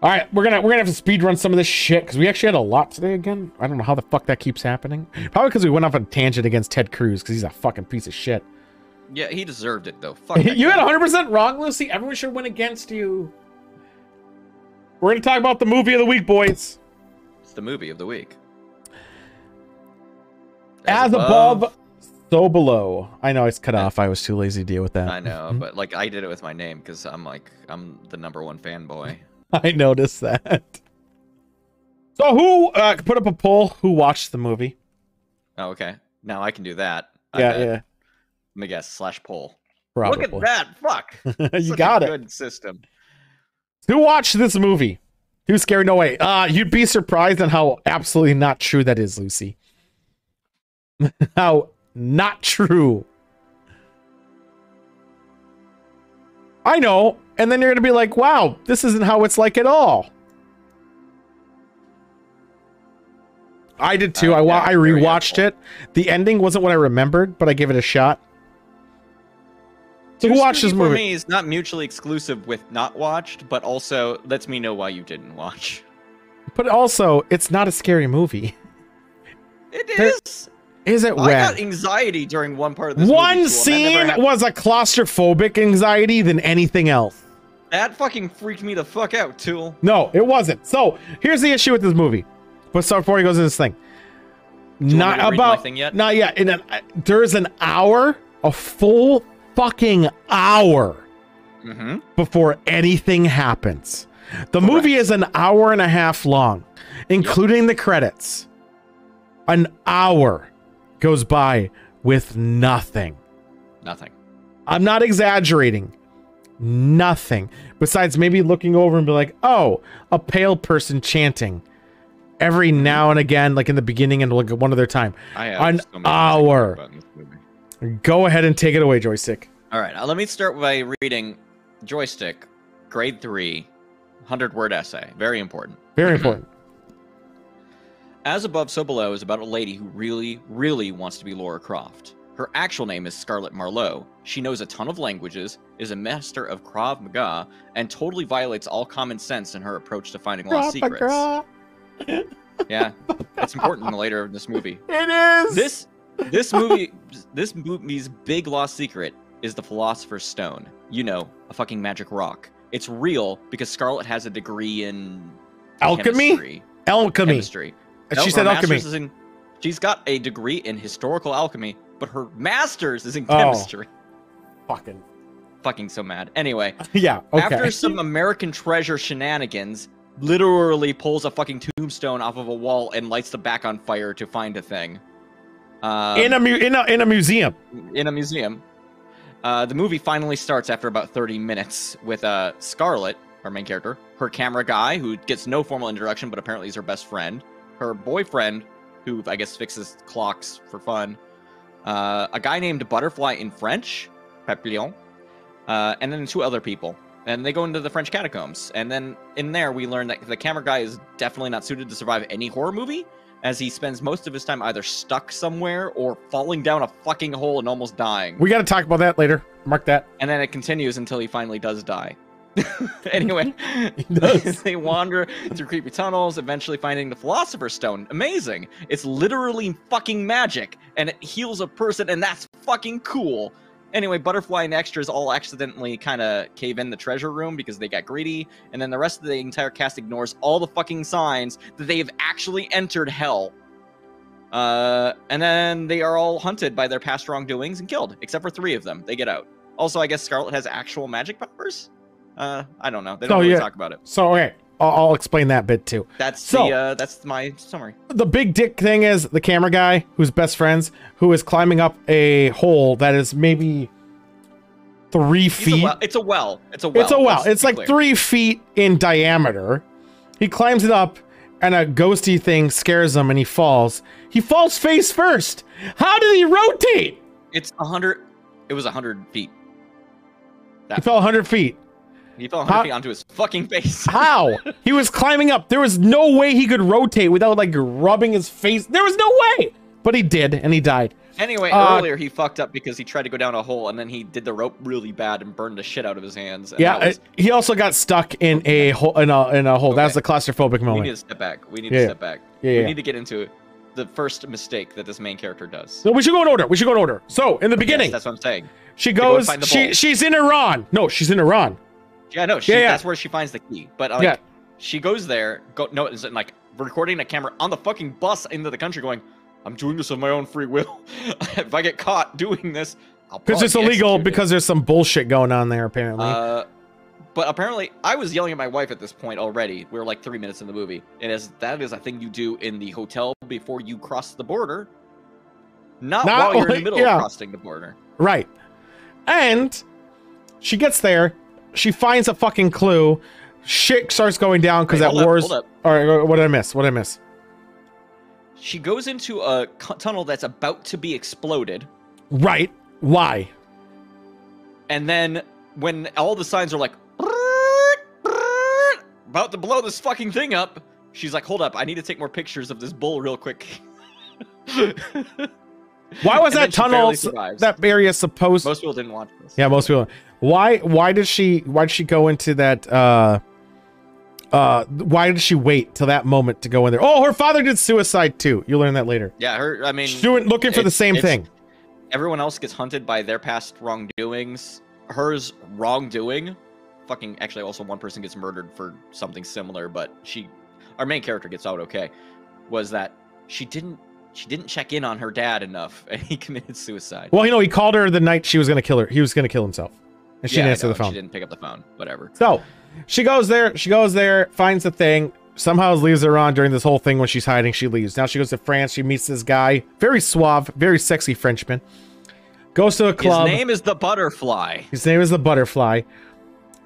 All right, we're gonna have to speed run some of this shit because we actually had a lot today again. I don't know how the fuck that keeps happening. Probably because we went off on a tangent against Ted Cruz because he's a fucking piece of shit. Yeah, he deserved it though. Fuck that You guy. had 100% wrong, Lucy. Everyone should win against you. We're gonna talk about the movie of the week, boys. It's the movie of the week. As above, so below. I know it's cut off. I was too lazy to deal with that. I know, but like I did it with my name because I'm the #1 fanboy. I noticed that. So who put up a poll? Who watched the movie? Oh, okay. Now I can do that. Yeah. Let me guess. /poll. Probably. Look at that. Fuck. You Such got a it. Good system. Who watched this movie? Too scary. No way. You'd be surprised on how absolutely not true that is, Lucy. How not true. I know. And then you're going to be like, wow, this isn't how it's like at all. I did too. I rewatched it. The ending wasn't what I remembered, but I gave it a shot. So who watched this movie? For me, it's not mutually exclusive with not watched, but also lets me know why you didn't watch. But also, it's not a scary movie. It is. Is it? I got anxiety during one part of this movie. One scene was a claustrophobic anxiety than anything else. That fucking freaked me the fuck out, Tool. No, it wasn't. So here's the issue with this movie. But so before he goes into this thing, not about not yet. There's an hour, a full fucking hour before anything happens. The movie is an hour and a half long, including the credits. An hour goes by with nothing. Nothing. I'm not exaggerating. Nothing. Besides maybe looking over and be like, oh, a pale person chanting every now and again, like in the beginning and like one other time. An hour. Go ahead and take it away, Joystick. All right. Let me start by reading Joystick, grade 3, 100-word essay. Very important. Very important. As Above, So Below is about a lady who really, really wants to be Lara Croft. Her actual name is Scarlett Marlowe. She knows a ton of languages, is a master of Krav Maga, and totally violates all common sense in her approach to finding lost secrets. Yeah, it's important later in this movie. It is. This movie's big lost secret is the Philosopher's Stone. You know, a fucking magic rock. It's real because Scarlett has a degree in alchemy. Chemistry. She said alchemy. She's got a degree in historical alchemy, but her master's is in chemistry. Fucking so mad. Anyway. Yeah, okay. After some American treasure shenanigans, literally pulls a fucking tombstone off of a wall and lights the back on fire to find a thing. In a museum. In a museum. The movie finally starts after about 30 minutes with Scarlett, our main character, her camera guy, who gets no formal introduction, but apparently is her best friend, her boyfriend, who I guess fixes clocks for fun, a guy named Butterfly in French, Papillon, and then 2 other people. And they go into the French catacombs. And then in there, we learn that the camera guy is definitely not suited to survive any horror movie, as he spends most of his time either stuck somewhere or falling down a fucking hole and almost dying. We got to talk about that later. Mark that. And then it continues until he finally does die. Anyway, He does. they wander through creepy tunnels, eventually finding the Philosopher's Stone. Amazing. It's literally fucking magic, and it heals a person, and that's fucking cool. Anyway, Butterfly and extras all accidentally kind of cave in the treasure room because they got greedy, and then the rest of the entire cast ignores all the fucking signs that they have actually entered hell. And then they are all hunted by their past wrongdoings and killed, except for 3 of them. They get out. Also, I guess Scarlet has actual magic powers? I don't know. They don't really talk about it. So, okay, I'll explain that bit too. That's my summary. The big dick thing is the camera guy, who's best friends, who is climbing up a hole that is maybe 3 feet. It's a well. It's like 3 feet in diameter. He climbs it up, and a ghosty thing scares him, and he falls. He falls face first. How did he rotate? It's 100. It was 100 feet. He fell 100 feet. He fell 100 feet onto his fucking face. How? He was climbing up. There was no way he could rotate without, like, rubbing his face. There was no way. But he did, and he died. Anyway, earlier he fucked up because he tried to go down a hole, and then he did the rope really bad and burned the shit out of his hands. And yeah, he also got stuck in a hole. In a hole. Okay. That's the claustrophobic moment. We need to step back. We need to step back. We need to get into the first mistake that this main character does. So we should go in order. So in the beginning, yes, that's what I'm saying. She goes. She's in Iran. No, she's in Iran. Yeah, no, that's where she finds the key. But like, she goes there. It's like recording a camera on the fucking bus into the country, going, "I'm doing this of my own free will. If I get caught doing this, I'll because it's illegal. Because there's some bullshit going on there apparently." But apparently, I was yelling at my wife at this point already. We were like 3 minutes in the movie. That is a thing you do in the hotel before you cross the border, not while you're in the middle of crossing the border. Right. And she gets there. She finds a fucking clue. Shit starts going down because that war's. All right, what did I miss? She goes into a tunnel that's about to be exploded. Right. Why? And then when all the signs are like about to blow this fucking thing up, she's like, "Hold up, I need to take more pictures of this bull real quick." Why was that tunnel, that area supposed? Most people didn't watch this. Yeah, most people. Why did she go into that? Why did she wait till that moment to go in there? Oh, her father did suicide too. You learn that later. Yeah, I mean, she's looking for the same thing. Everyone else gets hunted by their past wrongdoings. Hers wrongdoing, actually, also one person gets murdered for something similar, but our main character gets out okay. Was that she didn't check in on her dad enough, and he committed suicide. Well, he called her the night she was gonna kill her. He was gonna kill himself, and she didn't answer the phone. She didn't pick up the phone. Whatever. So she goes there, finds the thing. Somehow leaves her on during this whole thing when she's hiding. She leaves. Now she goes to France. She meets this guy, very suave, very sexy Frenchman. Goes to a club. His name is the Butterfly.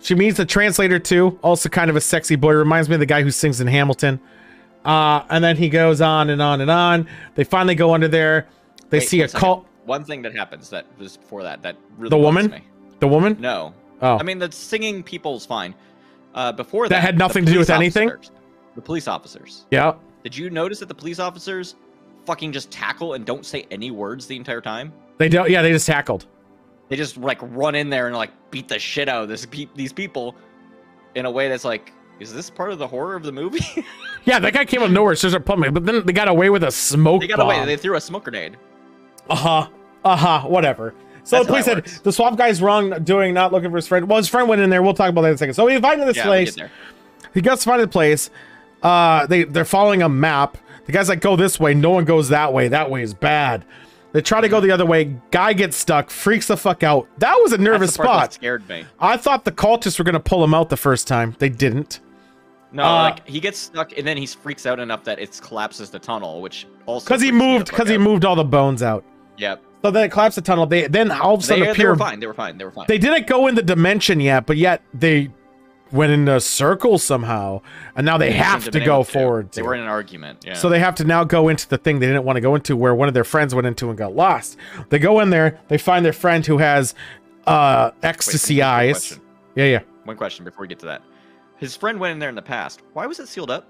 She meets a translator too, also kind of a sexy boy. Reminds me of the guy who sings in Hamilton. And then he goes on and on and on. They finally go under there. They see a cult. One thing that happens that was before that really the woman? Me. The woman? No. Oh. I mean, the singing people's fine. Before that had nothing to do with anything? The police officers. Yeah. Did you notice that the police officers fucking just tackle and don't say any words the entire time? They don't. Yeah, they just tackled. They just like run in there and like beat the shit out of these people in a way that's like, is this part of the horror of the movie? Yeah, that guy came out of nowhere. So there's plumbing, but then they got away with a smoke bomb. They got away. They threw a smoke grenade. Whatever. So the police said the swamp guy's wrongdoing, not looking for his friend. Well, his friend went in there. We'll talk about that in a second. So he invited this place. He gets to find the place. They're following a map. The guy's like, go this way. No one goes that way. That way is bad. They try to go the other way. Guy gets stuck. Freaks the fuck out. That was a nervous spot. That scared me. I thought the cultists were going to pull him out the first time. They didn't. No, like he gets stuck and then he freaks out enough that it collapses the tunnel, which also because he moved all the bones out. Yep. So then it collapsed the tunnel. Then all of a sudden appear. They were fine. They didn't go in the dimension yet, but yet they went in a circle somehow, and now they have to go forward. They were in an argument. Yeah. So they have to now go into the thing they didn't want to go into, where one of their friends went into and got lost. They go in there. They find their friend who has ecstasy eyes. Yeah. One question before we get to that. His friend went in there in the past. Why was it sealed up?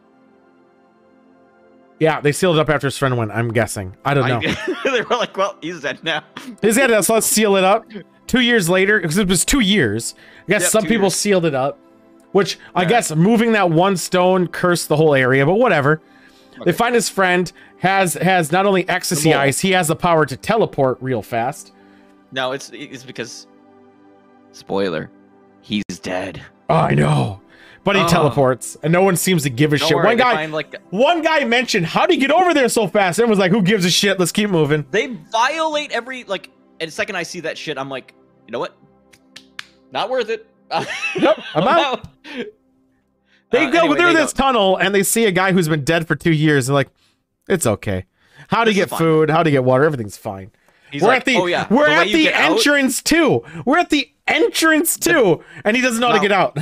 Yeah, they sealed it up after his friend went, I'm guessing. I don't know. They were like, well, he's dead now. He's dead now, so let's seal it up. 2 years later, because it was 2 years. I guess some people sealed it up. Which I guess moving that one stone cursed the whole area, but whatever. Okay. They find his friend has not only ecstasy eyes, he has the power to teleport real fast. No, it's because spoiler, he's dead. Oh, I know. But he teleports, and no one seems to give a shit. Worry, One guy mentioned, how do you get over there so fast? Everyone's like, who gives a shit? Let's keep moving. They violate every, and the second I see that shit, I'm like, you know what? Not worth it. Nope, I'm out. They go through this tunnel, and they see a guy who's been dead for 2 years. They're like, it's okay. How to get food, how to get water, everything's fine. We're at the entrance too. We're at the entrance too, and he doesn't know how to get out.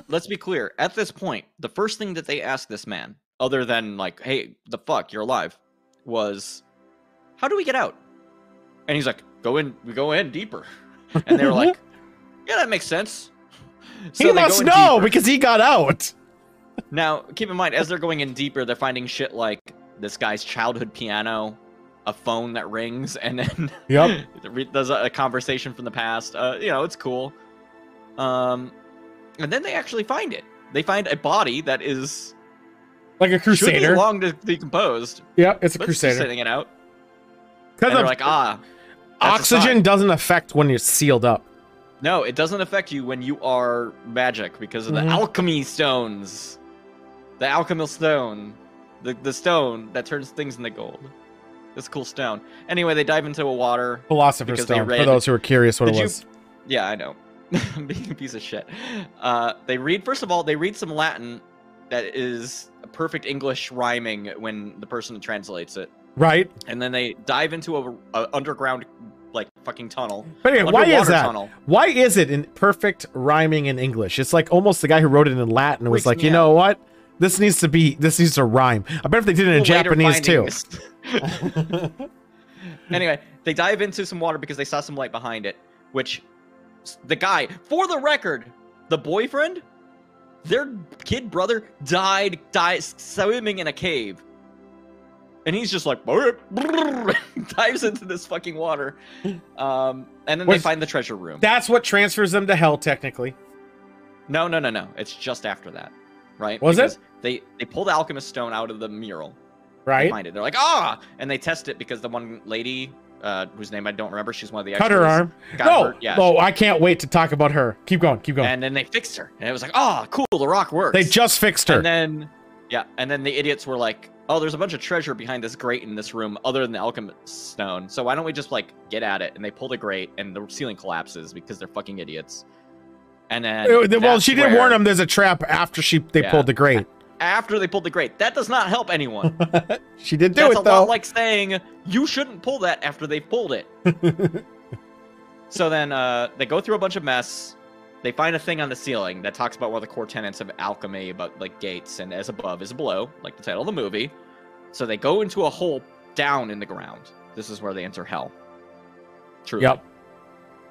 Let's be clear. At this point, the first thing that they asked this man, other than like, "Hey, the fuck, you're alive," was, "How do we get out?" And he's like, "Go in. We go in deeper." And they were like, "Yeah, that makes sense." So he must know because he got out. Now, keep in mind, as they're going in deeper, they're finding shit like this guy's childhood piano, a phone that rings, and then there's a conversation from the past. You know, it's cool. And then they actually find it. They find a body that is like a crusader, should be long decomposed. Yeah, it's a crusader. Sitting it out. Because they're like, oxygen doesn't affect when you're sealed up. No, it doesn't affect you when you are magic because of the alchemy stones. The alchemical stone. The stone that turns things into gold. This cool stone. Anyway, they dive into a water. Philosopher's Stone, for those who are curious what it was. Yeah, I know. Being a piece of shit. They read, first of all, they read some Latin that is a perfect English rhyming when the person translates it. Right. And then they dive into a underground, like, fucking tunnel. But anyway, why is that? Tunnel. Why is it in perfect rhyming in English? It's like almost the guy who wrote it in Latin was like, you know what? This needs to rhyme. I bet if they did it in Japanese too. Anyway, they dive into some water because they saw some light behind it, which the guy, for the record, the boyfriend, their kid brother died swimming in a cave. And he's just like, dives into this fucking water. And then they find the treasure room. That's what transfers them to hell, technically. No. It's just after that. Right? Was it? They pull the alchemist stone out of the mural. Right. They find it. They're like, and they test it because the one lady, whose name I don't remember, she's one of the extras. Cut her arm. No, I can't wait to talk about her. Keep going. And then they fixed her. And it was like, cool, the rock works. They just fixed her. And then the idiots were like, there's a bunch of treasure behind this grate in this room other than the alchemist stone. So why don't we just, like, get at it? And they pull the grate, and the ceiling collapses because they're fucking idiots. And then well, she did warn them there's a trap after they pulled the grate. After they pulled the grate. That does not help anyone. She did do it, though. That's a lot like saying, you shouldn't pull that after they've pulled it. So then they go through a bunch of mess. They find a thing on the ceiling that talks about one of the core tenets of alchemy, about, like, gates, and as above is below, like the title of the movie. So they go into a hole down in the ground. This is where they enter hell. Truly. Yep.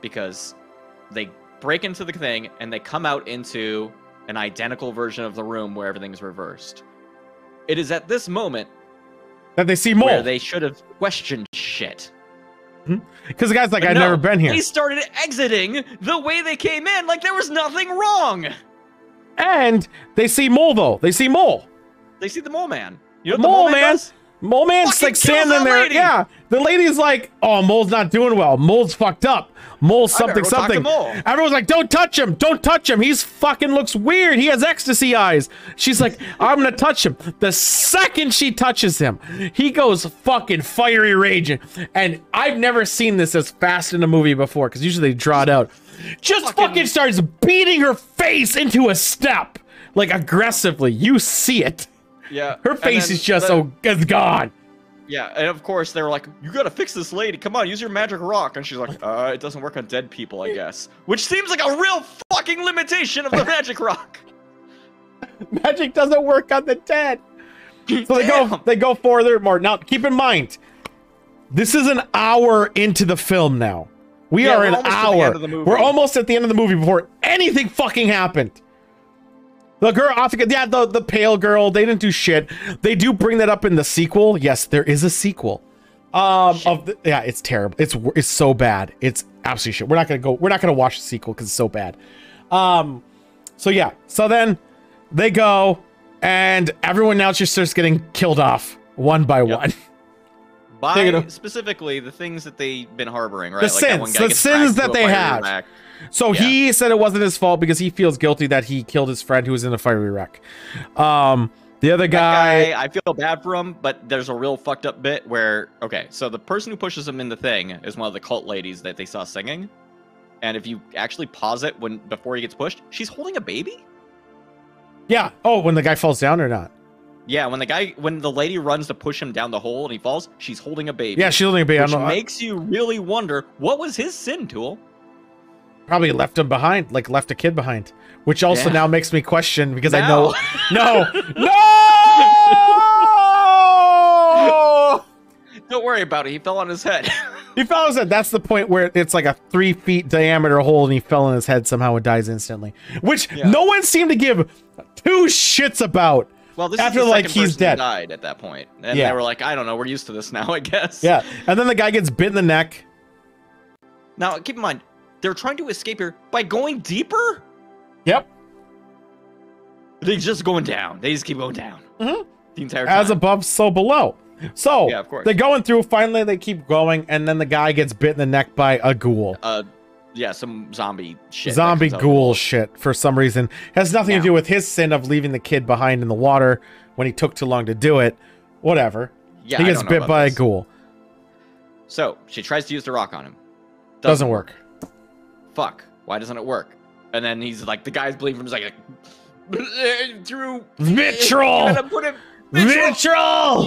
Because they break into the thing, and they come out into an identical version of the room where everything's reversed. It is at this moment that they see more. Where they should have questioned shit. Because the guy's like, I've never been here. They started exiting the way they came in, like there was nothing wrong. And they see Mole, though. They see Mole. They see the Mole Man. You know what the Mole Man does? Mole Man's like standing there. Lady. Yeah. The lady's like, Mole's not doing well. Mole's fucked up. Mole's something. Everyone's like, don't touch him. Don't touch him. He's fucking looks weird. He has ecstasy eyes. She's like, I'm going to touch him. The second she touches him, he goes fucking fiery raging. And I've never seen this as fast in a movie before because usually they draw it out. Just fucking starts beating her face into a step. Like aggressively. You see it. Yeah. Her face is just it's gone. Yeah, and of course they were like, you gotta fix this lady. Come on, use your magic rock. And she's like, it doesn't work on dead people, I guess. Which seems like a real fucking limitation of the magic rock. Magic doesn't work on the dead. So they go further more. Now, keep in mind, this is an hour into the film now. We are an hour. We're almost at the end of the movie before anything fucking happened. The girl, the pale girl, they didn't do shit. They do bring that up in the sequel. Yes, there is a sequel. It's terrible. It's so bad. It's absolutely shit. We're not gonna watch the sequel because it's so bad. So yeah, so then they go, and everyone now just starts getting killed off one by one. By specifically the things that they've been harboring, right? The sins that they have. So he said it wasn't his fault because he feels guilty that he killed his friend who was in a fiery wreck. The other guy, I feel bad for him, but there's a real fucked up bit where, okay, so the person who pushes him in the thing is one of the cult ladies that they saw singing. And if you actually pause it before he gets pushed, she's holding a baby? Yeah. Oh, when the guy falls down or not? Yeah, when the lady runs to push him down the hole and he falls, she's holding a baby. Yeah, she's holding a baby. Which makes you really wonder, what was his sin, Tool? Probably left him behind, like left a kid behind. Which also now makes me question, because I know... No! Don't worry about it, he fell on his head. He fell on his head. That's the point where it's like a 3 feet diameter hole and he fell on his head somehow and dies instantly. Which no one seemed to give 2 shits about. Well, this after is the like second he's dead. Died at that point. And they were like, I don't know, we're used to this now, I guess. Yeah. And then the guy gets bit in the neck. Now, keep in mind, they're trying to escape here by going deeper? Yep. They're just going down. They just keep going down. The entire time. As above, so below. So, of course. they're going through, finally they keep going, and then the guy gets bit in the neck by a ghoul. Yeah, some zombie shit. Zombie ghoul shit, for some reason. Has nothing to do with his sin of leaving the kid behind in the water when he took too long to do it. Whatever. Yeah, he gets bit by a ghoul. So, she tries to use the rock on him. Doesn't work. Fuck. Why doesn't it work? And then he's like, the guy's bleeding from his like, through vitriol! Vitriol!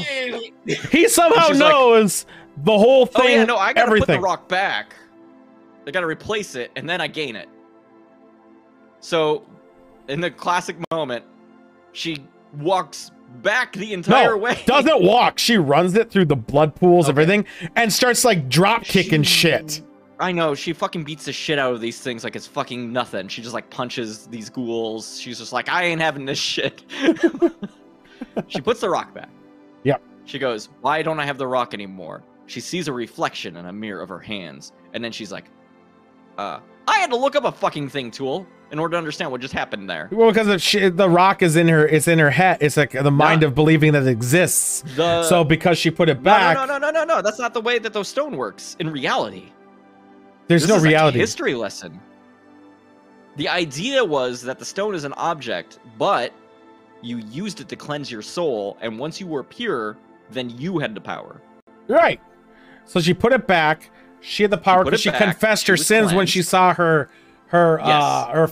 He somehow knows the whole thing. Oh yeah, no, I gotta everything. put the rock back. I gotta replace it, and then I gain it. So, in the classic moment, she walks back the entire way. Doesn't walk. She runs it through the blood pools, everything, and starts like drop kicking shit. I know, she fucking beats the shit out of these things like it's fucking nothing. She just like punches these ghouls. She's just like, I ain't having this shit. She puts the rock back. Yep. She goes, why don't I have the rock anymore? She sees a reflection in a mirror of her hands. And then she's like, I had to look up a fucking thing, Tool, in order to understand what just happened there. Well, because the rock is in her, it's in her head. It's like the mind of believing that it exists. So because she put it back. No. That's not the way that the stone works in reality. There's no reality. A history lesson. The idea was that the stone is an object, but you used it to cleanse your soul, and once you were pure, then you had the power. Right. So she put it back. She had the power because she confessed her sins when she saw her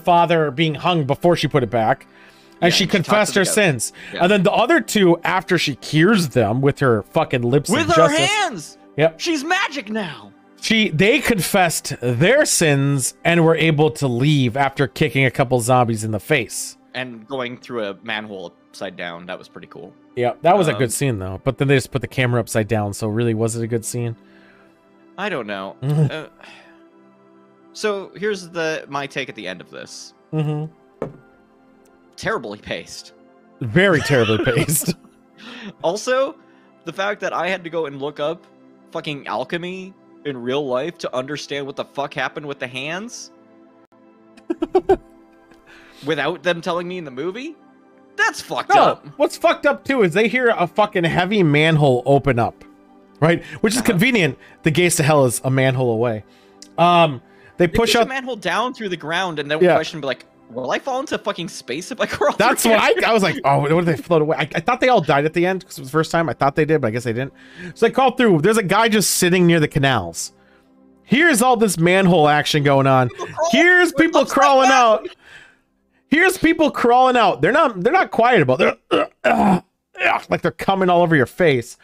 father being hung before she put it back. And she confessed her sins. Yeah. And then the other two, after she cures them with her fucking lips with of her justice, hands. Yep. She's magic now. They confessed their sins and were able to leave after kicking a couple zombies in the face. And going through a manhole upside down. That was pretty cool. Yeah, that was a good scene, though. But then they just put the camera upside down, so really, was it a good scene? I don't know. So here's my take at the end of this. Terribly paced. Very terribly paced. Also, the fact that I had to go and look up fucking alchemy in real life to understand what the fuck happened with the hands without them telling me in the movie, that's fucked up. What's fucked up too is they hear a fucking heavy manhole open up, right? Which is convenient. The gates to hell is a manhole away. They push up a manhole down through the ground, and then question be like, will I fall into fucking space if I crawl? That's what I was like. Oh, what did they float away? I thought they all died at the end because it was the first time. I thought they did, but I guess they didn't. So they crawled through. There's a guy just sitting near the canals. Here's all this manhole action going on. Here's people crawling out. Here's people crawling out. They're not quiet about it. Like they're coming all over your face.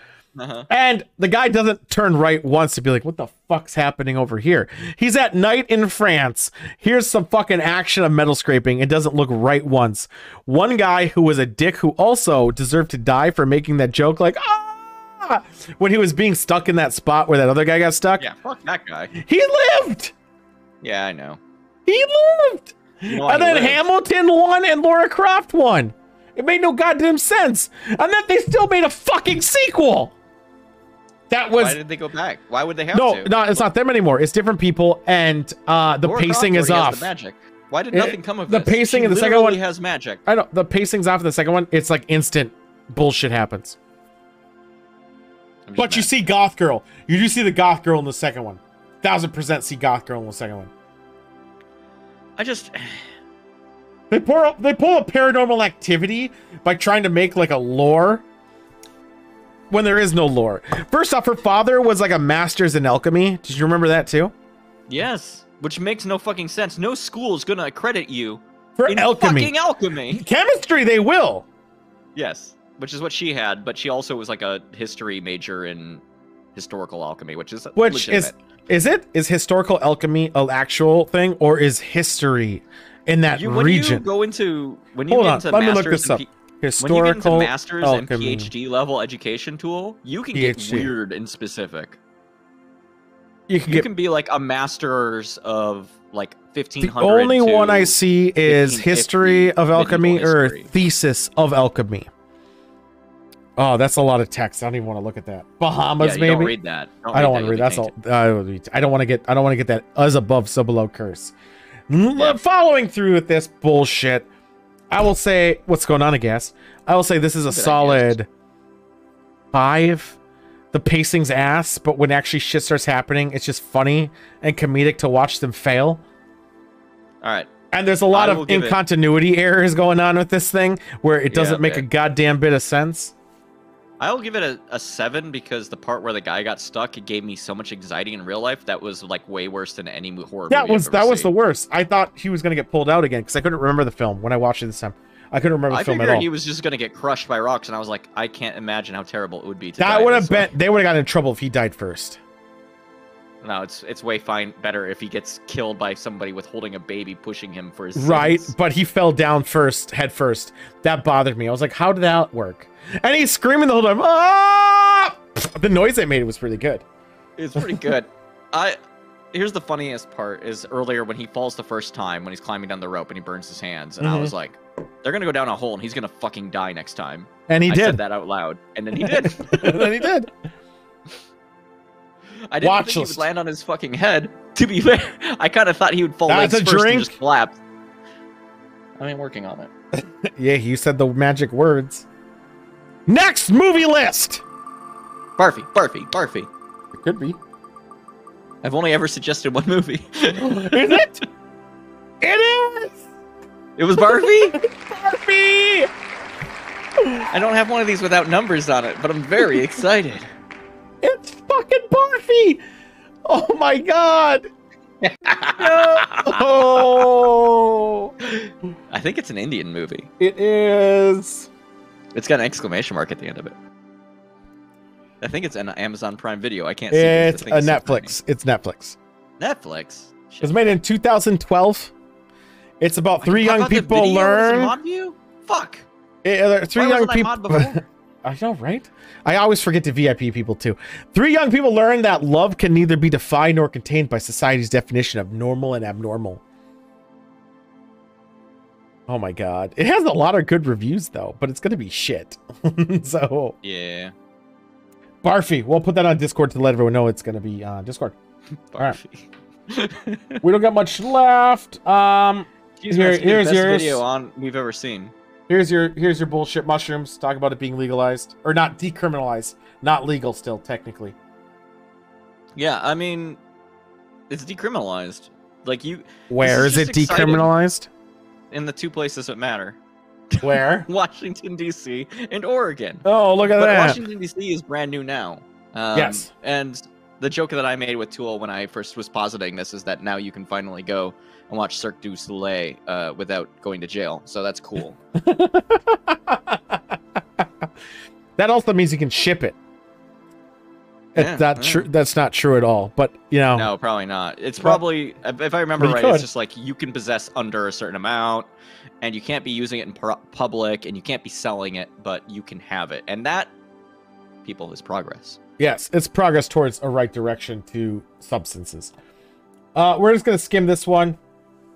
And the guy doesn't turn right once to be like, what the fuck's happening over here? He's at night in France. Here's some fucking action of metal scraping. It doesn't look right once. One guy who was a dick who also deserved to die for making that joke like, when he was being stuck in that spot where that other guy got stuck. Yeah, fuck that guy. He lived! Yeah, I know. He lived! And then Hamilton won and Laura Croft won. It made no goddamn sense. And then they still made a fucking sequel. Why did they go back? Why would they have to? No, it's not them anymore. It's different people, and the pacing is off. The magic. Why did nothing come of the this? pacing She in the second literally one has magic. I don't. The pacing's off in the second one. It's like instant bullshit happens. But you see Goth Girl. You do see the Goth Girl in the second one. 1000% see Goth Girl in the second one. I just They pull a Paranormal Activity by trying to make like a lore when there is no lore. First off, her father was like a master's in alchemy. Did you remember that too? yes, which makes no fucking sense. No school is gonna accredit you For in alchemy. fucking alchemy. Chemistry, they will. Yes, which is what she had, but she also was like a history major in historical alchemy, which is legitimate. Is historical alchemy an actual thing, or is history in that when region? you go into when you Hold get on, into let me look masters this and up. Historical when you get into masters and alchemy. PhD level education tool, you can get PhD. weird and specific. You can You get can be like a master's of like the 1500. only one I to see is 1550 history of alchemy medieval or history. thesis of alchemy. Oh, that's a lot of text. I don't even want to look at that. Bahamas, Yeah, you maybe. don't read that. I don't want to read. That's all. I don't want to get. I don't want to get that as above, so below curse. Following through with this bullshit, I will say what's going on, I guess. I will say this is a solid 5. The pacing's ass, but when actually shit starts happening, it's just funny and comedic to watch them fail. All right. And there's a lot of incontinuity errors going on with this thing where it doesn't make a goddamn bit of sense. I will give it a 7 because the part where the guy got stuck, it gave me so much anxiety in real life. That was like way worse than any horror movie. That was the worst. I thought he was gonna get pulled out again because I couldn't remember the film when I watched it this time. I couldn't remember the film at all. He was just gonna get crushed by rocks, and I was like, I can't imagine how terrible it would be. That would have been. They would have gotten in trouble if he died first. No, it's way better if he gets killed by somebody with holding a baby pushing him for his right, sins. but he fell down head first. That bothered me. I was like, how did that work? And he's screaming the whole time. Ah! The noise they made was pretty good. It's pretty good. Here's the funniest part is earlier when he falls the first time when he's climbing down the rope and he burns his hands, and I was like, they're gonna go down a hole and he's gonna fucking die next time. And I said that out loud, and then he did. And then he did. I didn't think he would land on his fucking head. To be fair, I kind of thought he would fall legs first and just collapse. I mean, working on it. Yeah, you said the magic words. Next movie list. Barfy, Barfy, Barfy. It could be. I've only ever suggested one movie. Is it? It is. It was Barfy. Barfy. I don't have one of these without numbers on it, but I'm very excited. It's fucking Barfy! Oh my god! No! I think it's an Indian movie. It is. It's got an exclamation mark at the end of it. I think it's an Amazon Prime Video. I can't see. It's a Netflix. It's Netflix. Netflix. Shit. It was made in 2012. It's about three young people learn. Fuck. Three young people. I know, right? I always forget to VIP people too. 3 young people learn that love can neither be defined nor contained by society's definition of normal and abnormal. Oh my god. It has a lot of good reviews though, but it's gonna be shit. So yeah. Barfy. We'll put that on Discord to let everyone know it's gonna be on Discord. Barfy. Right. We don't got much left. Here's yours. Video we've ever seen. Here's your bullshit mushrooms. Talk about it being legalized or not decriminalized, not legal still technically. Yeah, I mean, it's decriminalized. Like you. Where is it decriminalized? In the 2 places that matter. Where? Washington D.C. and Oregon. Oh, look at that! Washington D.C. is brand new now. Yes. And the joke that I made with Tool when I first was positing this is that now you can finally go and watch Cirque du Soleil without going to jail. So that's cool. That also means you can ship it. That's not true at all. But you know, no, probably not. It's probably, if I remember right, it's just like you can possess under a certain amount, and you can't be using it in public, and you can't be selling it, but you can have it, and that, people, is progress. Yes, it's progress towards a right direction to substances. We're just gonna skim this one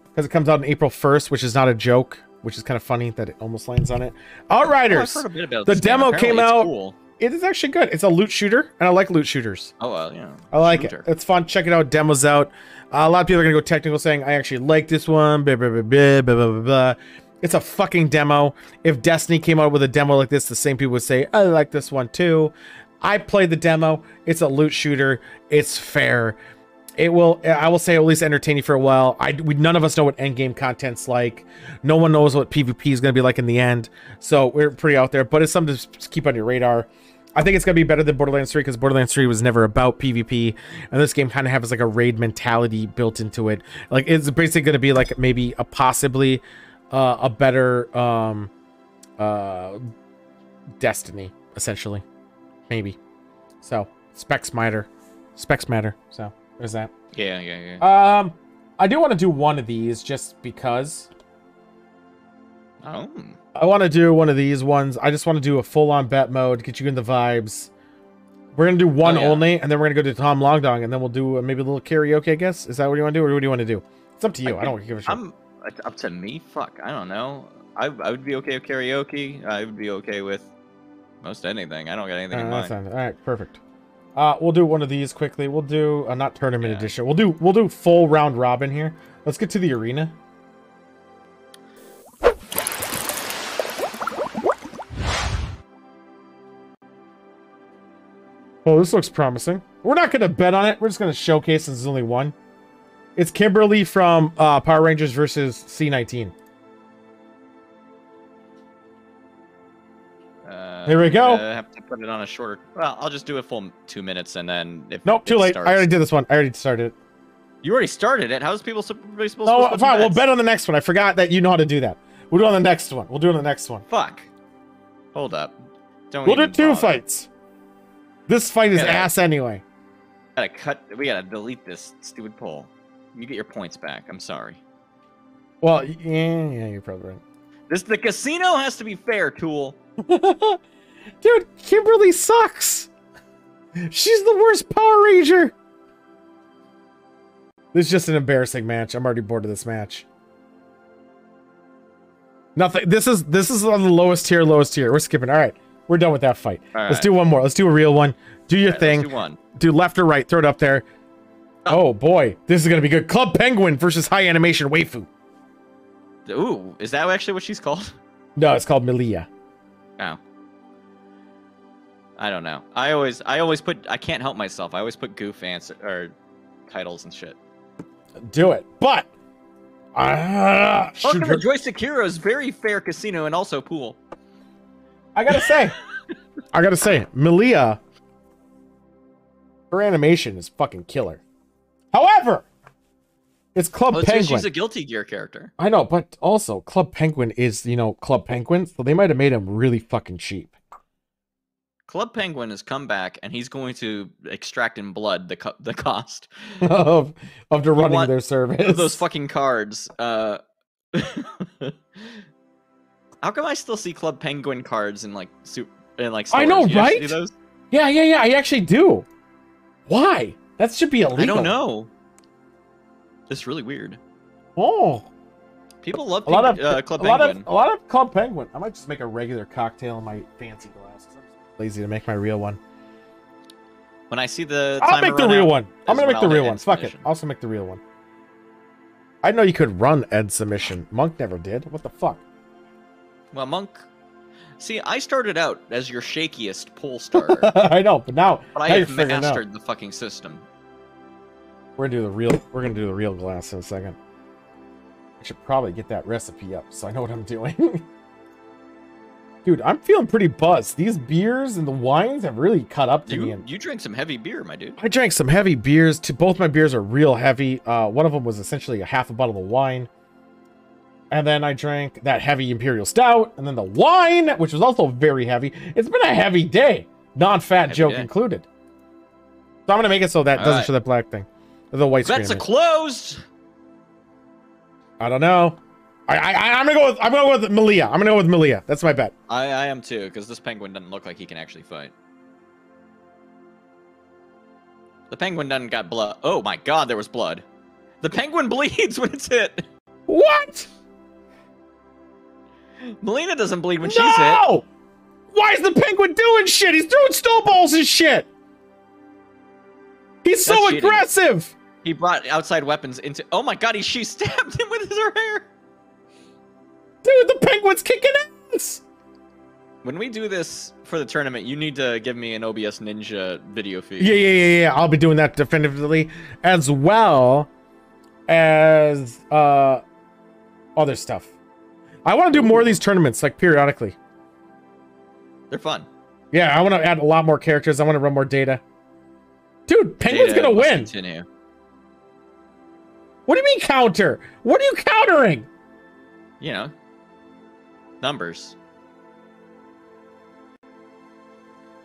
because it comes out on April 1st, which is not a joke, which is kind of funny that it almost lands on it. Outriders. I've heard a bit about the this demo game. came out. Cool. It is actually good. It's a loot shooter, and I like loot shooters. Oh, well, yeah. I like it. It's fun. Check it out. Demos out. A lot of people are going to go technical saying, I actually like this one. Blah, blah, blah, blah, blah, blah, blah. It's a fucking demo. If Destiny came out with a demo like this, the same people would say, I like this one too. I played the demo. It's a loot shooter. It's fair. I will say, at least entertain you for a while. None of us know what endgame content's like. No one knows what PvP is going to be like in the end. So we're pretty out there, but it's something to just keep on your radar. I think it's going to be better than Borderlands 3 because Borderlands 3 was never about PvP. And this game kind of has like a raid mentality built into it. Like it's basically going to be like maybe possibly a better Destiny, essentially. Maybe. So specs matter. So there's that. Yeah. I do want to do one of these just because. Oh. I want to do one of these ones. I just want to do a full-on bet mode, get you in the vibes. We're going to do one only, and then we're going to go to Tom Longdong, and then we'll do maybe a little karaoke, I guess. Is that what you want to do, or what do you want to do? It's up to you. I don't give a shit. It's up to me? Fuck, I don't know. I would be okay with karaoke. I would be okay with most anything. I don't got anything in mind. All right, perfect. We'll do one of these quickly. We'll do not tournament edition. We'll do full round robin here. Let's get to the arena. Oh, this looks promising. We're not going to bet on it. We're just going to showcase since there's only one. It's Kimberly from Power Rangers versus C-19. Here we go. I have to put it on a shorter. Well, I'll just do a full 2 minutes and then if nope, too late. Starts... I already did this one. I already started it. You already started it. How's people supposed to? No, fine. We'll bet on the next one. I forgot that you know how to do that. We'll do on the next one. We'll do on the next one. Fuck. Hold up. We'll do two fights. This fight is ass anyway. We gotta delete this stupid poll. You get your points back. I'm sorry. Well, yeah, you're probably right. The casino has to be fair, Tool. Dude, Kimberly sucks. She's the worst Power Ranger. This is just an embarrassing match. I'm already bored of this match. Nothing. This is on the lowest tier. We're skipping. All right. We're done with that fight. Let's do one more. Let's do a real one. Do your thing. Let's do one. Do left or right. Throw it up there. Oh boy, this is gonna be good. Club Penguin versus High Animation Waifu. Ooh, is that actually what she's called? No, it's called Melia. Oh. I don't know. I always put. I can't help myself. I always put goof answer or titles and shit. Do it, but. Welcome to Joystick Heroes, very fair casino and also pool. I gotta say, Melia, her animation is fucking killer. However, it's Club Penguin. She's a Guilty Gear character. I know, but also Club Penguin is, Club Penguin, so they might have made him really fucking cheap. Club Penguin has come back, and he's going to extract in blood the cost of running their service. Of those fucking cards. How come I still see Club Penguin cards in stores? I know, right? See those? Yeah. I actually do. Why? That should be illegal. I don't know. It's really weird. Oh. People love Club Penguin. A lot of Club Penguin. I might just make a regular cocktail in my fancy glass. I'm lazy to make my real one. When I see the I'll make the real one. I'm gonna make the real one. Fuck it. I'll also make the real one. I know you could run Ed submission. Monk never did. What the fuck? Well, Monk. See, I started out as your shakiest pole starter. I know, but now I have mastered the fucking system. We're gonna do the real glass in a second. I should probably get that recipe up so I know what I'm doing. Dude, I'm feeling pretty buzzed. These beers and the wines have really caught up to me. You drank some heavy beer, my dude. I drank some heavy beers. Both my beers are real heavy. One of them was essentially a half a bottle of wine. And then I drank that heavy Imperial Stout. And then the wine, which was also very heavy. It's been a heavy day. Non-fat joke included. So I'm going to make it so that doesn't show that black thing. The white screen. That's a closed. I don't know. I'm gonna go with Melia. I'm gonna go with Melia. That's my bet. I am too, because this penguin doesn't look like he can actually fight. The penguin doesn't got blood. Oh my god, there was blood. The penguin bleeds when it's hit. What? Melina doesn't bleed when she's hit. Why is the penguin doing shit? He's throwing snowballs and shit. He's so That's cheating. aggressive. He brought outside weapons into. Oh my god, she stabbed him with her hair. Dude, the penguin's kicking ass. When we do this for the tournament, you need to give me an OBS Ninja video feed. Yeah. I'll be doing that definitively, as well as other stuff. I want to do more of these tournaments, like periodically. They're fun. Yeah, I want to add a lot more characters. I want to run more data. Dude, Penguin's Data gonna must win. Continue. What do you mean counter? What are you countering? You know, numbers.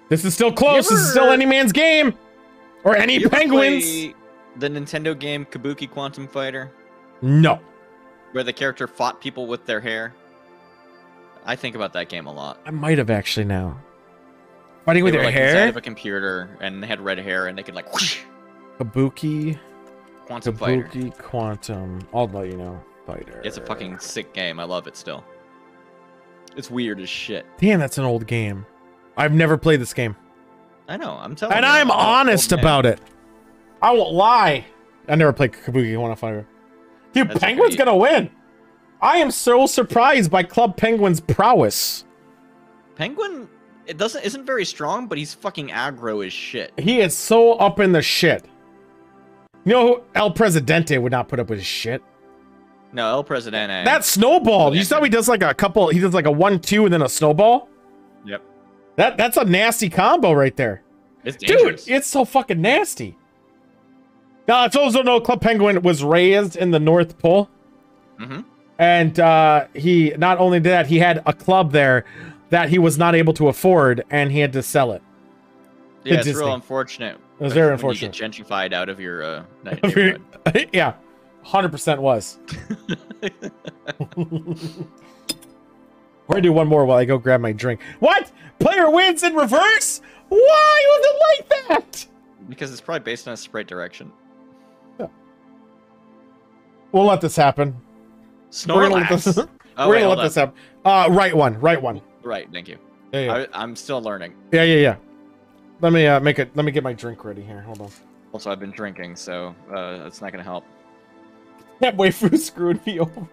This is still close. This is still any man's game. Or any You ever penguins. play the Nintendo game Kabuki Quantum Fighter, No. where the character fought people with their hair. I think about that game a lot. I might have actually now. Fighting with They your were, like, inside hair? of a computer, and they had red hair, and they could like whoosh, Kabuki. Quantum Fighter. Kabuki Quantum. I'll let you know. Fighter. It's a fucking sick game. I love it still. It's weird as shit. Damn, that's an old game. I've never played this game. I know. I'm telling And you. I'm honest about it. I won't lie. I never played Kabuki Quantum Fighter. Dude, That's Penguin's okay. gonna win. I am so surprised by Club Penguin's prowess. Penguin, isn't very strong, but he's fucking aggro as shit. He is so up in the shit. You know who El Presidente would not put up with his shit? No, El Presidente. That snowball. You saw how he does like a couple, he does like a 1-2 and then a snowball? Yep. That's a nasty combo right there. It's dangerous. Dude, it's so fucking nasty. Now, it's also no Club Penguin was raised in the North Pole. Mm-hmm. And he, not only did that, he had a club there that he was not able to afford, and he had to sell it. Yeah, it's Disney. real unfortunate. It was very when unfortunate. You get gentrified out of your neighborhood. Yeah, 100% was. We're gonna do one more while I go grab my drink. What? Player wins in reverse? Why was it like that? Because it's probably based on a sprite direction. We'll let this happen. We're gonna let this, Snorlax. Oh, we're wait, gonna hold let this on. happen. Right one. Right, thank you. Yeah. I'm still learning. Yeah. Let me let me get my drink ready here. Hold on. Also, I've been drinking, so that's not gonna help. That waifu screwed me over.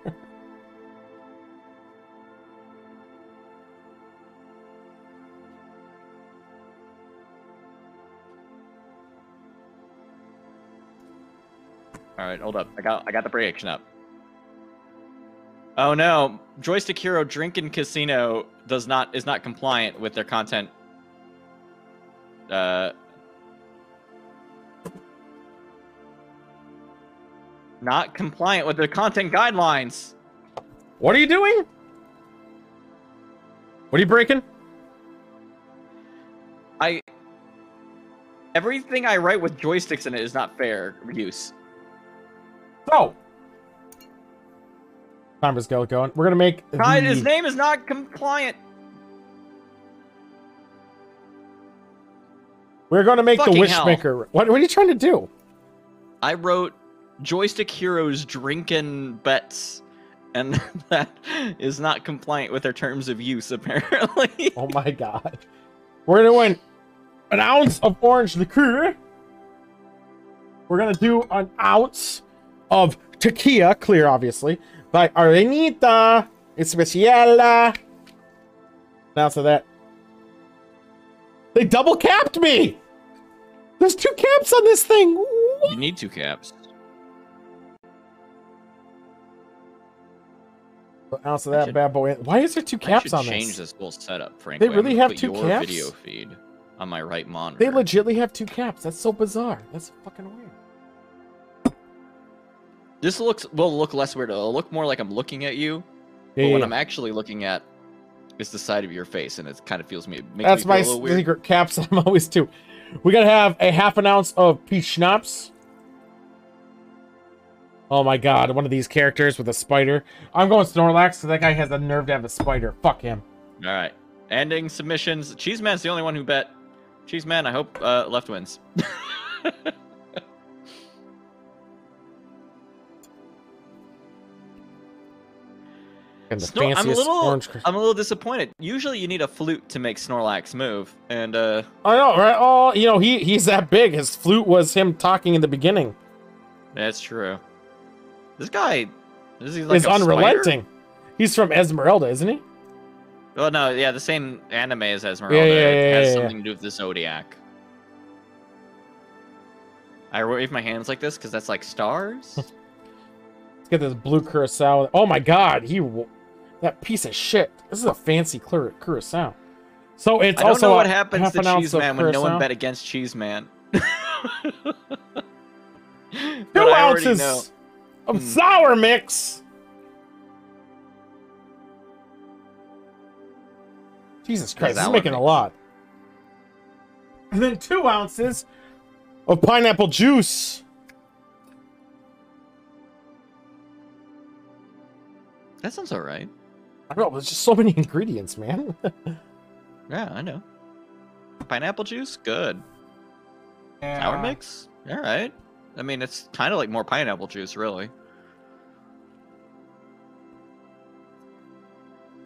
All right, hold up. I got the prediction up. Oh no, Joystick Hero Drinkin' Casino is not compliant with their content. Not compliant with their content guidelines. What are you doing? What are you breaking? Everything I write with joysticks in it is not fair use. So, timer's going. We're gonna make. His name is not compliant. We're gonna make the Fucking hell. Wishmaker. What are you trying to do? I wrote Joystick Heroes drinking bets, and that is not compliant with their terms of use, apparently. Oh my god. We're gonna win an ounce of orange liqueur. We're gonna do an ounce of tequila, clear, obviously, by Arenita Especial. Now, so that they double capped me. There's 2 caps on this thing. What? You need 2 caps. An ounce of that bad boy. Why is there 2 caps on change this? this whole setup, frankly. They really I'm gonna have put 2 your caps? video feed on my right monitor. They legitly have 2 caps. That's so bizarre. That's fucking weird. This will look less weird. It'll look more like I'm looking at you. Yeah, But what yeah. I'm actually looking at is the side of your face, and it kind of makes That's me my feel a little weird. secret caps. I'm always too. We gotta have a half an ounce of peach schnapps. Oh my god, one of these characters with a spider. I'm going Snorlax, so that guy has the nerve to have a spider. Fuck him. All right. Ending submissions. Cheeseman's the only one who bet. Cheeseman, I hope left wins. And the fanciest orange. I'm a little disappointed. Usually you need a flute to make Snorlax move, and I know, right? Oh, you know, he's that big. His flute was him talking in the beginning. That's true. This guy, is he like is unrelenting. He's from Esmeralda, isn't he? Well, no, yeah, the same anime as Esmeralda. Yeah, it has something to do with the Zodiac. I wave my hands like this because that's like stars. Let's get this blue curacao. Oh my god, that piece of shit. This is a fancy curacao. So it's I don't also know what happens to half Cheese an ounce Man of when no one curacao. bet against Cheese Man. 2 ounces of sour mix. Jesus Christ, this is making a lot. And then 2 ounces of pineapple juice. That sounds all right. I don't know, there's just so many ingredients, man. Yeah, I know. Pineapple juice, good. Sour mix, all right. I mean, it's kind of like more pineapple juice, really.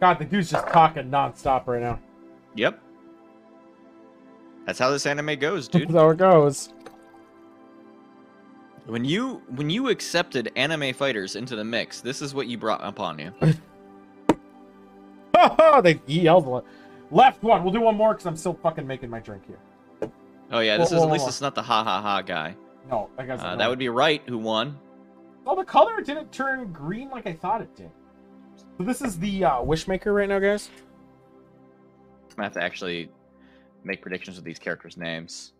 God, the dude's just talking nonstop right now. Yep. That's how this anime goes, dude. That's how it goes. When you accepted anime fighters into the mix, this is what you brought upon you. He yelled a lot. Left one. We'll do one more because I'm still fucking making my drink here. Oh yeah, this is at least it's not the ha ha ha guy. No, I guess that would be right. Who won? Oh, the color didn't turn green like I thought it did. So this is the Wishmaker right now, guys. I'm gonna have to actually make predictions with these characters' names.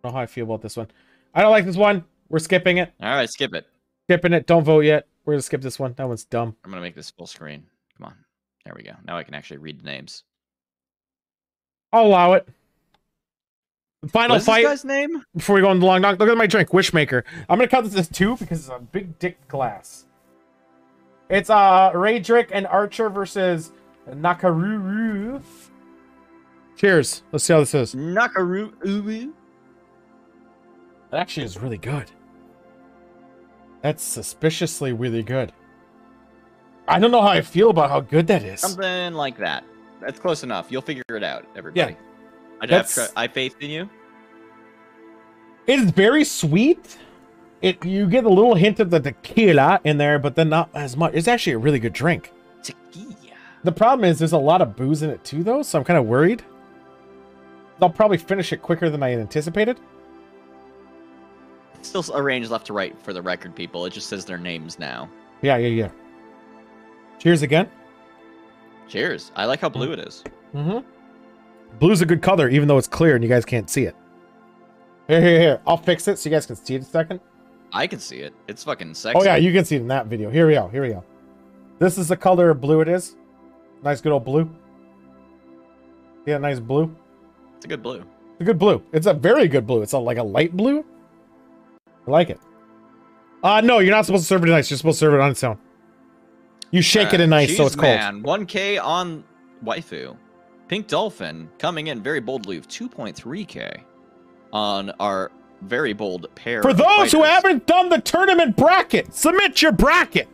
I don't know how I feel about this one. I don't like this one. We're skipping it. All right, skip it. Skipping it. Don't vote yet. We're gonna skip this one. That one's dumb. I'm gonna make this full screen. Come on. There we go. Now I can actually read the names. I'll allow it. The final What's fight. This guy's name? Before we go on the long knock, look at my drink, Wishmaker. I'm gonna count this as 2 because it's a big dick glass. It's Raydrick and Archer versus Nakaruru. Cheers. Let's see how this is. Nakaru. That actually is really good. That's suspiciously really good. I don't know how I feel about how good that is. Something like that. That's close enough. You'll figure it out, everybody. Yeah. I faith in you. It is very sweet. You get a little hint of the tequila in there, but then not as much. It's actually a really good drink. Tequila. The problem is there's a lot of booze in it too, though, so I'm kind of worried. I'll probably finish it quicker than I anticipated. Still arranged left to right for the record, people. It just says their names now. Yeah. Cheers again. Cheers. I like how blue it is. Mm-hmm. Blue's a good color, even though it's clear and you guys can't see it. Here. I'll fix it so you guys can see it a second. I can see it. It's fucking sexy. Oh, yeah, you can see it in that video. Here we go. This is the color of blue it is. Nice, good old blue. Yeah, nice blue. It's a good blue. It's a good blue. It's a very good blue. It's like a light blue. I like it. No, you're not supposed to serve it in ice. You're supposed to serve it on its own. You shake it in ice so it's cold. Man, 1K on waifu. Pink Dolphin coming in very boldly with 2.3K on our very bold pair. For those who haven't done the tournament bracket, submit your bracket.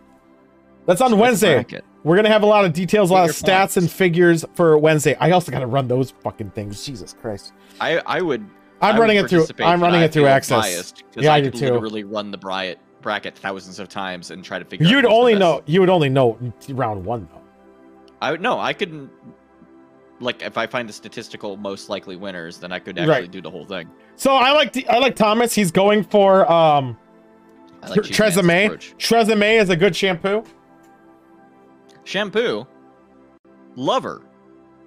That's on Wednesday. We're going to have a lot of details, a lot of stats and figures for Wednesday. I also got to run those fucking things. Jesus Christ. I'm running it through Access. Yeah, I do too. Literally run the bracket thousands of times and try to figure out. You would only know round 1 though. I couldn't. Like, if I find the statistical most likely winners, then I could actually do the whole thing. So I like Thomas. He's going for Tresemme. Tresemme is a good shampoo. Shampoo, lover,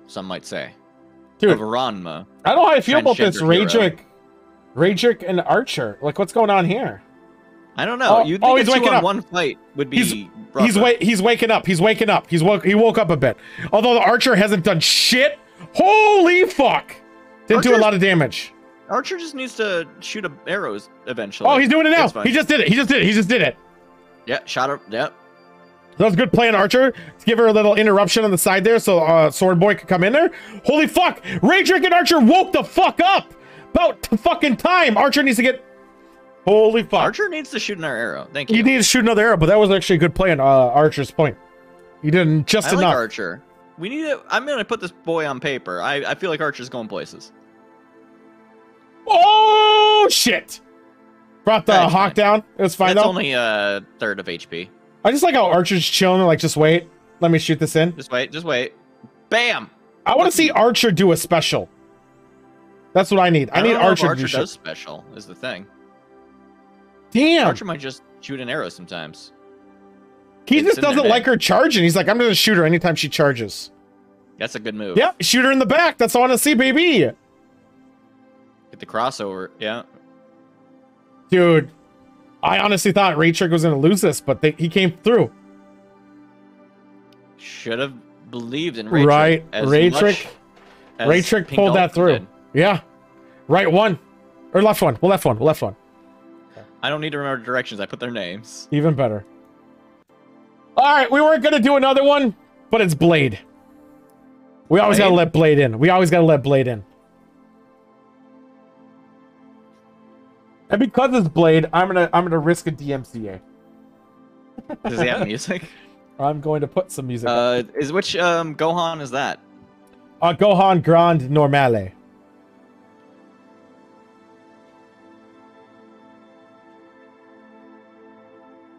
some might say. Dude, of Ranma. I don't know how I feel about this Raydrick and Archer. Like, what's going on here? I don't know. You'd think he's waking up. One fight would be. He's waking up. He woke up a bit. Although the Archer hasn't done shit. Holy fuck! Didn't do a lot of damage. Archer just needs to shoot arrows eventually. Oh, he's doing it now. He just did it. Yeah, shot her. Yeah. That was good play on Archer to give her a little interruption on the side there so Sword Boy could come in there. Holy fuck! Raydrick and Archer woke the fuck up! About fucking time! Archer needs to get... Holy fuck. Archer needs to shoot another arrow. Thank you. You need to shoot another arrow, but that was actually a good play on Archer's point. You did just I enough. like Archer. We need to. I'm gonna put this boy on paper. I feel like Archer's going places. Oh shit! Brought the That's hawk fine. down. It was fine That's though. only a third of HP. I just like how Archer's chilling. Like, just wait. Let me shoot this in. Just wait. Just wait. Bam! I want to see Archer do a special. That's what I need. I need don't know if Archer to Archer do shit. does special. Is the thing. Damn. Archer might just shoot an arrow sometimes. He It's just in their doesn't name. like her charging. He's like, I'm gonna shoot her anytime she charges. That's a good move. Yeah, shoot her in the back. That's all I want to see, baby. Get the crossover. Yeah. Dude, I honestly thought Raytrick was gonna lose this, but he came through. Should have believed in Raytrick. Right, Raytrick. Raytrick pulled that through. Did. Yeah, right one, or left one. Well, left one. Left one. I don't need to remember directions. I put their names. Even better. All right, we weren't gonna do another one, but it's Blade. We always gotta let Blade in. We always gotta let Blade in. And because it's Blade, I'm gonna risk a DMCA. Does he have music? I'm going to put some music. Up. Is which Gohan is that? Gohan Grand Normale.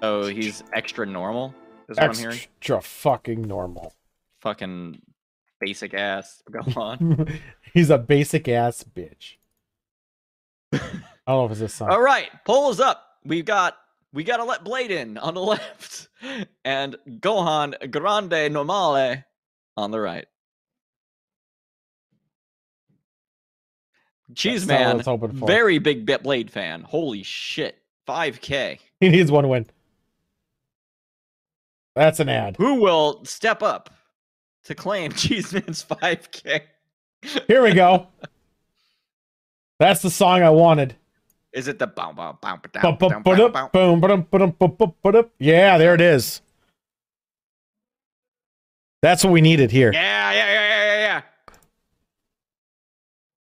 Oh, he's extra normal. Is what I'm hearing. Extra fucking normal. Fucking basic ass Gohan. He's a basic ass bitch. I don't know if it's this song. All right, polls up. We gotta let Blade in on the left, and Gohan Grande Normale on the right. Cheese That's not what I Man, was hoping for. very big Blade fan. Holy shit, 5K. He needs one win. That's an ad. Who will step up to claim Cheese Man's 5K? Here we go. That's the song I wanted. Is it the boom boom boom Boom. Yeah, there it is. That's what we needed here. Yeah.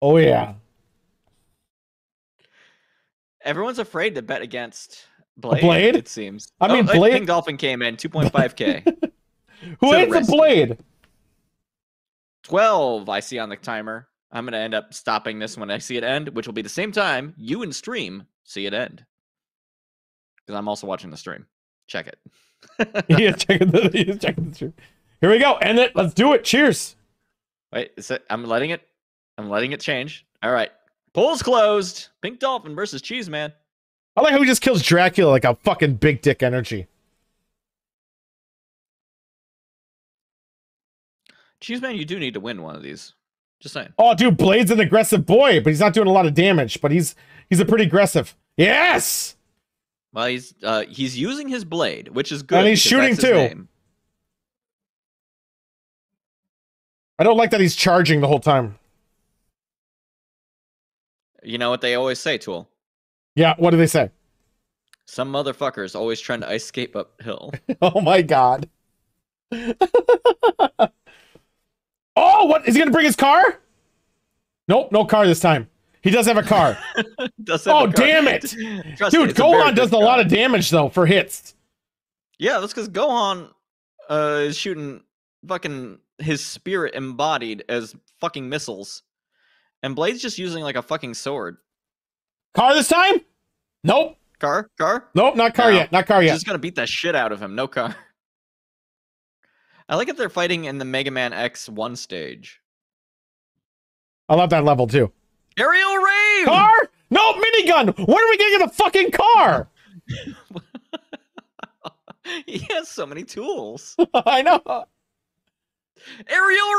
Oh yeah. Everyone's afraid to bet against Blade. Blade? It seems. I mean, Blade. Blade. Pink Dolphin came in 2.5K. Who To hates a rescue. Blade? 12 I see on the timer. I'm going to end up stopping this when I see it end, which will be the same time you and stream see it end. Because I'm also watching the stream. Check it. He is checking the stream. Here we go. End it. Let's do it. Cheers. Wait, I'm letting it change. All right. Polls closed. Pink Dolphin versus Cheese Man. I like how he just kills Dracula like a fucking big dick energy. Cheese Man, you do need to win one of these. Just saying. Oh, dude, Blade's an aggressive boy, but he's not doing a lot of damage. But he's a pretty aggressive. Yes. Well, he's using his blade, which is good. And he's because shooting that's his too. name. I don't like that he's charging the whole time. You know what they always say, Tool? Yeah, what do they say? Some motherfucker's always trying to ice skate uphill. Oh my god. Oh, what? Is he gonna bring his car? Nope, no car this time. He does have a car. Oh, damn it. Trust Dude, me, it's a very Gohan good does a car. lot of damage, though, for hits. Yeah, that's because Gohan is shooting fucking his spirit embodied as fucking missiles. And Blade's just using like a fucking sword. Car this time? Nope. Car? Nope, not car No. yet. Not car yet. Just gonna beat the shit out of him. No car. I like if they're fighting in the Mega Man X1 stage. I love that level, too. Aerial Rave! Car? No, minigun! When are we gonna get a fucking car? He has so many tools. I know. Aerial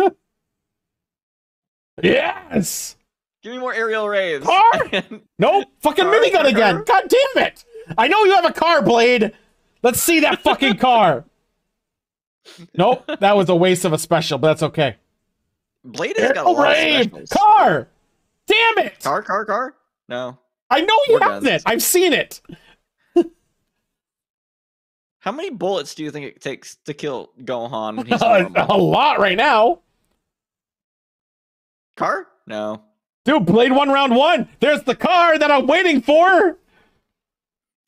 Rave! Yes! Give me more aerial raves. Car? Nope, fucking Car, minigun car, again. car. God damn it! I know you have a car, Blade. Let's see that fucking car. Nope, that was a waste of a special, but that's okay. Blade has got a lot of Rave! specials. Car! Damn it! Car? No. I know you We're have done. it. I've seen it. How many bullets do you think it takes to kill Gohan when he's normal? A lot right now. Car? No. Dude, Blade 1 round 1. There's the car that I'm waiting for.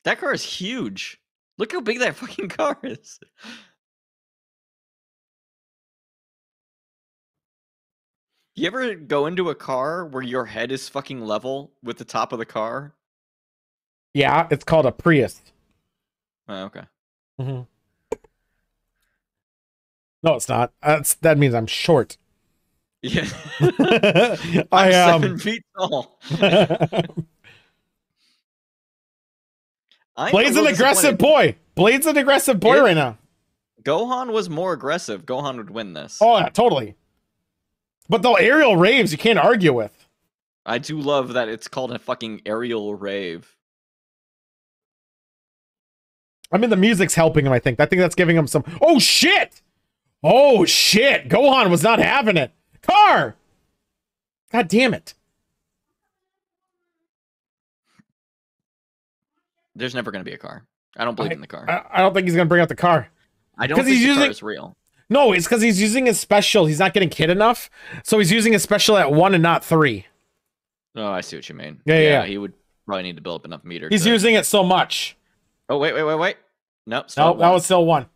That car is huge. Look how big that fucking car is. You ever go into a car where your head is fucking level with the top of the car? Yeah, it's called a Prius. Oh, okay. Mm-hmm. No, it's not. That means I'm short. Yeah. I am 7 feet tall. Blade's an aggressive boy. Blade's an aggressive boy right now. Gohan was more aggressive. Gohan would win this. Oh, yeah, totally. But the aerial raves, you can't argue with. I do love that it's called a fucking aerial rave. I mean, the music's helping him, I think. I think that's giving him some... Oh, shit! Oh, shit! Gohan was not having it. Car! God damn it. There's never going to be a car. I don't believe in the car. I don't think he's going to bring out the car. I don't think the car is real. No, it's because he's using his special. He's not getting hit enough. So he's using his special at 1 and not 3. Oh, I see what you mean. Yeah. He would probably need to build up enough meter. He's using it so much. Oh, wait. Nope. No, that was still 1.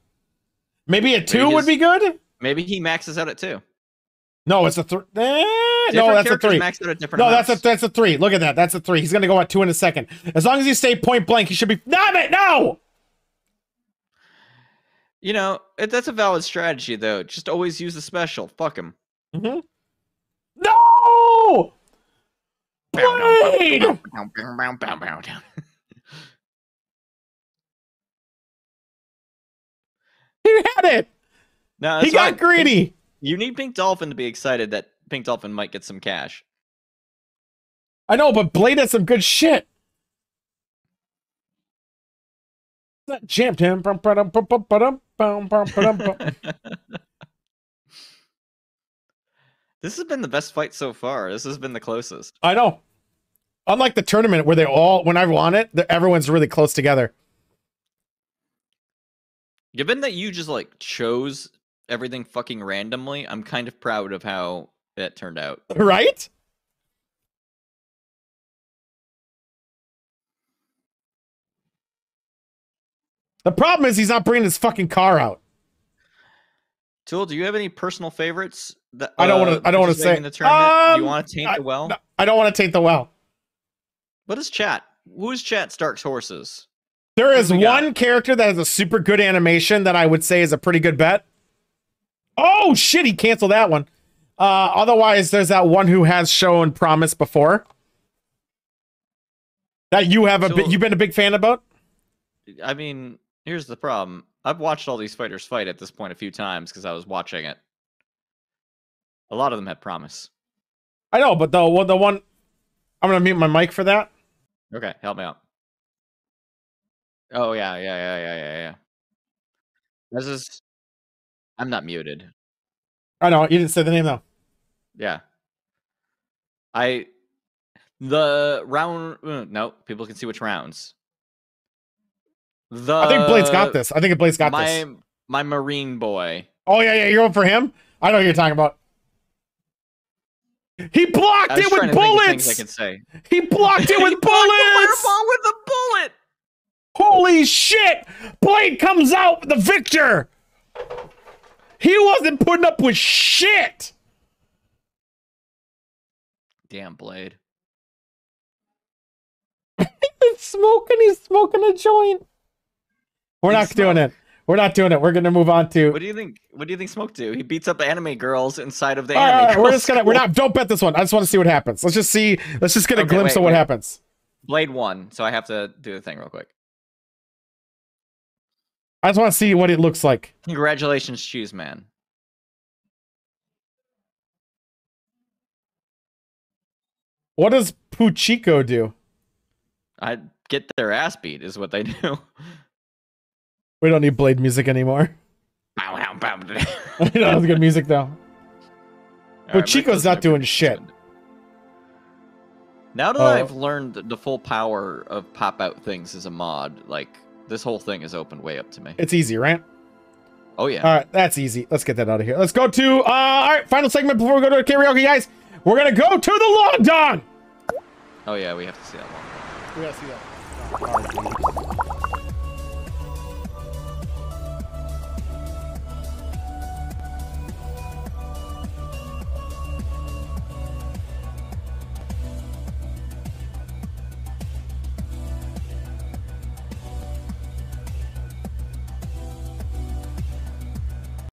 Maybe a 2 would be good? Maybe he maxes out at 2. No, it's a 3. No, that's a 3. No, that's a 3. Look at that. That's a 3. He's going to go at 2 in a second. As long as you stay point blank, he should be... Damn it, no! You know, that's a valid strategy, though. Just always use the special. Fuck him. Mm-hmm. No! Blade! He had it! No, he got greedy! You need Pink Dolphin to be excited that Pink Dolphin might get some cash. I know, but Blade has some good shit. That jammed him. This has been the best fight so far. This has been the closest. I know. Unlike the tournament where when I won it, everyone's really close together. Given that you just like chose everything fucking randomly, I'm kind of proud of how it turned out. Right? The problem is he's not bringing his fucking car out. Tool, do you have any personal favorites? That, I don't want to say. In the tournament? Do you want to taint the well? No, I don't want to taint the well. What is chat? Who's chat Stark's horses? There is one character that has a super good animation that I would say is a pretty good bet. Oh shit, he canceled that one. Otherwise, there's that one who has shown promise before. That you've been a big fan about? I mean, here's the problem. I've watched all these fighters fight at this point a few times because I was watching it. A lot of them had promise. I know, but the one... I'm going to mute my mic for that. Okay, help me out. Oh, yeah. This is... I'm not muted. I know, you didn't say the name, though. Yeah. The round... No, people can see which rounds. I think Blade's got this. I think Blade's got this. My Marine boy. Oh, yeah, you're going for him? I know what you're talking about. He blocked it with bullets! I can say. He blocked it with bullets! Fireball with a bullet! Holy shit! Blade comes out the victor! He wasn't putting up with shit! Damn, Blade. He's smoking a joint. We're not doing it. We're not doing it. We're gonna move on to. What do you think Smoke do? He beats up anime girls inside of the anime girls. Don't bet this one. I just want to see what happens. Let's just get a glimpse of what happens. Blade won, so I have to do the thing real quick. I just want to see what it looks like. Congratulations, Cheese Man. What does Puchiko do? I get their ass beat is what they do. We don't need Blade music anymore. That was good music though. But Chico's not doing shit. Now that I've learned the full power of pop out things as a mod, like this whole thing is opened way up to me. It's easy, right? Oh yeah. All right, that's easy. Let's get that out of here. Let's go to all right, final segment before we go to karaoke, guys. We're gonna go to the long dong. Oh yeah, we have to see that one. We gotta see that.